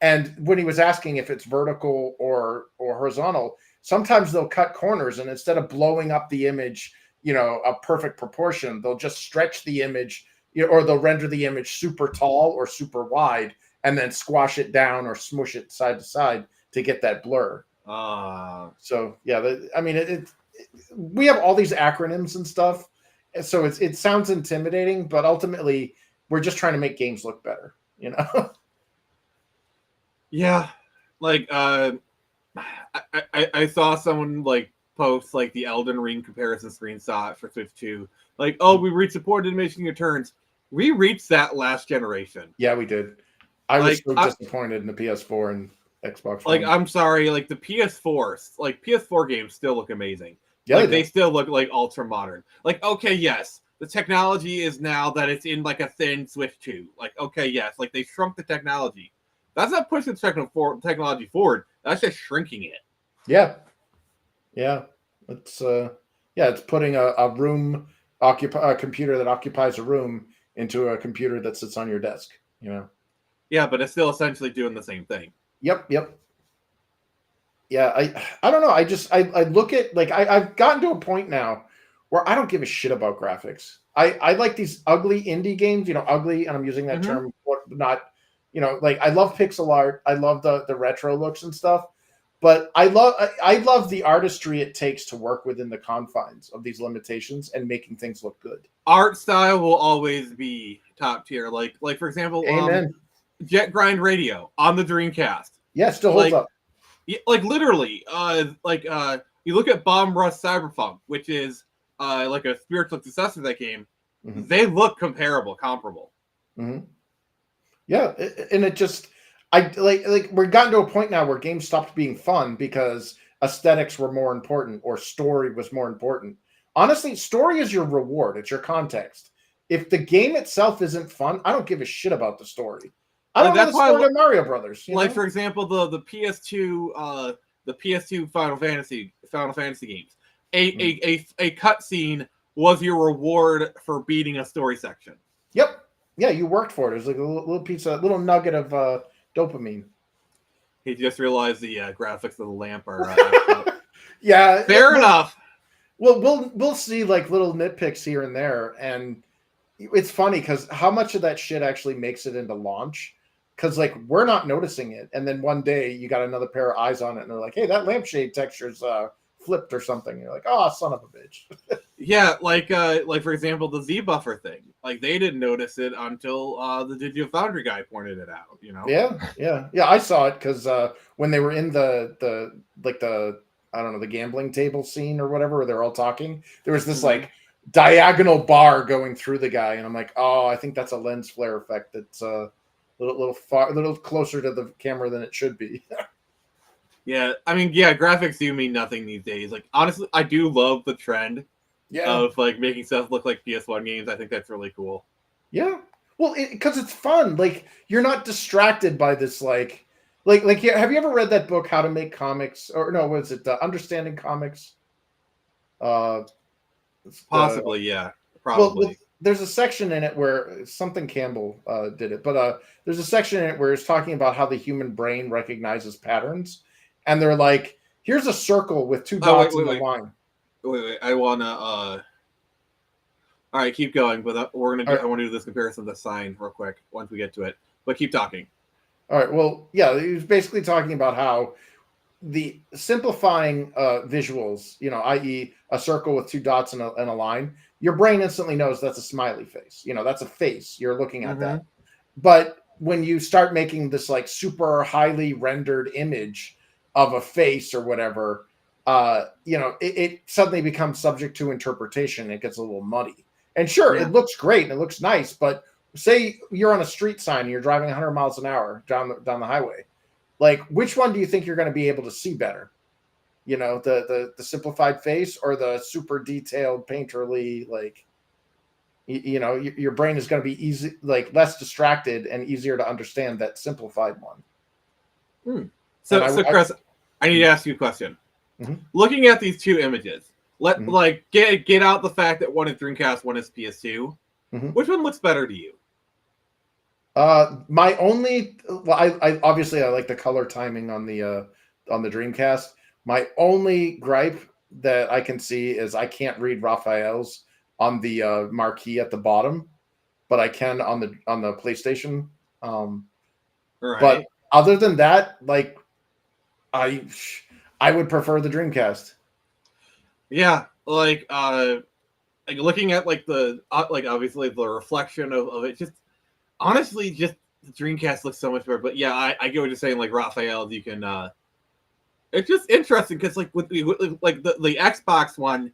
[SPEAKER 3] And when he was asking if it's vertical or horizontal, sometimes they'll cut corners, and instead of blowing up the image, a perfect proportion, they'll just stretch the image, or they'll render the image super tall or super wide and then squash it down or smush it side to side to get that blur. So yeah, we have all these acronyms and stuff, so it sounds intimidating, but ultimately we're just trying to make games look better,
[SPEAKER 2] Yeah, like I saw someone like post like the Elden Ring comparison screenshot for Switch 2. Like, oh, we reached support animation returns. We reached that last generation.
[SPEAKER 3] Yeah, we did. I was so disappointed in the PS4 and Xbox One.
[SPEAKER 2] Like, I'm sorry, like the PS4 games still look amazing.
[SPEAKER 3] Yeah,
[SPEAKER 2] like, they still look like ultra modern. Like, okay, yes, the technology is now that it's in like a thin Switch 2. Like, okay, yes, like they shrunk the technology. That's not pushing the technology forward. That's just shrinking it.
[SPEAKER 3] Yeah. It's it's putting a room a computer that occupies a room into a computer that sits on your desk.
[SPEAKER 2] Yeah, but it's still essentially doing the same thing.
[SPEAKER 3] Yep. Yeah, I don't know. I look at like I've gotten to a point now where I don't give a shit about graphics. I like these ugly indie games, ugly, and I'm using that term, not, like I love pixel art. I love the retro looks and stuff, but I love the artistry it takes to work within the confines of these limitations and making things look good.
[SPEAKER 2] Art style will always be top tier. Like for example,
[SPEAKER 3] Amen.
[SPEAKER 2] Jet Grind Radio on the Dreamcast.
[SPEAKER 3] Yeah, still holds up.
[SPEAKER 2] Yeah, like literally, you look at Bomb Rush Cyberpunk, which is like a spiritual successor of that game.
[SPEAKER 3] Mhm.
[SPEAKER 2] They look comparable.
[SPEAKER 3] Mm-hmm. Yeah, and it just like we're gotten to a point now where games stopped being fun because aesthetics were more important or story was more important. Honestly, story is your reward. It's your context. If the game itself isn't fun, I don't give a shit about the story. I don't know the story of Mario Brothers.
[SPEAKER 2] Like for example, the PS2 Final Fantasy games. A cutscene was your reward for beating a story section.
[SPEAKER 3] Yep. Yeah, you worked for it. It was like a little piece, a little nugget of dopamine.
[SPEAKER 2] He just realized the graphics of the lamp are.
[SPEAKER 3] Yeah,
[SPEAKER 2] fair enough.
[SPEAKER 3] Well, we'll see like little nitpicks here and there, and it's funny because how much of that shit actually makes it into launch? Because like we're not noticing it, and then one day you got another pair of eyes on it, and they're like, "Hey, that lampshade texture's flipped or something." And you're like, "Oh, son of a bitch."
[SPEAKER 2] Yeah, like for example, the Z buffer thing. Like they didn't notice it until the Digital Foundry guy pointed it out.
[SPEAKER 3] Yeah. I saw it because when they were in the I don't know, the gambling table scene or whatever, where they're all talking, there was this like diagonal bar going through the guy, and I'm like, oh, I think that's a lens flare effect that's a little closer to the camera than it should be.
[SPEAKER 2] Yeah, I mean, graphics do mean nothing these days. Like honestly, I do love the trend of like making stuff look like PS1 games. I think that's really cool.
[SPEAKER 3] Yeah, well, because it's fun. Like you're not distracted by this like. Have you ever read that book, How to Make Comics? Or no, what is it? Understanding Comics?
[SPEAKER 2] Possibly, yeah. Probably.
[SPEAKER 3] Well, there's a section in it where something Campbell did it, but there's a section in it where it's talking about how the human brain recognizes patterns, and they're like, here's a circle with two dots in the line.
[SPEAKER 2] Wait, I wanna. All right, keep going, but we're gonna. I want to do this comparison of the sign real quick once we get to it. But keep talking.
[SPEAKER 3] All right. Well, yeah, he was basically talking about how the simplifying visuals, i.e., a circle with two dots and a line, your brain instantly knows that's a smiley face. That's a face. You're looking at that. But when you start making this like super highly rendered image of a face or whatever, it suddenly becomes subject to interpretation. It gets a little muddy. And sure, it looks great and it looks nice, but say you're on a street sign and you're driving 100 miles an hour down the highway. Like, which one do you think you're going to be able to see better? The simplified face or the super detailed painterly, like, your brain is going to be easy, like less distracted and easier to understand that simplified one.
[SPEAKER 2] So Chris, I need to ask you a question. Looking at these two images, get out the fact that one is Dreamcast, one is PS2. Which one looks better to you?
[SPEAKER 3] I obviously I like the color timing on the Dreamcast. My only gripe that I can see is I can't read Raphael's on the marquee at the bottom, but I can on the PlayStation.
[SPEAKER 2] Right.
[SPEAKER 3] But other than that, like I would prefer the Dreamcast.
[SPEAKER 2] Yeah, like looking at like the obviously the reflection of it, just honestly, just the Dreamcast looks so much better. But yeah, I get what you're saying. Like Raphael, you can. It's just interesting because like with the Xbox One,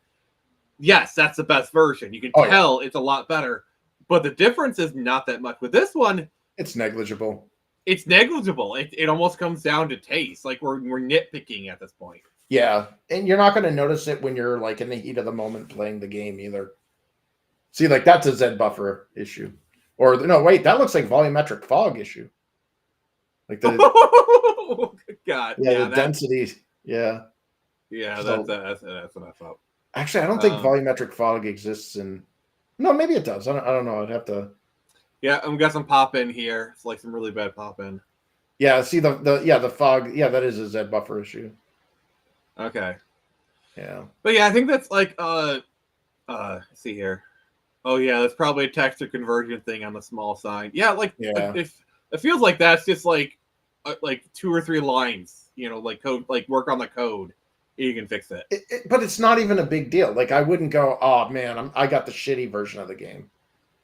[SPEAKER 2] yes, that's the best version. You can tell it's a lot better, but the difference is not that much. With this one,
[SPEAKER 3] it's negligible.
[SPEAKER 2] It's negligible. It almost comes down to taste. Like we're nitpicking at this point.
[SPEAKER 3] Yeah, and you're not going to notice it when you're like in the heat of the moment playing the game either. See, like that's a Z buffer issue. Or no, wait, that looks like volumetric fog issue. Like the
[SPEAKER 2] God,
[SPEAKER 3] the density. Yeah.
[SPEAKER 2] Yeah,
[SPEAKER 3] So-
[SPEAKER 2] that's what I thought.
[SPEAKER 3] Actually, I don't think volumetric fog exists in. No, maybe it does. I don't know. I'd have to.
[SPEAKER 2] Yeah, I'm got some pop in here. It's like some really bad pop in.
[SPEAKER 3] Yeah, see the fog. Yeah, that is a Z buffer issue.
[SPEAKER 2] Okay.
[SPEAKER 3] Yeah.
[SPEAKER 2] But yeah, I think that's like let's see here. Oh yeah, that's probably a texture conversion thing on the small sign. Yeah, like
[SPEAKER 3] Yeah.
[SPEAKER 2] if it feels like that's just like 2 or 3 lines, like code, like work on the code, you can fix it.
[SPEAKER 3] But it's not even a big deal. Like I wouldn't go, oh man, I got the shitty version of the game.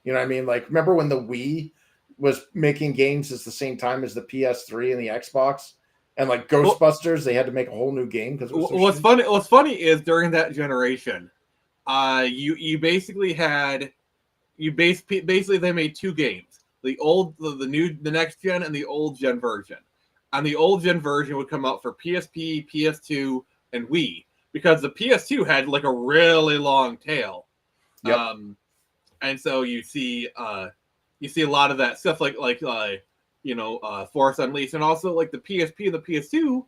[SPEAKER 3] You know what I mean? Like remember when the Wii was making games at the same time as the PS3 and the Xbox, and like Ghostbusters, they had to make a whole new game because
[SPEAKER 2] what's funny is during that generation, you basically had basically they made 2 games, the next gen and the old gen version. And the old gen version would come out for PSP, PS2, and Wii, because the PS2 had like a really long tail.
[SPEAKER 3] Yep.
[SPEAKER 2] And so you see a lot of that stuff, like Force Unleashed, and also like the PSP and the PS2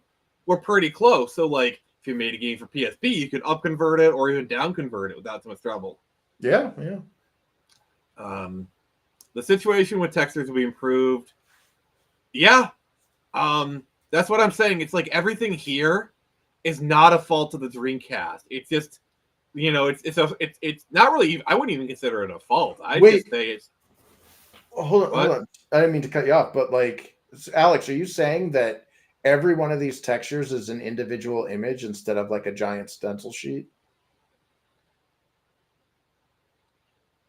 [SPEAKER 2] were pretty close. So like if you made a game for PSP, you could up convert it or even down convert it without too much trouble.
[SPEAKER 3] Yeah.
[SPEAKER 2] The situation with textures will be improved. Yeah. That's what I'm saying. It's like everything here is not a fault of the Dreamcast. It's just, it's not really. I wouldn't even consider it a fault. I just say it's.
[SPEAKER 3] Hold on. I didn't mean to cut you off, but like, Alex, are you saying that every one of these textures is an individual image instead of like a giant stencil sheet?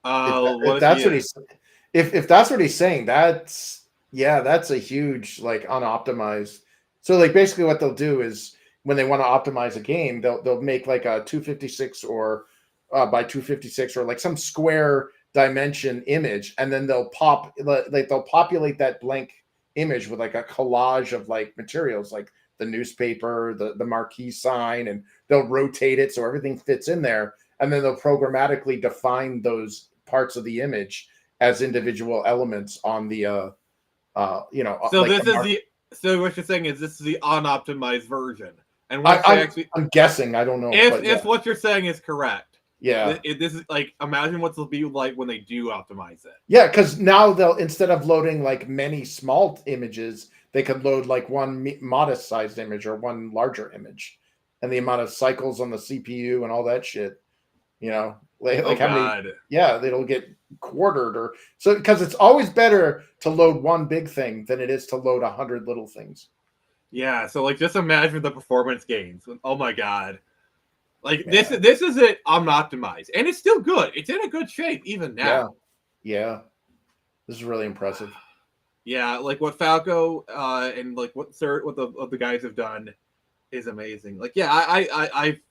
[SPEAKER 3] If that's what he's saying, that's a huge like unoptimized. So like basically what they'll do is when they want to optimize a game, they'll make like a 256 or by 256 or like some square dimension image, and then they'll populate that blank image with like a collage of like materials like the newspaper, the marquee sign, and they'll rotate it so everything fits in there, and then they'll programmatically define those parts of the image as individual elements on the
[SPEAKER 2] So like so what you're saying is this is the unoptimized version, and
[SPEAKER 3] I'm guessing, I don't know
[SPEAKER 2] if what you're saying is correct.
[SPEAKER 3] Yeah,
[SPEAKER 2] this is like, imagine what it'll be like when they do optimize it.
[SPEAKER 3] Yeah, because now they'll, instead of loading like many small images, they could load like one modest sized image or one larger image, and the amount of cycles on the CPU and all that shit. Like how many? Yeah, it'll get quartered or so, because it's always better to load one big thing than it is to load 100 little things.
[SPEAKER 2] Yeah, so like just imagine the performance gains. Oh my god. Like this is it unoptimized, and it's still good. It's in a good shape even now.
[SPEAKER 3] Yeah. This is really impressive.
[SPEAKER 2] Yeah, like what Falco and like what the guys have done is amazing. Like, yeah,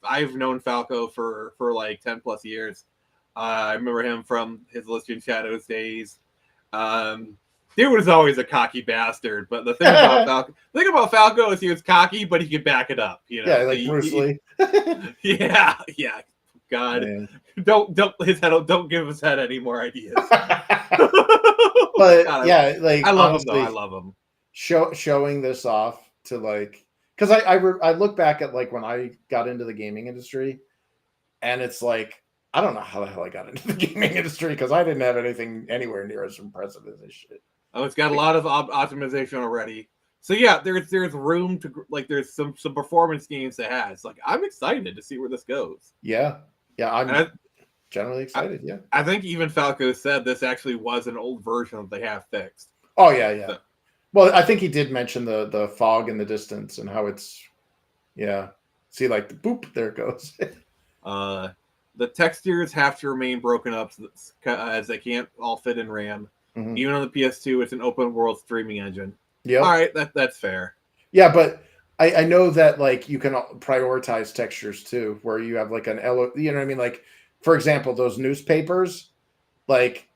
[SPEAKER 2] I've known Falco for like 10 plus years. I remember him from his Elysian Shadows days. Dude was always a cocky bastard, but the thing about Falco is he was cocky, but he could back it up.
[SPEAKER 3] Yeah, like Bruce Lee.
[SPEAKER 2] Yeah. God,
[SPEAKER 3] Man.
[SPEAKER 2] don't give his head any more ideas.
[SPEAKER 3] But
[SPEAKER 2] God,
[SPEAKER 3] yeah, like
[SPEAKER 2] I love
[SPEAKER 3] honestly,
[SPEAKER 2] him though. I love him.
[SPEAKER 3] Showing this off to like, because I look back at like when I got into the gaming industry, and it's like, I don't know how the hell I got into the gaming industry, because I didn't have anything anywhere near as impressive as this shit.
[SPEAKER 2] Oh, it's got a lot of optimization already. So yeah, there's room to like, there's some performance games it has. Like, I'm excited to see where this goes.
[SPEAKER 3] Yeah, I'm generally excited.
[SPEAKER 2] I think even Falco said this actually was an old version that they have fixed.
[SPEAKER 3] Oh yeah. So. Well, I think he did mention the fog in the distance and how it's, see, like the boop, there it goes.
[SPEAKER 2] The textures have to remain broken up as they can't all fit in RAM. Mm-hmm. Even on the PS2, it's an open world streaming engine.
[SPEAKER 3] Yeah.
[SPEAKER 2] All right, that's fair.
[SPEAKER 3] Yeah, but I know that like you can prioritize textures too, where you have like you know what I mean? Like, for example, those newspapers, like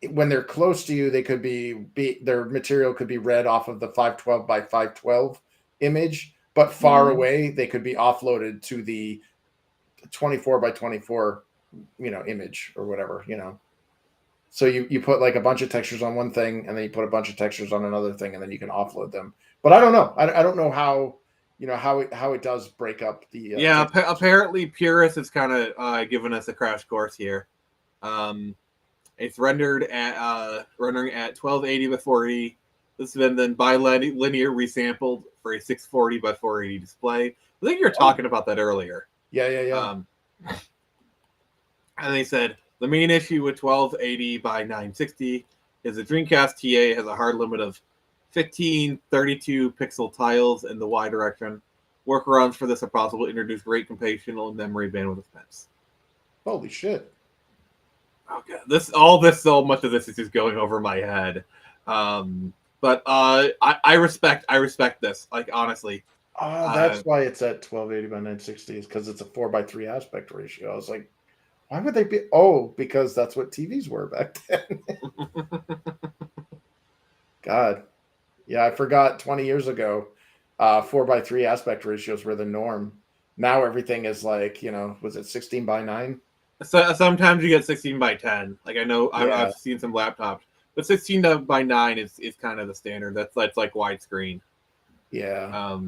[SPEAKER 3] when they're close to you, they could be their material could be read off of the 512 by 512 image, but far away they could be offloaded to the 24 by 24 image or whatever. So you put like a bunch of textures on one thing, and then you put a bunch of textures on another thing, and then you can offload them. But I don't know. I don't know how how it does break up the.
[SPEAKER 2] Yeah, apparently Purist has kind of given us a crash course here. It's rendering at 1280 by 480. This has been then bilinear resampled for a 640 by 480 display. I think you were talking about that earlier.
[SPEAKER 3] Yeah.
[SPEAKER 2] And they said the main issue with 1280 by 960 is the Dreamcast TA has a hard limit of 1532 pixel tiles in the Y direction. Workarounds for this are possible to introduce rate computational and memory bandwidth expense.
[SPEAKER 3] Holy shit.
[SPEAKER 2] Okay, so much of this is just going over my head. But I respect this. Like, honestly.
[SPEAKER 3] That's why it's at 1280 by 960 is because it's a 4:3 aspect ratio. I was like, why would they be? Oh, because that's what TVs were back then. God. Yeah, I forgot 20 years ago, 4:3 aspect ratios were the norm. Now everything is like, was it 16 by 9?
[SPEAKER 2] So sometimes you get 16 by 10. Like, I know I've seen some laptops, but 16 by 9 is kind of the standard. That's like widescreen.
[SPEAKER 3] Yeah.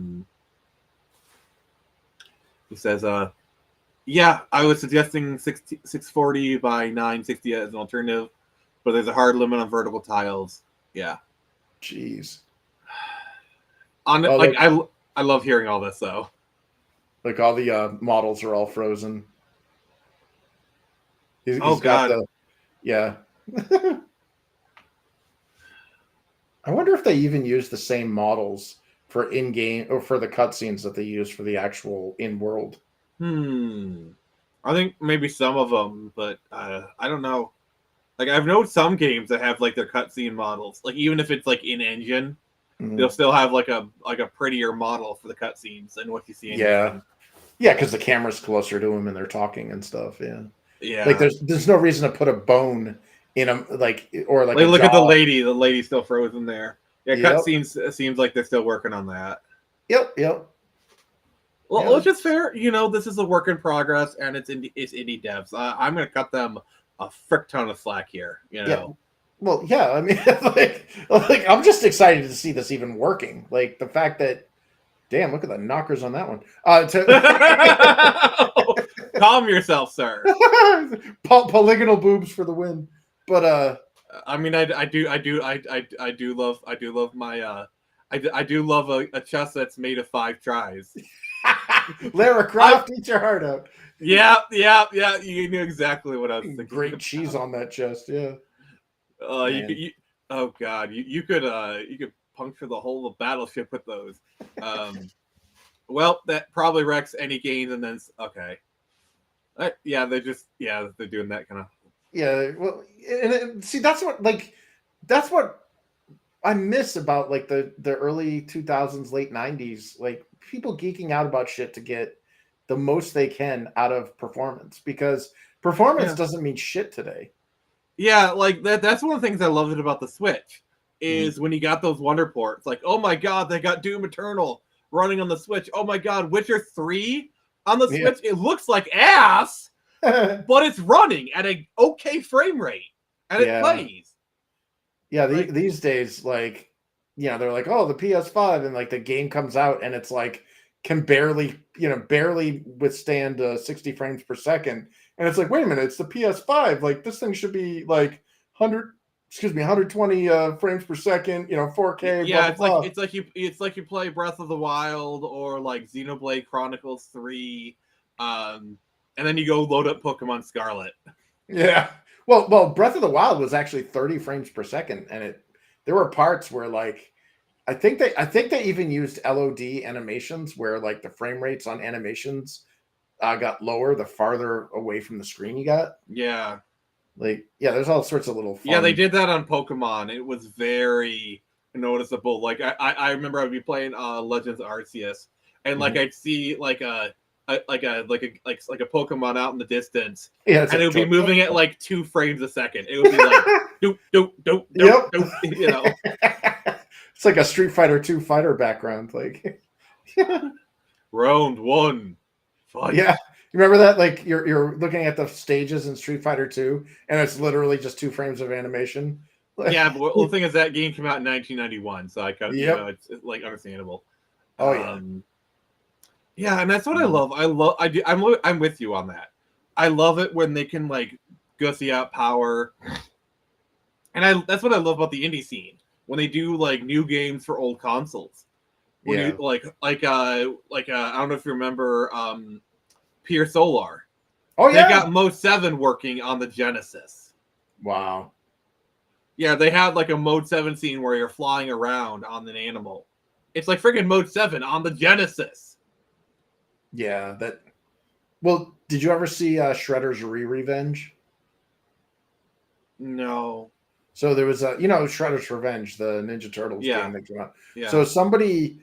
[SPEAKER 2] He says, yeah, I was suggesting 640 by 960 as an alternative, but there's a hard limit on vertical tiles. Yeah.
[SPEAKER 3] Jeez.
[SPEAKER 2] I love hearing all this, though.
[SPEAKER 3] Like, all the models are all frozen. He's
[SPEAKER 2] God.
[SPEAKER 3] Got yeah. I wonder if they even use the same models for in-game or for the cutscenes that they use for the actual in-world.
[SPEAKER 2] I think maybe some of them, but I don't know. Like, I've known some games that have like their cutscene models. Like, even if it's like in engine, they'll still have like a prettier model for the cutscenes than what you see in game.
[SPEAKER 3] Yeah, because the camera's closer to them and they're talking and stuff.
[SPEAKER 2] Yeah.
[SPEAKER 3] Like, there's no reason to put a bone in them, or
[SPEAKER 2] look at the lady. The lady's still frozen there. Yeah,
[SPEAKER 3] Yep.
[SPEAKER 2] cutscenes seems like they're still working on that.
[SPEAKER 3] Yep.
[SPEAKER 2] Well, which is fair. This is a work in progress, and it's indie devs. I'm going to cut them a frick ton of slack here.
[SPEAKER 3] Yeah. Well, yeah. I mean, like I'm just excited to see this even working. Like the fact that, damn, look at the knockers on that one.
[SPEAKER 2] Calm yourself, sir.
[SPEAKER 3] Polygonal boobs for the win. But
[SPEAKER 2] I mean, I do love a chest that's made of 5 tries.
[SPEAKER 3] Lara Croft, eat your heart out.
[SPEAKER 2] Yeah. You knew exactly what I was thinking.
[SPEAKER 3] Great cheese on that chest, yeah.
[SPEAKER 2] Oh God, you could puncture the whole of Battleship with those. Well, that probably wrecks any gains, and then okay. They're doing that kind of.
[SPEAKER 3] Yeah, well, and see, that's what I miss about like the early 2000s, late 90s, like people geeking out about shit to get the most they can out of performance, because performance doesn't mean shit today.
[SPEAKER 2] Yeah, like that's one of the things I loved about the Switch is when you got those Wonder Ports. Like, oh my God, they got Doom Eternal running on the Switch. Oh my God, Witcher 3 on the Switch. It looks like ass. But it's running at an okay frame rate, and it plays.
[SPEAKER 3] Yeah, these days, like, they're like, oh, the PS5, and like the game comes out, and it's like can barely withstand 60 frames per second, and it's like, wait a minute, it's the PS5. Like, this thing should be like 120 frames per second, 4K.
[SPEAKER 2] Yeah, blah, blah, blah. It's like you play Breath of the Wild or like Xenoblade Chronicles 3. And then you go load up Pokemon Scarlet.
[SPEAKER 3] Yeah. Well, Breath of the Wild was actually 30 frames per second, and there were parts where like I think they even used LOD animations where like the frame rates on animations got lower the farther away from the screen you got.
[SPEAKER 2] Yeah.
[SPEAKER 3] Like, yeah, there's all sorts of little fun.
[SPEAKER 2] Yeah, they did that on Pokemon. It was very noticeable. Like I remember I'd be playing Legends Arceus, and like I'd see like a Pokemon out in the distance, and it would be moving at like 2 frames a second. It would be like doop, doop.
[SPEAKER 3] It's like a Street Fighter 2 fighter background, like
[SPEAKER 2] round 1 fight.
[SPEAKER 3] Yeah, you remember that? Like you're looking at the stages in Street Fighter 2, and it's literally just 2 frames of animation.
[SPEAKER 2] Yeah, but the thing is that game came out in 1991, so I it's like understandable.
[SPEAKER 3] Oh yeah.
[SPEAKER 2] Yeah, and that's what I love. I'm with you on that. I love it when they can like gussy out power, and that's what I love about the indie scene when they do like new games for old consoles. When you I don't know if you remember Pier Solar.
[SPEAKER 3] Oh
[SPEAKER 2] They
[SPEAKER 3] yeah.
[SPEAKER 2] got Mode 7 working on the Genesis.
[SPEAKER 3] Wow.
[SPEAKER 2] Yeah, they had like a Mode 7 scene where you're flying around on an animal. It's like freaking Mode 7 on the Genesis.
[SPEAKER 3] Yeah, that. Well, did you ever see Shredder's Revenge?
[SPEAKER 2] No.
[SPEAKER 3] So there was Shredder's Revenge, the Ninja Turtles game that came out.
[SPEAKER 2] Yeah.
[SPEAKER 3] So somebody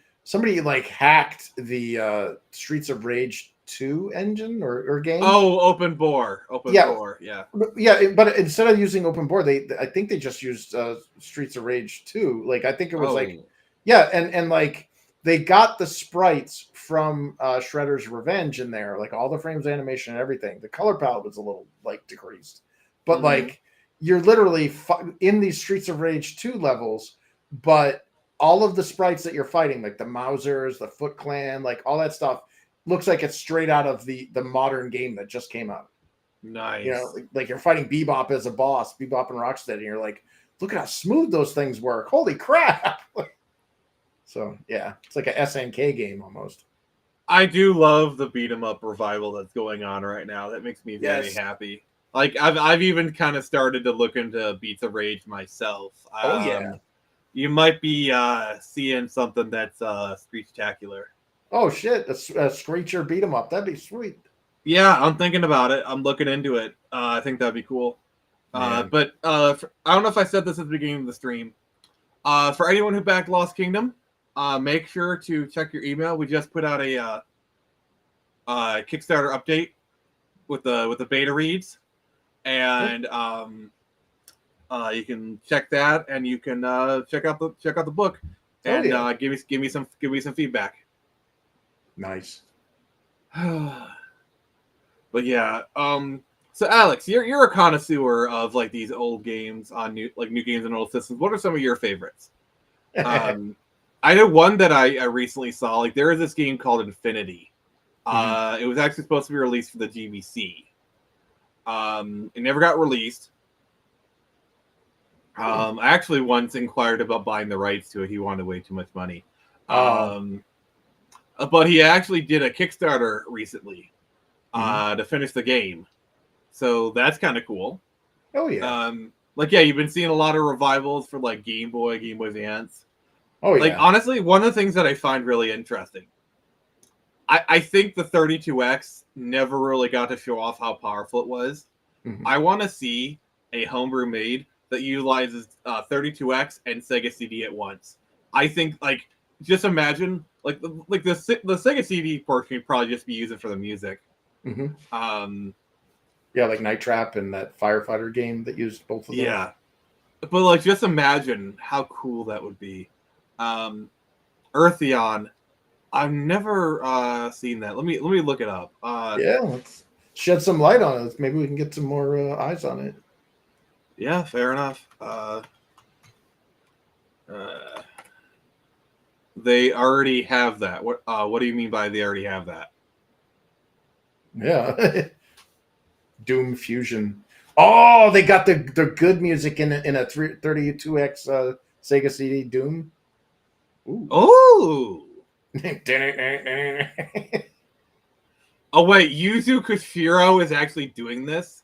[SPEAKER 3] like hacked the Streets of Rage 2 engine or game.
[SPEAKER 2] Oh, open bore. Yeah.
[SPEAKER 3] Yeah, but instead of using open bore, I think they just used Streets of Rage 2. Like I think it was and like they got the sprites from Shredder's Revenge in there, like all the frames, animation, and everything. The color palette was a little like decreased, but like you're literally in these Streets of Rage 2 levels, but all of the sprites that you're fighting, like the Mausers, the Foot Clan, like all that stuff, looks like it's straight out of the modern game that just came out.
[SPEAKER 2] Nice.
[SPEAKER 3] You know, like you're fighting Bebop as a boss, Bebop and Rocksteady, and you're like, look at how smooth those things work. Holy crap. So yeah, it's like a SNK game almost.
[SPEAKER 2] I do love the beat 'em up revival that's going on right now. That makes me very happy. Like I've even kind of started to look into Beats of Rage myself. You might be seeing something that's Screechtacular.
[SPEAKER 3] Oh shit, a Screecher beat 'em up. That'd be sweet.
[SPEAKER 2] Yeah, I'm thinking about it. I'm looking into it. I think that'd be cool. But I don't know if I said this at the beginning of the stream. For anyone who backed Lost Kingdom, make sure to check your email. We just put out a Kickstarter update with the beta reads, and you can check that, and you can check out the book, and give me some feedback.
[SPEAKER 3] Nice.
[SPEAKER 2] But yeah, so Alex, you're a connoisseur of like these old games on new games on old systems. What are some of your favorites? I know one that I recently saw. Like there is this game called Infinity. It was actually supposed to be released for the GBC. It never got released. I actually once inquired about buying the rights to it. He wanted way too much money. But he actually did a Kickstarter recently to finish the game. So that's kind of cool.
[SPEAKER 3] Oh yeah.
[SPEAKER 2] You've been seeing a lot of revivals for like Game Boy Advance.
[SPEAKER 3] Oh yeah.
[SPEAKER 2] Like honestly, one of the things that I find really interesting, I think the 32X never really got to show off how powerful it was. I want to see a homebrew made that utilizes 32X and Sega CD at once. I think like just imagine like the Sega CD portion would probably just be using for the music.
[SPEAKER 3] Yeah, like Night Trap and that Firefighter game that used both of them.
[SPEAKER 2] Yeah, but like just imagine how cool that would be. Eartheon, I've never seen that. Let me look it up.
[SPEAKER 3] Yeah, let's shed some light on it. Maybe we can get some more eyes on it.
[SPEAKER 2] Yeah, fair enough. They already have that. What do you mean by they already have that?
[SPEAKER 3] Yeah. Doom Fusion. Oh, they got the good music in a 32X Sega CD Doom. Ooh.
[SPEAKER 2] Oh. Oh wait, Yuzu Koshiro is actually doing this?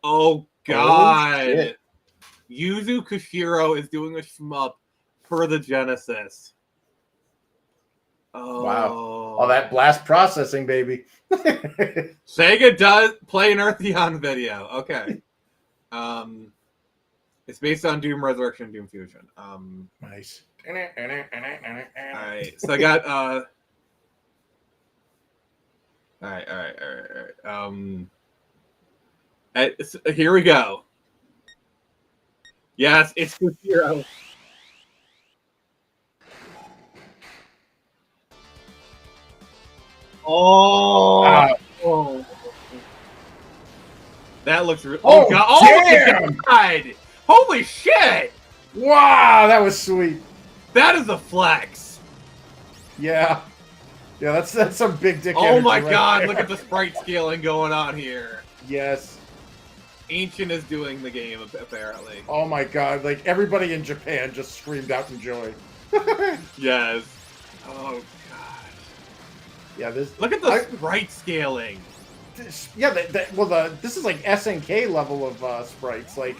[SPEAKER 2] Oh god. Yuzu Koshiro is doing a shmup for the Genesis. Oh.
[SPEAKER 3] Wow. All that blast processing, baby.
[SPEAKER 2] Sega does play an Eartheon video. Okay. It's based on Doom Resurrection, Doom Fusion.
[SPEAKER 3] Nice.
[SPEAKER 2] Alright. So I got all right. Here we go. Yes, it's Koshiro. Oh, that looks real. Oh god! Oh my god! Holy shit!
[SPEAKER 3] Wow, that was sweet.
[SPEAKER 2] That is a flex.
[SPEAKER 3] Yeah. Yeah, that's some big dick.
[SPEAKER 2] Oh my
[SPEAKER 3] energy right
[SPEAKER 2] god,
[SPEAKER 3] there.
[SPEAKER 2] look at the sprite scaling going on here.
[SPEAKER 3] Yes.
[SPEAKER 2] Ancient is doing the game, apparently.
[SPEAKER 3] Oh my god, like everybody in Japan just screamed out in joy.
[SPEAKER 2] Yes. Oh god.
[SPEAKER 3] Yeah, this.
[SPEAKER 2] Look at the sprite scaling.
[SPEAKER 3] Yeah, this is like SNK level of sprites, like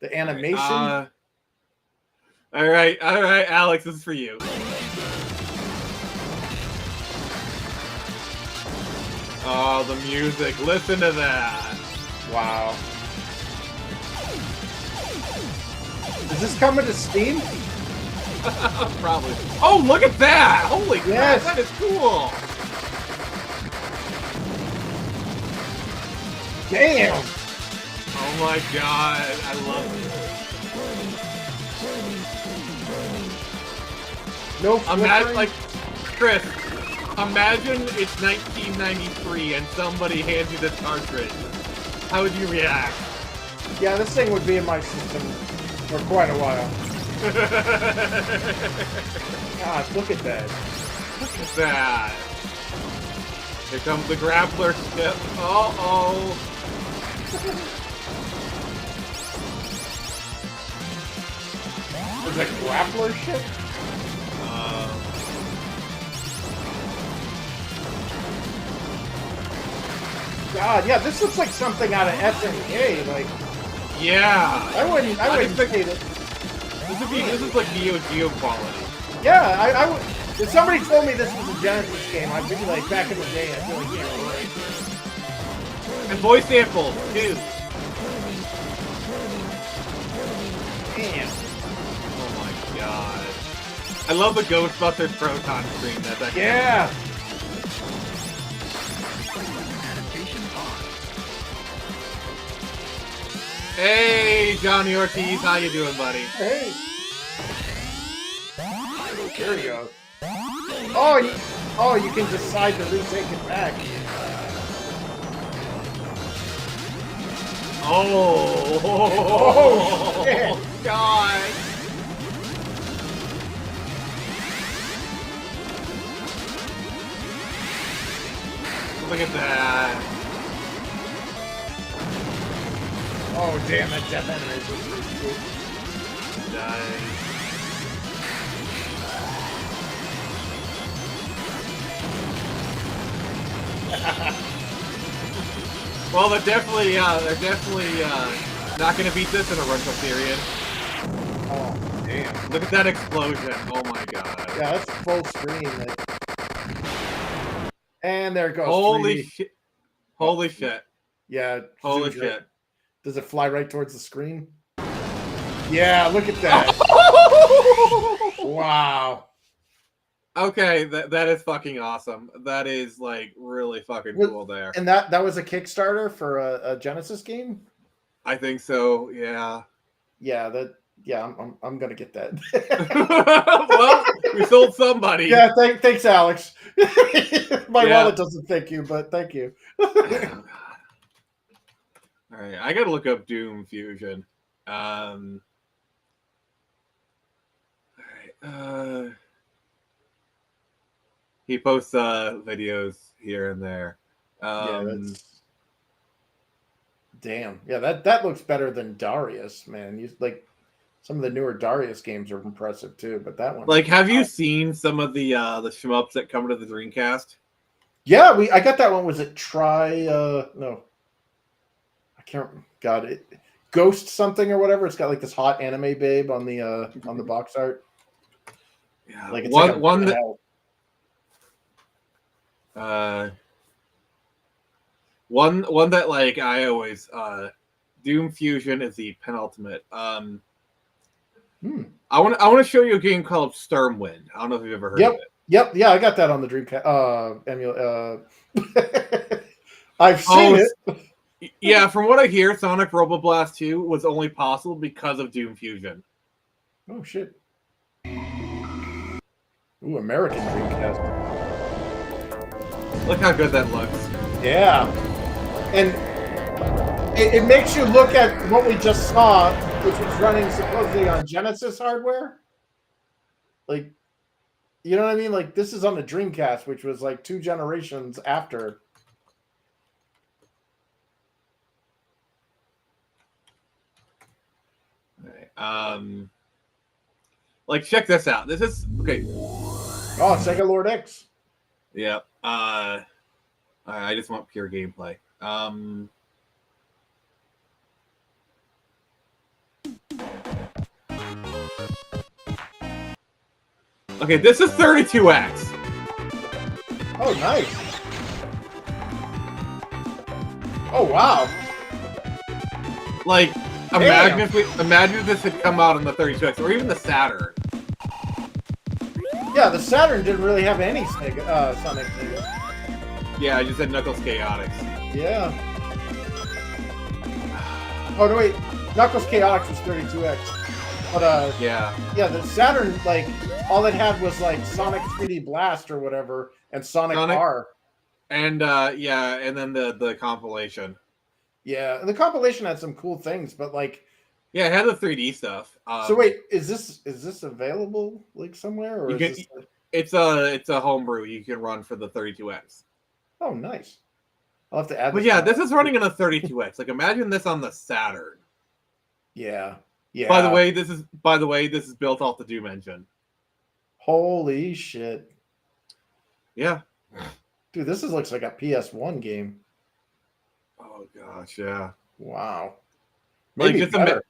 [SPEAKER 3] the animation.
[SPEAKER 2] All right, Alex, this is for you. Oh, the music! Listen to that.
[SPEAKER 3] Wow. Is this coming to Steam?
[SPEAKER 2] Probably. Oh, look at that! Holy crap,
[SPEAKER 3] Yes.
[SPEAKER 2] that is cool.
[SPEAKER 3] Damn!
[SPEAKER 2] Oh my god, I love it.
[SPEAKER 3] No
[SPEAKER 2] Imagine,
[SPEAKER 3] flickering?
[SPEAKER 2] like, Chris, imagine it's 1993 and somebody hands you this cartridge. How would you react?
[SPEAKER 3] Yeah, this thing would be in my system for quite a while. God, look at that.
[SPEAKER 2] Look at that. Here comes the grappler skip. Uh-oh.
[SPEAKER 3] Is it grappler shit? God, yeah, this looks like something out of SNK. Like,
[SPEAKER 2] Yeah.
[SPEAKER 3] I wouldn't hate it.
[SPEAKER 2] This is like Neo Geo quality.
[SPEAKER 3] Yeah, I would. If somebody told me this was a Genesis game, I'd be like, back in the day, I feel like, yeah, right.
[SPEAKER 2] And voice samples, too.
[SPEAKER 3] Damn.
[SPEAKER 2] Oh my god. I love the Ghostbusters Proton screen. That's
[SPEAKER 3] Yeah.
[SPEAKER 2] Hey, Johnny Ortiz, how you doing, buddy?
[SPEAKER 3] Hey. There you go. Oh, you can decide to retake it back.
[SPEAKER 2] Oh,
[SPEAKER 3] shit.
[SPEAKER 2] God. Look at that.
[SPEAKER 3] Oh, damn, that death animation was pretty cool.
[SPEAKER 2] Nice. Well, they're definitely not gonna beat this in a rental period.
[SPEAKER 3] Oh, damn.
[SPEAKER 2] Look at that explosion! Oh my god!
[SPEAKER 3] Yeah, that's full screen. And there it goes.
[SPEAKER 2] Holy
[SPEAKER 3] 3D.
[SPEAKER 2] shit! Holy shit!
[SPEAKER 3] Yeah.
[SPEAKER 2] Holy
[SPEAKER 3] zooms right-
[SPEAKER 2] shit!
[SPEAKER 3] Does it fly right towards the screen? Yeah, look at that. Wow.
[SPEAKER 2] Okay, that is fucking awesome. That is like really fucking cool there.
[SPEAKER 3] And that was a Kickstarter for a Genesis game?
[SPEAKER 2] I think so. Yeah.
[SPEAKER 3] Yeah, I'm gonna get that.
[SPEAKER 2] Well, we sold somebody.
[SPEAKER 3] Yeah, thanks, Alex. My
[SPEAKER 2] Yeah.
[SPEAKER 3] wallet doesn't thank you, but thank you.
[SPEAKER 2] Oh, God. All right, I gotta look up Doom Fusion. All right. He posts videos here and there.
[SPEAKER 3] Yeah, that's damn. Yeah, that looks better than Darius, man. You like some of the newer Darius games are impressive too, but that one.
[SPEAKER 2] Like, have you seen some of the shmups that come to the Dreamcast?
[SPEAKER 3] Yeah, I got that one. Was it no. I can't got it. Ghost something or whatever. It's got like this hot anime babe on the box art.
[SPEAKER 2] Yeah,
[SPEAKER 3] Like it's
[SPEAKER 2] one that like I always Doom Fusion is the penultimate. I want to show you a game called Stormwind. I don't know if you've ever heard of it.
[SPEAKER 3] Yep, yeah, I got that on the Dreamcast. I've seen it.
[SPEAKER 2] Yeah, from what I hear, Sonic Roboblast 2 was only possible because of Doom Fusion.
[SPEAKER 3] Oh shit. Ooh, American Dreamcast.
[SPEAKER 2] Look how good that looks.
[SPEAKER 3] Yeah. And it makes you look at what we just saw, which was running supposedly on Genesis hardware. Like, You know what I mean? Like this is on the Dreamcast, which was like 2 generations after.
[SPEAKER 2] Right. Like check this out. This is okay.
[SPEAKER 3] Oh, Sega Lord X.
[SPEAKER 2] Yeah. I just want pure gameplay. Okay, this is 32X.
[SPEAKER 3] Oh, nice. Oh, wow.
[SPEAKER 2] Like, imagine if this had come out on the 32X or even the Saturn.
[SPEAKER 3] Yeah, the Saturn didn't really have any Sega, Sonic things.
[SPEAKER 2] Yeah, I just said Knuckles Chaotix.
[SPEAKER 3] Yeah. Oh, no, wait. Knuckles Chaotix was 32X. But,
[SPEAKER 2] yeah,
[SPEAKER 3] the Saturn, like, all it had was, like, Sonic 3D Blast or whatever, and Sonic R.
[SPEAKER 2] And, and then the compilation.
[SPEAKER 3] Yeah, and the compilation had some cool things, but, like...
[SPEAKER 2] Yeah, it had the 3D stuff.
[SPEAKER 3] So, wait, is this available, like, somewhere? Or
[SPEAKER 2] it's a homebrew you can run for the 32X.
[SPEAKER 3] Oh, nice. I'll have to add this.
[SPEAKER 2] But yeah, this is running on a 32X. Like, imagine this on the Saturn.
[SPEAKER 3] Yeah. Yeah.
[SPEAKER 2] By the way, this is built off the Doom engine.
[SPEAKER 3] Holy shit.
[SPEAKER 2] Yeah.
[SPEAKER 3] Dude, this looks like a PS1 game.
[SPEAKER 2] Oh gosh, yeah.
[SPEAKER 3] Wow.
[SPEAKER 2] Maybe
[SPEAKER 3] Maybe better.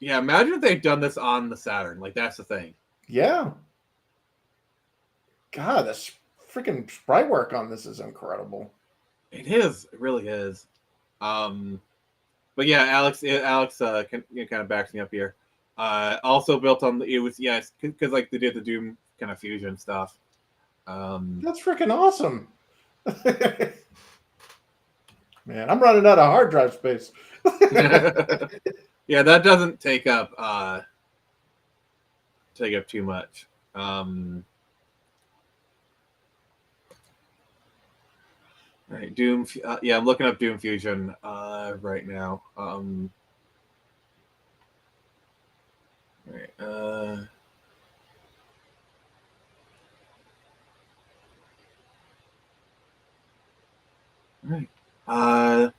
[SPEAKER 2] Imagine if they'd done this on the Saturn. Like that's the thing.
[SPEAKER 3] Yeah. God, this freaking sprite work on this is incredible.
[SPEAKER 2] It is. It really is. But yeah, Alex kind of backs me up here. Also built on because like they did the Doom kind of fusion stuff.
[SPEAKER 3] That's freaking awesome. Man, I'm running out of hard drive space.
[SPEAKER 2] Yeah, that doesn't take up too much. All right, Doom. I'm looking up Doom Fusion right now. All right. All right.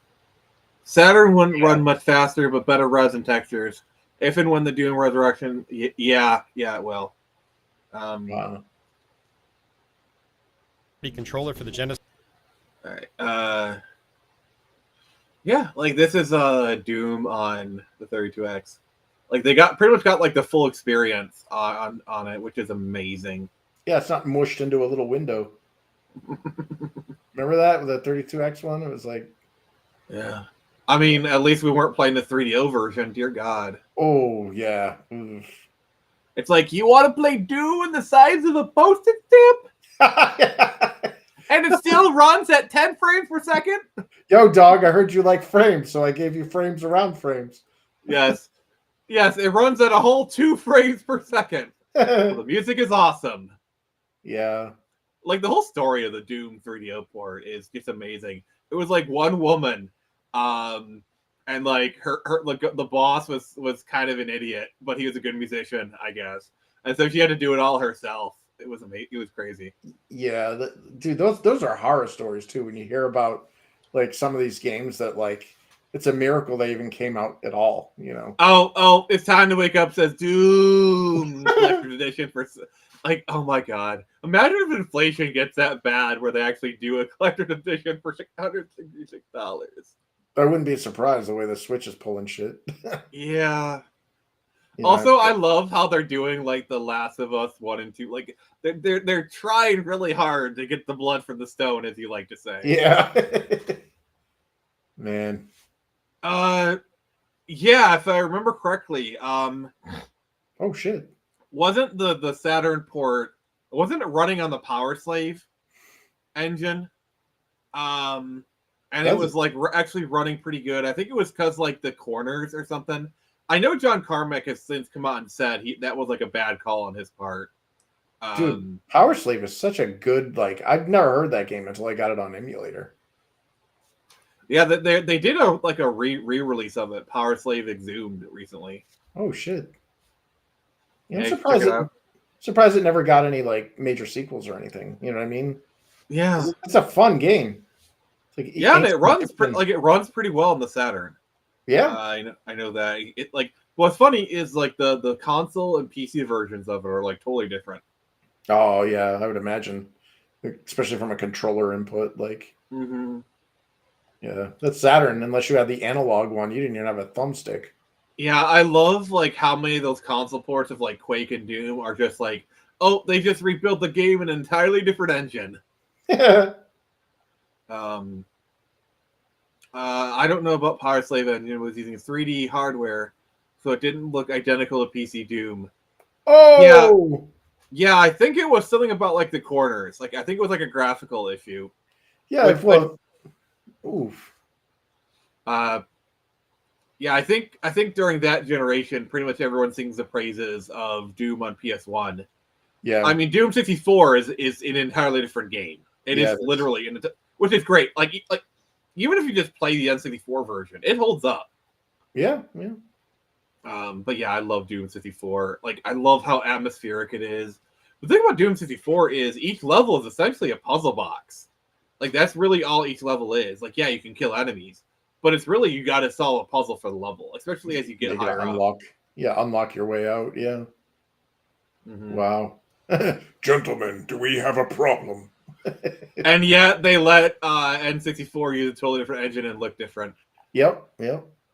[SPEAKER 2] Saturn wouldn't run much faster, but better resin textures. If and when the Doom Resurrection, yeah, it will.
[SPEAKER 3] Wow.
[SPEAKER 7] The controller for the Genesis.
[SPEAKER 2] All right. Yeah, like this is Doom on the 32X. Like they pretty much got like the full experience on it, which is amazing.
[SPEAKER 3] Yeah, it's not mushed into a little window. Remember that with the 32X one? It was like,
[SPEAKER 2] yeah. I mean, at least we weren't playing the 3DO version. Dear God.
[SPEAKER 3] Oh yeah. Mm.
[SPEAKER 2] It's like you want to play Doom in the size of a postage stamp, and it still runs at 10 frames per second.
[SPEAKER 3] Yo, dog, I heard you like frames, so I gave you frames around frames.
[SPEAKER 2] Yes, it runs at a whole 2 frames per second. Well, the music is awesome.
[SPEAKER 3] Yeah.
[SPEAKER 2] Like the whole story of the Doom 3DO port is just amazing. It was like one woman, and like her the boss was kind of an idiot, but he was a good musician, I guess, and so she had to do it all herself. It was amazing. It was crazy.
[SPEAKER 3] Yeah, dude, those are horror stories too. When you hear about like some of these games that like it's a miracle they even came out at all. You know.
[SPEAKER 2] Oh, it's time to wake up. Says Doom Collector's Edition for. Like, oh my God. Imagine if inflation gets that bad where they actually do a collector's edition for $666.
[SPEAKER 3] I wouldn't be surprised the way the Switch is pulling shit.
[SPEAKER 2] Yeah.
[SPEAKER 3] You know,
[SPEAKER 2] also, I love how they're doing like The Last of Us 1 and 2. Like they're trying really hard to get the blood from the stone, as you like to say.
[SPEAKER 3] Yeah. Man.
[SPEAKER 2] Yeah, if I remember correctly,
[SPEAKER 3] oh shit.
[SPEAKER 2] wasn't the Saturn port, wasn't it running on the Power Slave engine? And it was like actually running pretty good. I think it was because like the corners or something. I know John Carmack has since come out and said that was like a bad call on his part.
[SPEAKER 3] Dude, Power Slave is such a good, like, I've never heard that game until I got it on emulator.
[SPEAKER 2] Yeah, they did a re-release of it, Power Slave Exhumed, recently.
[SPEAKER 3] Oh shit. Yeah,
[SPEAKER 2] I'm
[SPEAKER 3] surprised Surprised it never got any like major sequels or anything. You know what I mean?
[SPEAKER 2] Yeah.
[SPEAKER 3] It's a fun game. It's like,
[SPEAKER 2] Yeah, and it runs it runs pretty well on the Saturn.
[SPEAKER 3] Yeah.
[SPEAKER 2] I know that. It like what's funny is like the console and PC versions of it are like totally different.
[SPEAKER 3] Oh yeah, I would imagine, especially from a controller input. Like, yeah, that's Saturn. Unless you had the analog one, you didn't even have a thumbstick.
[SPEAKER 2] Yeah, I love like how many of those console ports of like Quake and Doom are just like, oh, they just rebuilt the game in an entirely different engine. I don't know about Power Slave Engine. It was using 3D hardware, so it didn't look identical to PC Doom.
[SPEAKER 3] Oh,
[SPEAKER 2] yeah. I think it was something about like the corners. Like I think it was like a graphical issue.
[SPEAKER 3] yeah. Well, oof.
[SPEAKER 2] Yeah, I think during that generation, pretty much everyone sings the praises of Doom on PS1.
[SPEAKER 3] Yeah,
[SPEAKER 2] I mean, Doom 64 is an entirely different game. It is literally, which is great. Like even if you just play the N64 version, it holds up.
[SPEAKER 3] Yeah.
[SPEAKER 2] But yeah, I love Doom 64. Like, I love how atmospheric it is. The thing about Doom 64 is each level is essentially a puzzle box. Like, that's really all each level is. Like, yeah, you can kill enemies, but it's really you got to solve a puzzle for the level, especially as you get higher up.
[SPEAKER 3] Unlock your way out. Yeah. Wow. Gentlemen, do we have a problem?
[SPEAKER 2] And yet they let N64 use a totally different engine and look different.
[SPEAKER 3] Yep.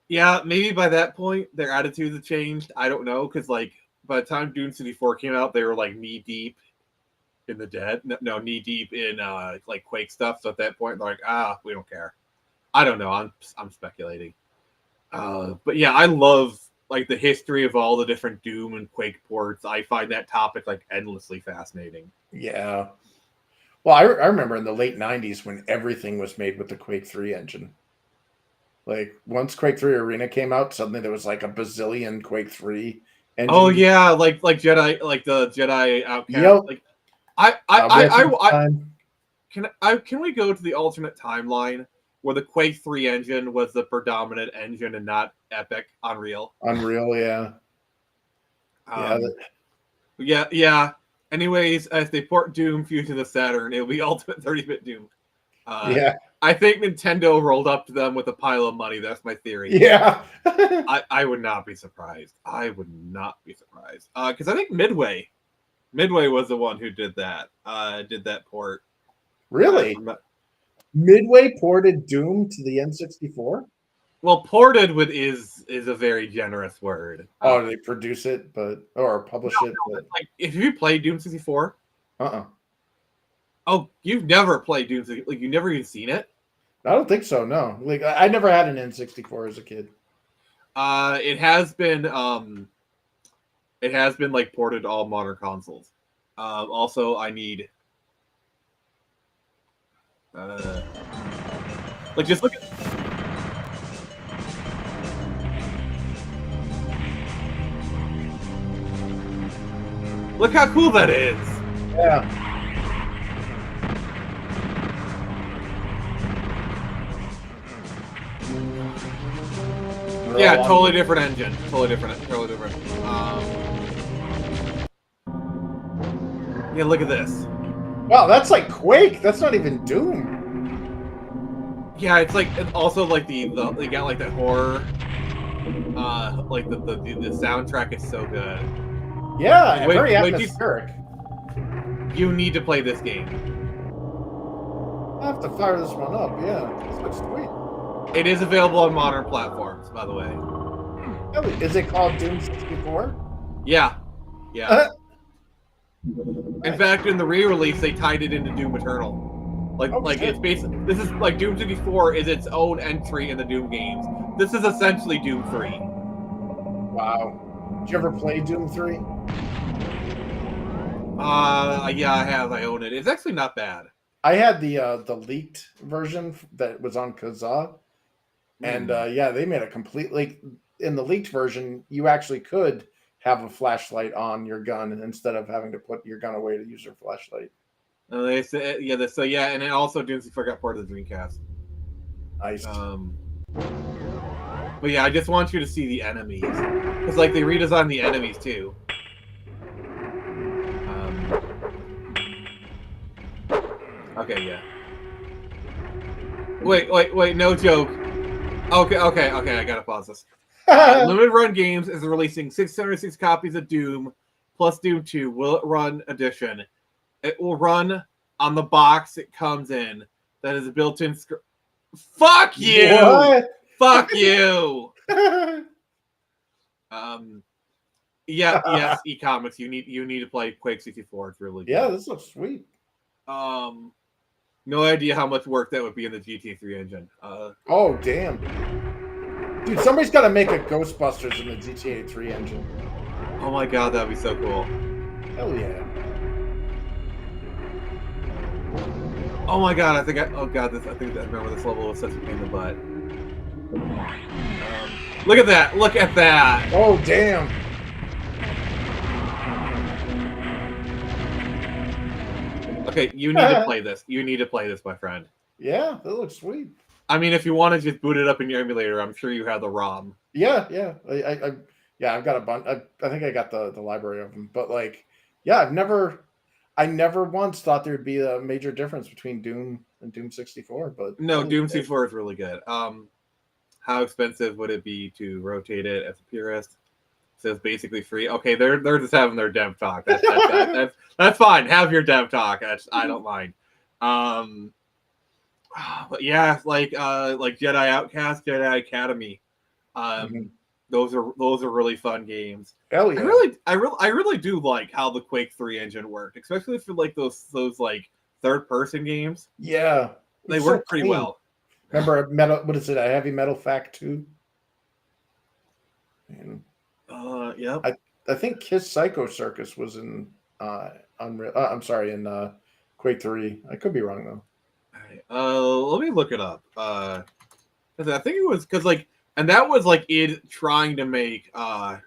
[SPEAKER 2] Yeah, maybe by that point their attitudes have changed. I don't know, because like by the time Doom 64 came out, they were like knee deep in the dead. No, knee deep in like Quake stuff. So at that point, they're like, we don't care. I don't know. I'm speculating. But yeah, I love like the history of all the different Doom and Quake ports. I find that topic like endlessly fascinating.
[SPEAKER 3] Yeah. Well, I remember in the late 90s when everything was made with the Quake 3 engine. Like, once Quake 3 Arena came out, suddenly there was like a bazillion Quake 3 engines.
[SPEAKER 2] Oh, yeah, like Jedi, like the Jedi Outcast.
[SPEAKER 3] Yep.
[SPEAKER 2] Like, can we go to the alternate timeline where the Quake 3 engine was the predominant engine and not Epic, Unreal?
[SPEAKER 3] Unreal, yeah.
[SPEAKER 2] Yeah. Anyways, as they port Doom Fusion to the Saturn, it'll be Ultimate 30-bit Doom.
[SPEAKER 3] Yeah.
[SPEAKER 2] I think Nintendo rolled up to them with a pile of money. That's my theory.
[SPEAKER 3] Yeah.
[SPEAKER 2] I would not be surprised. Because I think Midway was the one who did that port.
[SPEAKER 3] Really? Midway ported Doom to the N64?
[SPEAKER 2] Well, ported is a very generous word.
[SPEAKER 3] Oh, they produce it, or publish it. But...
[SPEAKER 2] Like, if you play Doom 64, Oh, you've never played Doom 64? Like, you've never even seen it?
[SPEAKER 3] I don't think so. No, like I never had an N64 as a kid.
[SPEAKER 2] It has been like ported to all modern consoles. Also, I need like just look at. Look how cool that is.
[SPEAKER 3] Yeah.
[SPEAKER 2] Yeah, totally different engine. Totally different. Yeah, look at this.
[SPEAKER 3] Wow, that's like Quake. That's not even Doom.
[SPEAKER 2] Yeah, it's like also like they got like that horror. Like the soundtrack is so good.
[SPEAKER 3] Yeah, very atmospheric.
[SPEAKER 2] You need to play this game.
[SPEAKER 3] I'll have to fire this one up. Yeah, this looks sweet.
[SPEAKER 2] It is available on modern platforms, by the way.
[SPEAKER 3] Is it called Doom 64?
[SPEAKER 2] Yeah. In fact, in the re-release, they tied it into Doom Eternal. It's basically this is like Doom 64 is its own entry in the Doom games. This is essentially Doom 3.
[SPEAKER 3] Wow. Did you ever play Doom 3?
[SPEAKER 2] Yeah, I have. I own it. It's actually not bad.
[SPEAKER 3] I had the leaked version that was on Kazaa. And they made a completely in the leaked version, you actually could have a flashlight on your gun instead of having to put your gun away to use your flashlight.
[SPEAKER 2] They say, and it also Doom 64 got part of the Dreamcast.
[SPEAKER 3] Nice.
[SPEAKER 2] But yeah, I just want you to see the enemies because like they redesigned the enemies too. Okay, yeah. Wait, no joke. Okay, I gotta pause this. Limited Run Games is releasing 606 copies of Doom plus Doom 2 Will It Run edition. It will run on the box it comes in. That is a built-in Fuck you!
[SPEAKER 3] What?
[SPEAKER 2] Fuck you! Yes, e-comics. You need to play Quake 64. It's really good.
[SPEAKER 3] Yeah, this looks sweet.
[SPEAKER 2] No idea how much work that would be in the GTA 3 engine.
[SPEAKER 3] Oh damn, dude! Somebody's got to make a Ghostbusters in the GTA 3 engine.
[SPEAKER 2] Oh my god, that'd be so cool.
[SPEAKER 3] Hell yeah!
[SPEAKER 2] Oh my god, I remember this level was such a pain in the butt. Look at that! Look at that!
[SPEAKER 3] Oh damn!
[SPEAKER 2] Okay, you need to play this. You need to play this, my friend.
[SPEAKER 3] Yeah, that looks sweet.
[SPEAKER 2] I mean, if you want to just boot it up in your emulator, I'm sure you have the ROM.
[SPEAKER 3] Yeah. I've got a bunch. I think I got the library of them. But like, yeah, I never once thought there'd be a major difference between Doom and Doom 64. But
[SPEAKER 2] no, Doom 64 is really good. How expensive would it be to rotate it as a purist? So it's basically free. Okay, they're just having their dev talk. That's fine. Have your dev talk. I don't mind. But yeah, like Jedi Outcast, Jedi Academy. Those are really fun games.
[SPEAKER 3] Hell yeah!
[SPEAKER 2] I really do like how the Quake 3 engine worked, especially for like those like third person games.
[SPEAKER 3] Yeah,
[SPEAKER 2] They work pretty well.
[SPEAKER 3] Remember Metal? What is it? A Heavy Metal Fact 2. And
[SPEAKER 2] yeah.
[SPEAKER 3] I think Kiss Psycho Circus was in Unreal. I'm sorry, in Quake 3. I could be wrong though.
[SPEAKER 2] Let me look it up. I think it was because like, and that was like it trying to make it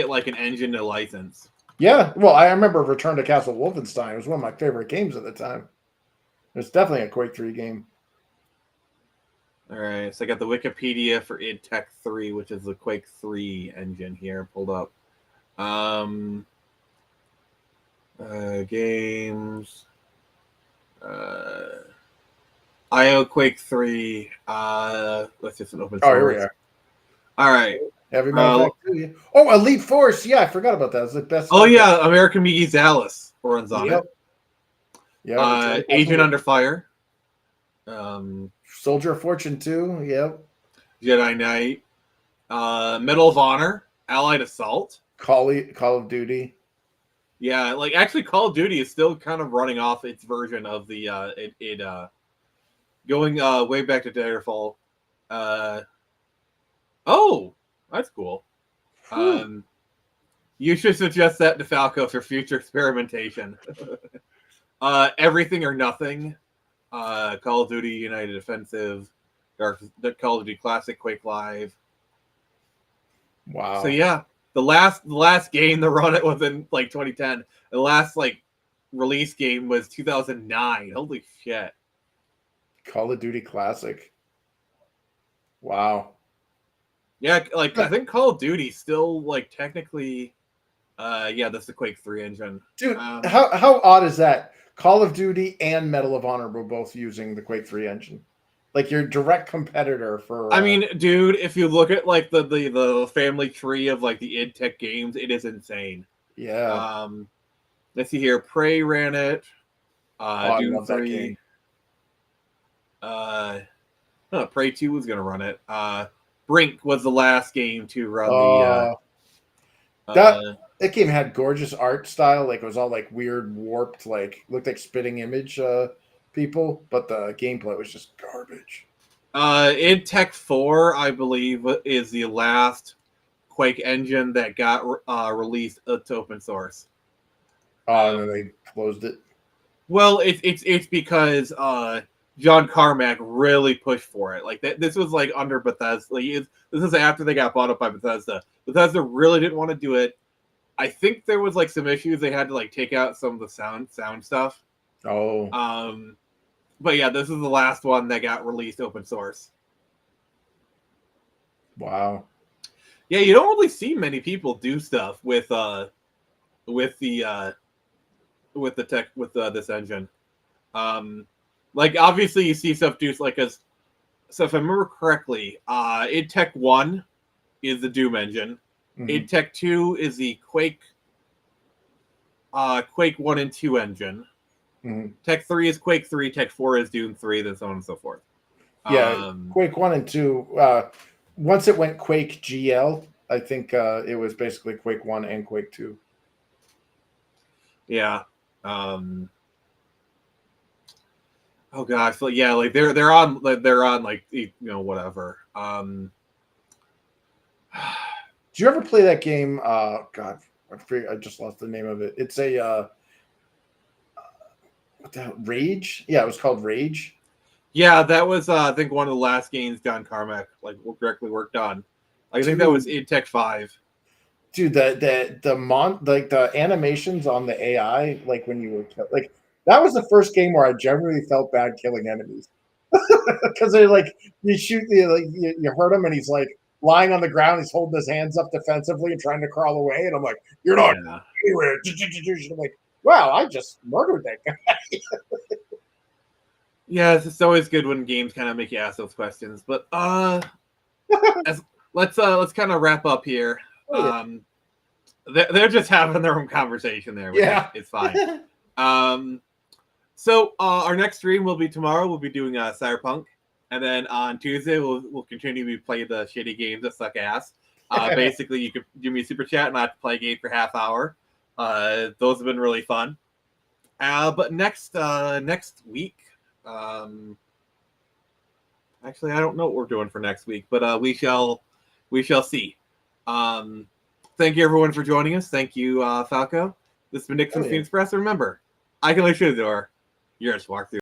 [SPEAKER 2] like an engine to license.
[SPEAKER 3] Yeah, well, I remember Return to Castle Wolfenstein. It was one of my favorite games at the time. It's definitely a Quake 3 game.
[SPEAKER 2] All right, so I got the Wikipedia for id Tech 3, which is the Quake 3 engine here pulled up. Games. IO Quake 3. Let's just open source.
[SPEAKER 3] Oh, here we are.
[SPEAKER 2] All right.
[SPEAKER 3] Heavy Metal Fact 2. Oh, Elite Force. Yeah, I forgot about that. It's the best.
[SPEAKER 2] Oh, yeah. American Miggy Dallas runs on it.
[SPEAKER 3] Yeah.
[SPEAKER 2] Agent Under Fire.
[SPEAKER 3] Soldier of Fortune 2. Yep.
[SPEAKER 2] Jedi Knight. Medal of Honor. Allied Assault.
[SPEAKER 3] Call of Duty.
[SPEAKER 2] Yeah, like actually Call of Duty is still kind of running off its version of the going way back to Daggerfall. Oh, that's cool. You should suggest that to Falco for future experimentation. Everything or Nothing. Call of Duty United Offensive. Call of Duty Classic, Quake Live.
[SPEAKER 3] Wow.
[SPEAKER 2] So yeah. The last game to run it was in like 2010. The last like release game was 2009. Holy shit!
[SPEAKER 3] Call of Duty Classic. Wow.
[SPEAKER 2] Yeah, like I think Call of Duty still like technically, yeah, that's the Quake 3 engine.
[SPEAKER 3] Dude, how odd is that? Call of Duty and Medal of Honor were both using the Quake 3 engine. Like your direct competitor for.
[SPEAKER 2] I mean, dude, if you look at like the family tree of like the id Tech games, it is insane.
[SPEAKER 3] Yeah.
[SPEAKER 2] Let's see here. Prey ran it.
[SPEAKER 3] I
[SPEAKER 2] Doom
[SPEAKER 3] love
[SPEAKER 2] 3.
[SPEAKER 3] That game.
[SPEAKER 2] Prey 2 was gonna run it. Brink was the last game to run
[SPEAKER 3] that game had gorgeous art style. Like it was all like weird, warped, like looked like spitting image people, but the gameplay was just garbage.
[SPEAKER 2] id Tech 4, I believe, is the last Quake engine that got released to open source.
[SPEAKER 3] And then they closed it.
[SPEAKER 2] Well, it's because John Carmack really pushed for it. Like this was like under Bethesda. Like, this is after they got bought up by Bethesda. Bethesda really didn't want to do it. I think there was like some issues. They had to like take out some of the sound stuff.
[SPEAKER 3] Oh.
[SPEAKER 2] But yeah, this is the last one that got released open source.
[SPEAKER 3] Wow.
[SPEAKER 2] Yeah, you don't really see many people do stuff with with the tech with this engine. Like obviously you see stuff do like as so if I remember correctly, id Tech 1 is the Doom engine.
[SPEAKER 3] Mhm.
[SPEAKER 2] id Tech 2 is the Quake 1 and 2 engine.
[SPEAKER 3] Mhm.
[SPEAKER 2] Tech 3 is Quake 3, Tech 4 is Doom 3, then so on and so forth.
[SPEAKER 3] Yeah, Quake 1 and 2. Once it went Quake GL, I think it was basically Quake 1 and Quake 2.
[SPEAKER 2] Yeah. Oh gosh, so yeah, like they're on like whatever.
[SPEAKER 3] Did you ever play that game? God, I just lost the name of it. It's a what the hell? Rage? Yeah, it was called Rage.
[SPEAKER 2] Yeah, that was I think one of the last games John Carmack directly worked on. I think that was id Tech 5.
[SPEAKER 3] Dude, the animations on the AI, like when you were like that was the first game where I generally felt bad killing enemies because they're like you shoot you hurt him and he's like lying on the ground, he's holding his hands up defensively and trying to crawl away, and I'm like, you're not anywhere. I'm like, wow, I just murdered that guy.
[SPEAKER 2] Yeah, it's always good when games kind of make you ask those questions. But let's kind of wrap up here.
[SPEAKER 3] Oh, yeah.
[SPEAKER 2] They're just having their own conversation there.
[SPEAKER 3] Yeah,
[SPEAKER 2] it's fine. So our next stream will be tomorrow. We'll be doing Cyberpunk, and then on Tuesday we'll continue to play the shitty games that suck ass. Basically, you could give me a super chat and I have to play a game for half hour. Those have been really fun. But next week. Actually, I don't know what we're doing for next week, but we shall see. Thank you everyone for joining us. Thank you, Falco. This has been Nick from the Phoenix Press. Remember, I can let you the door. You're just walk through.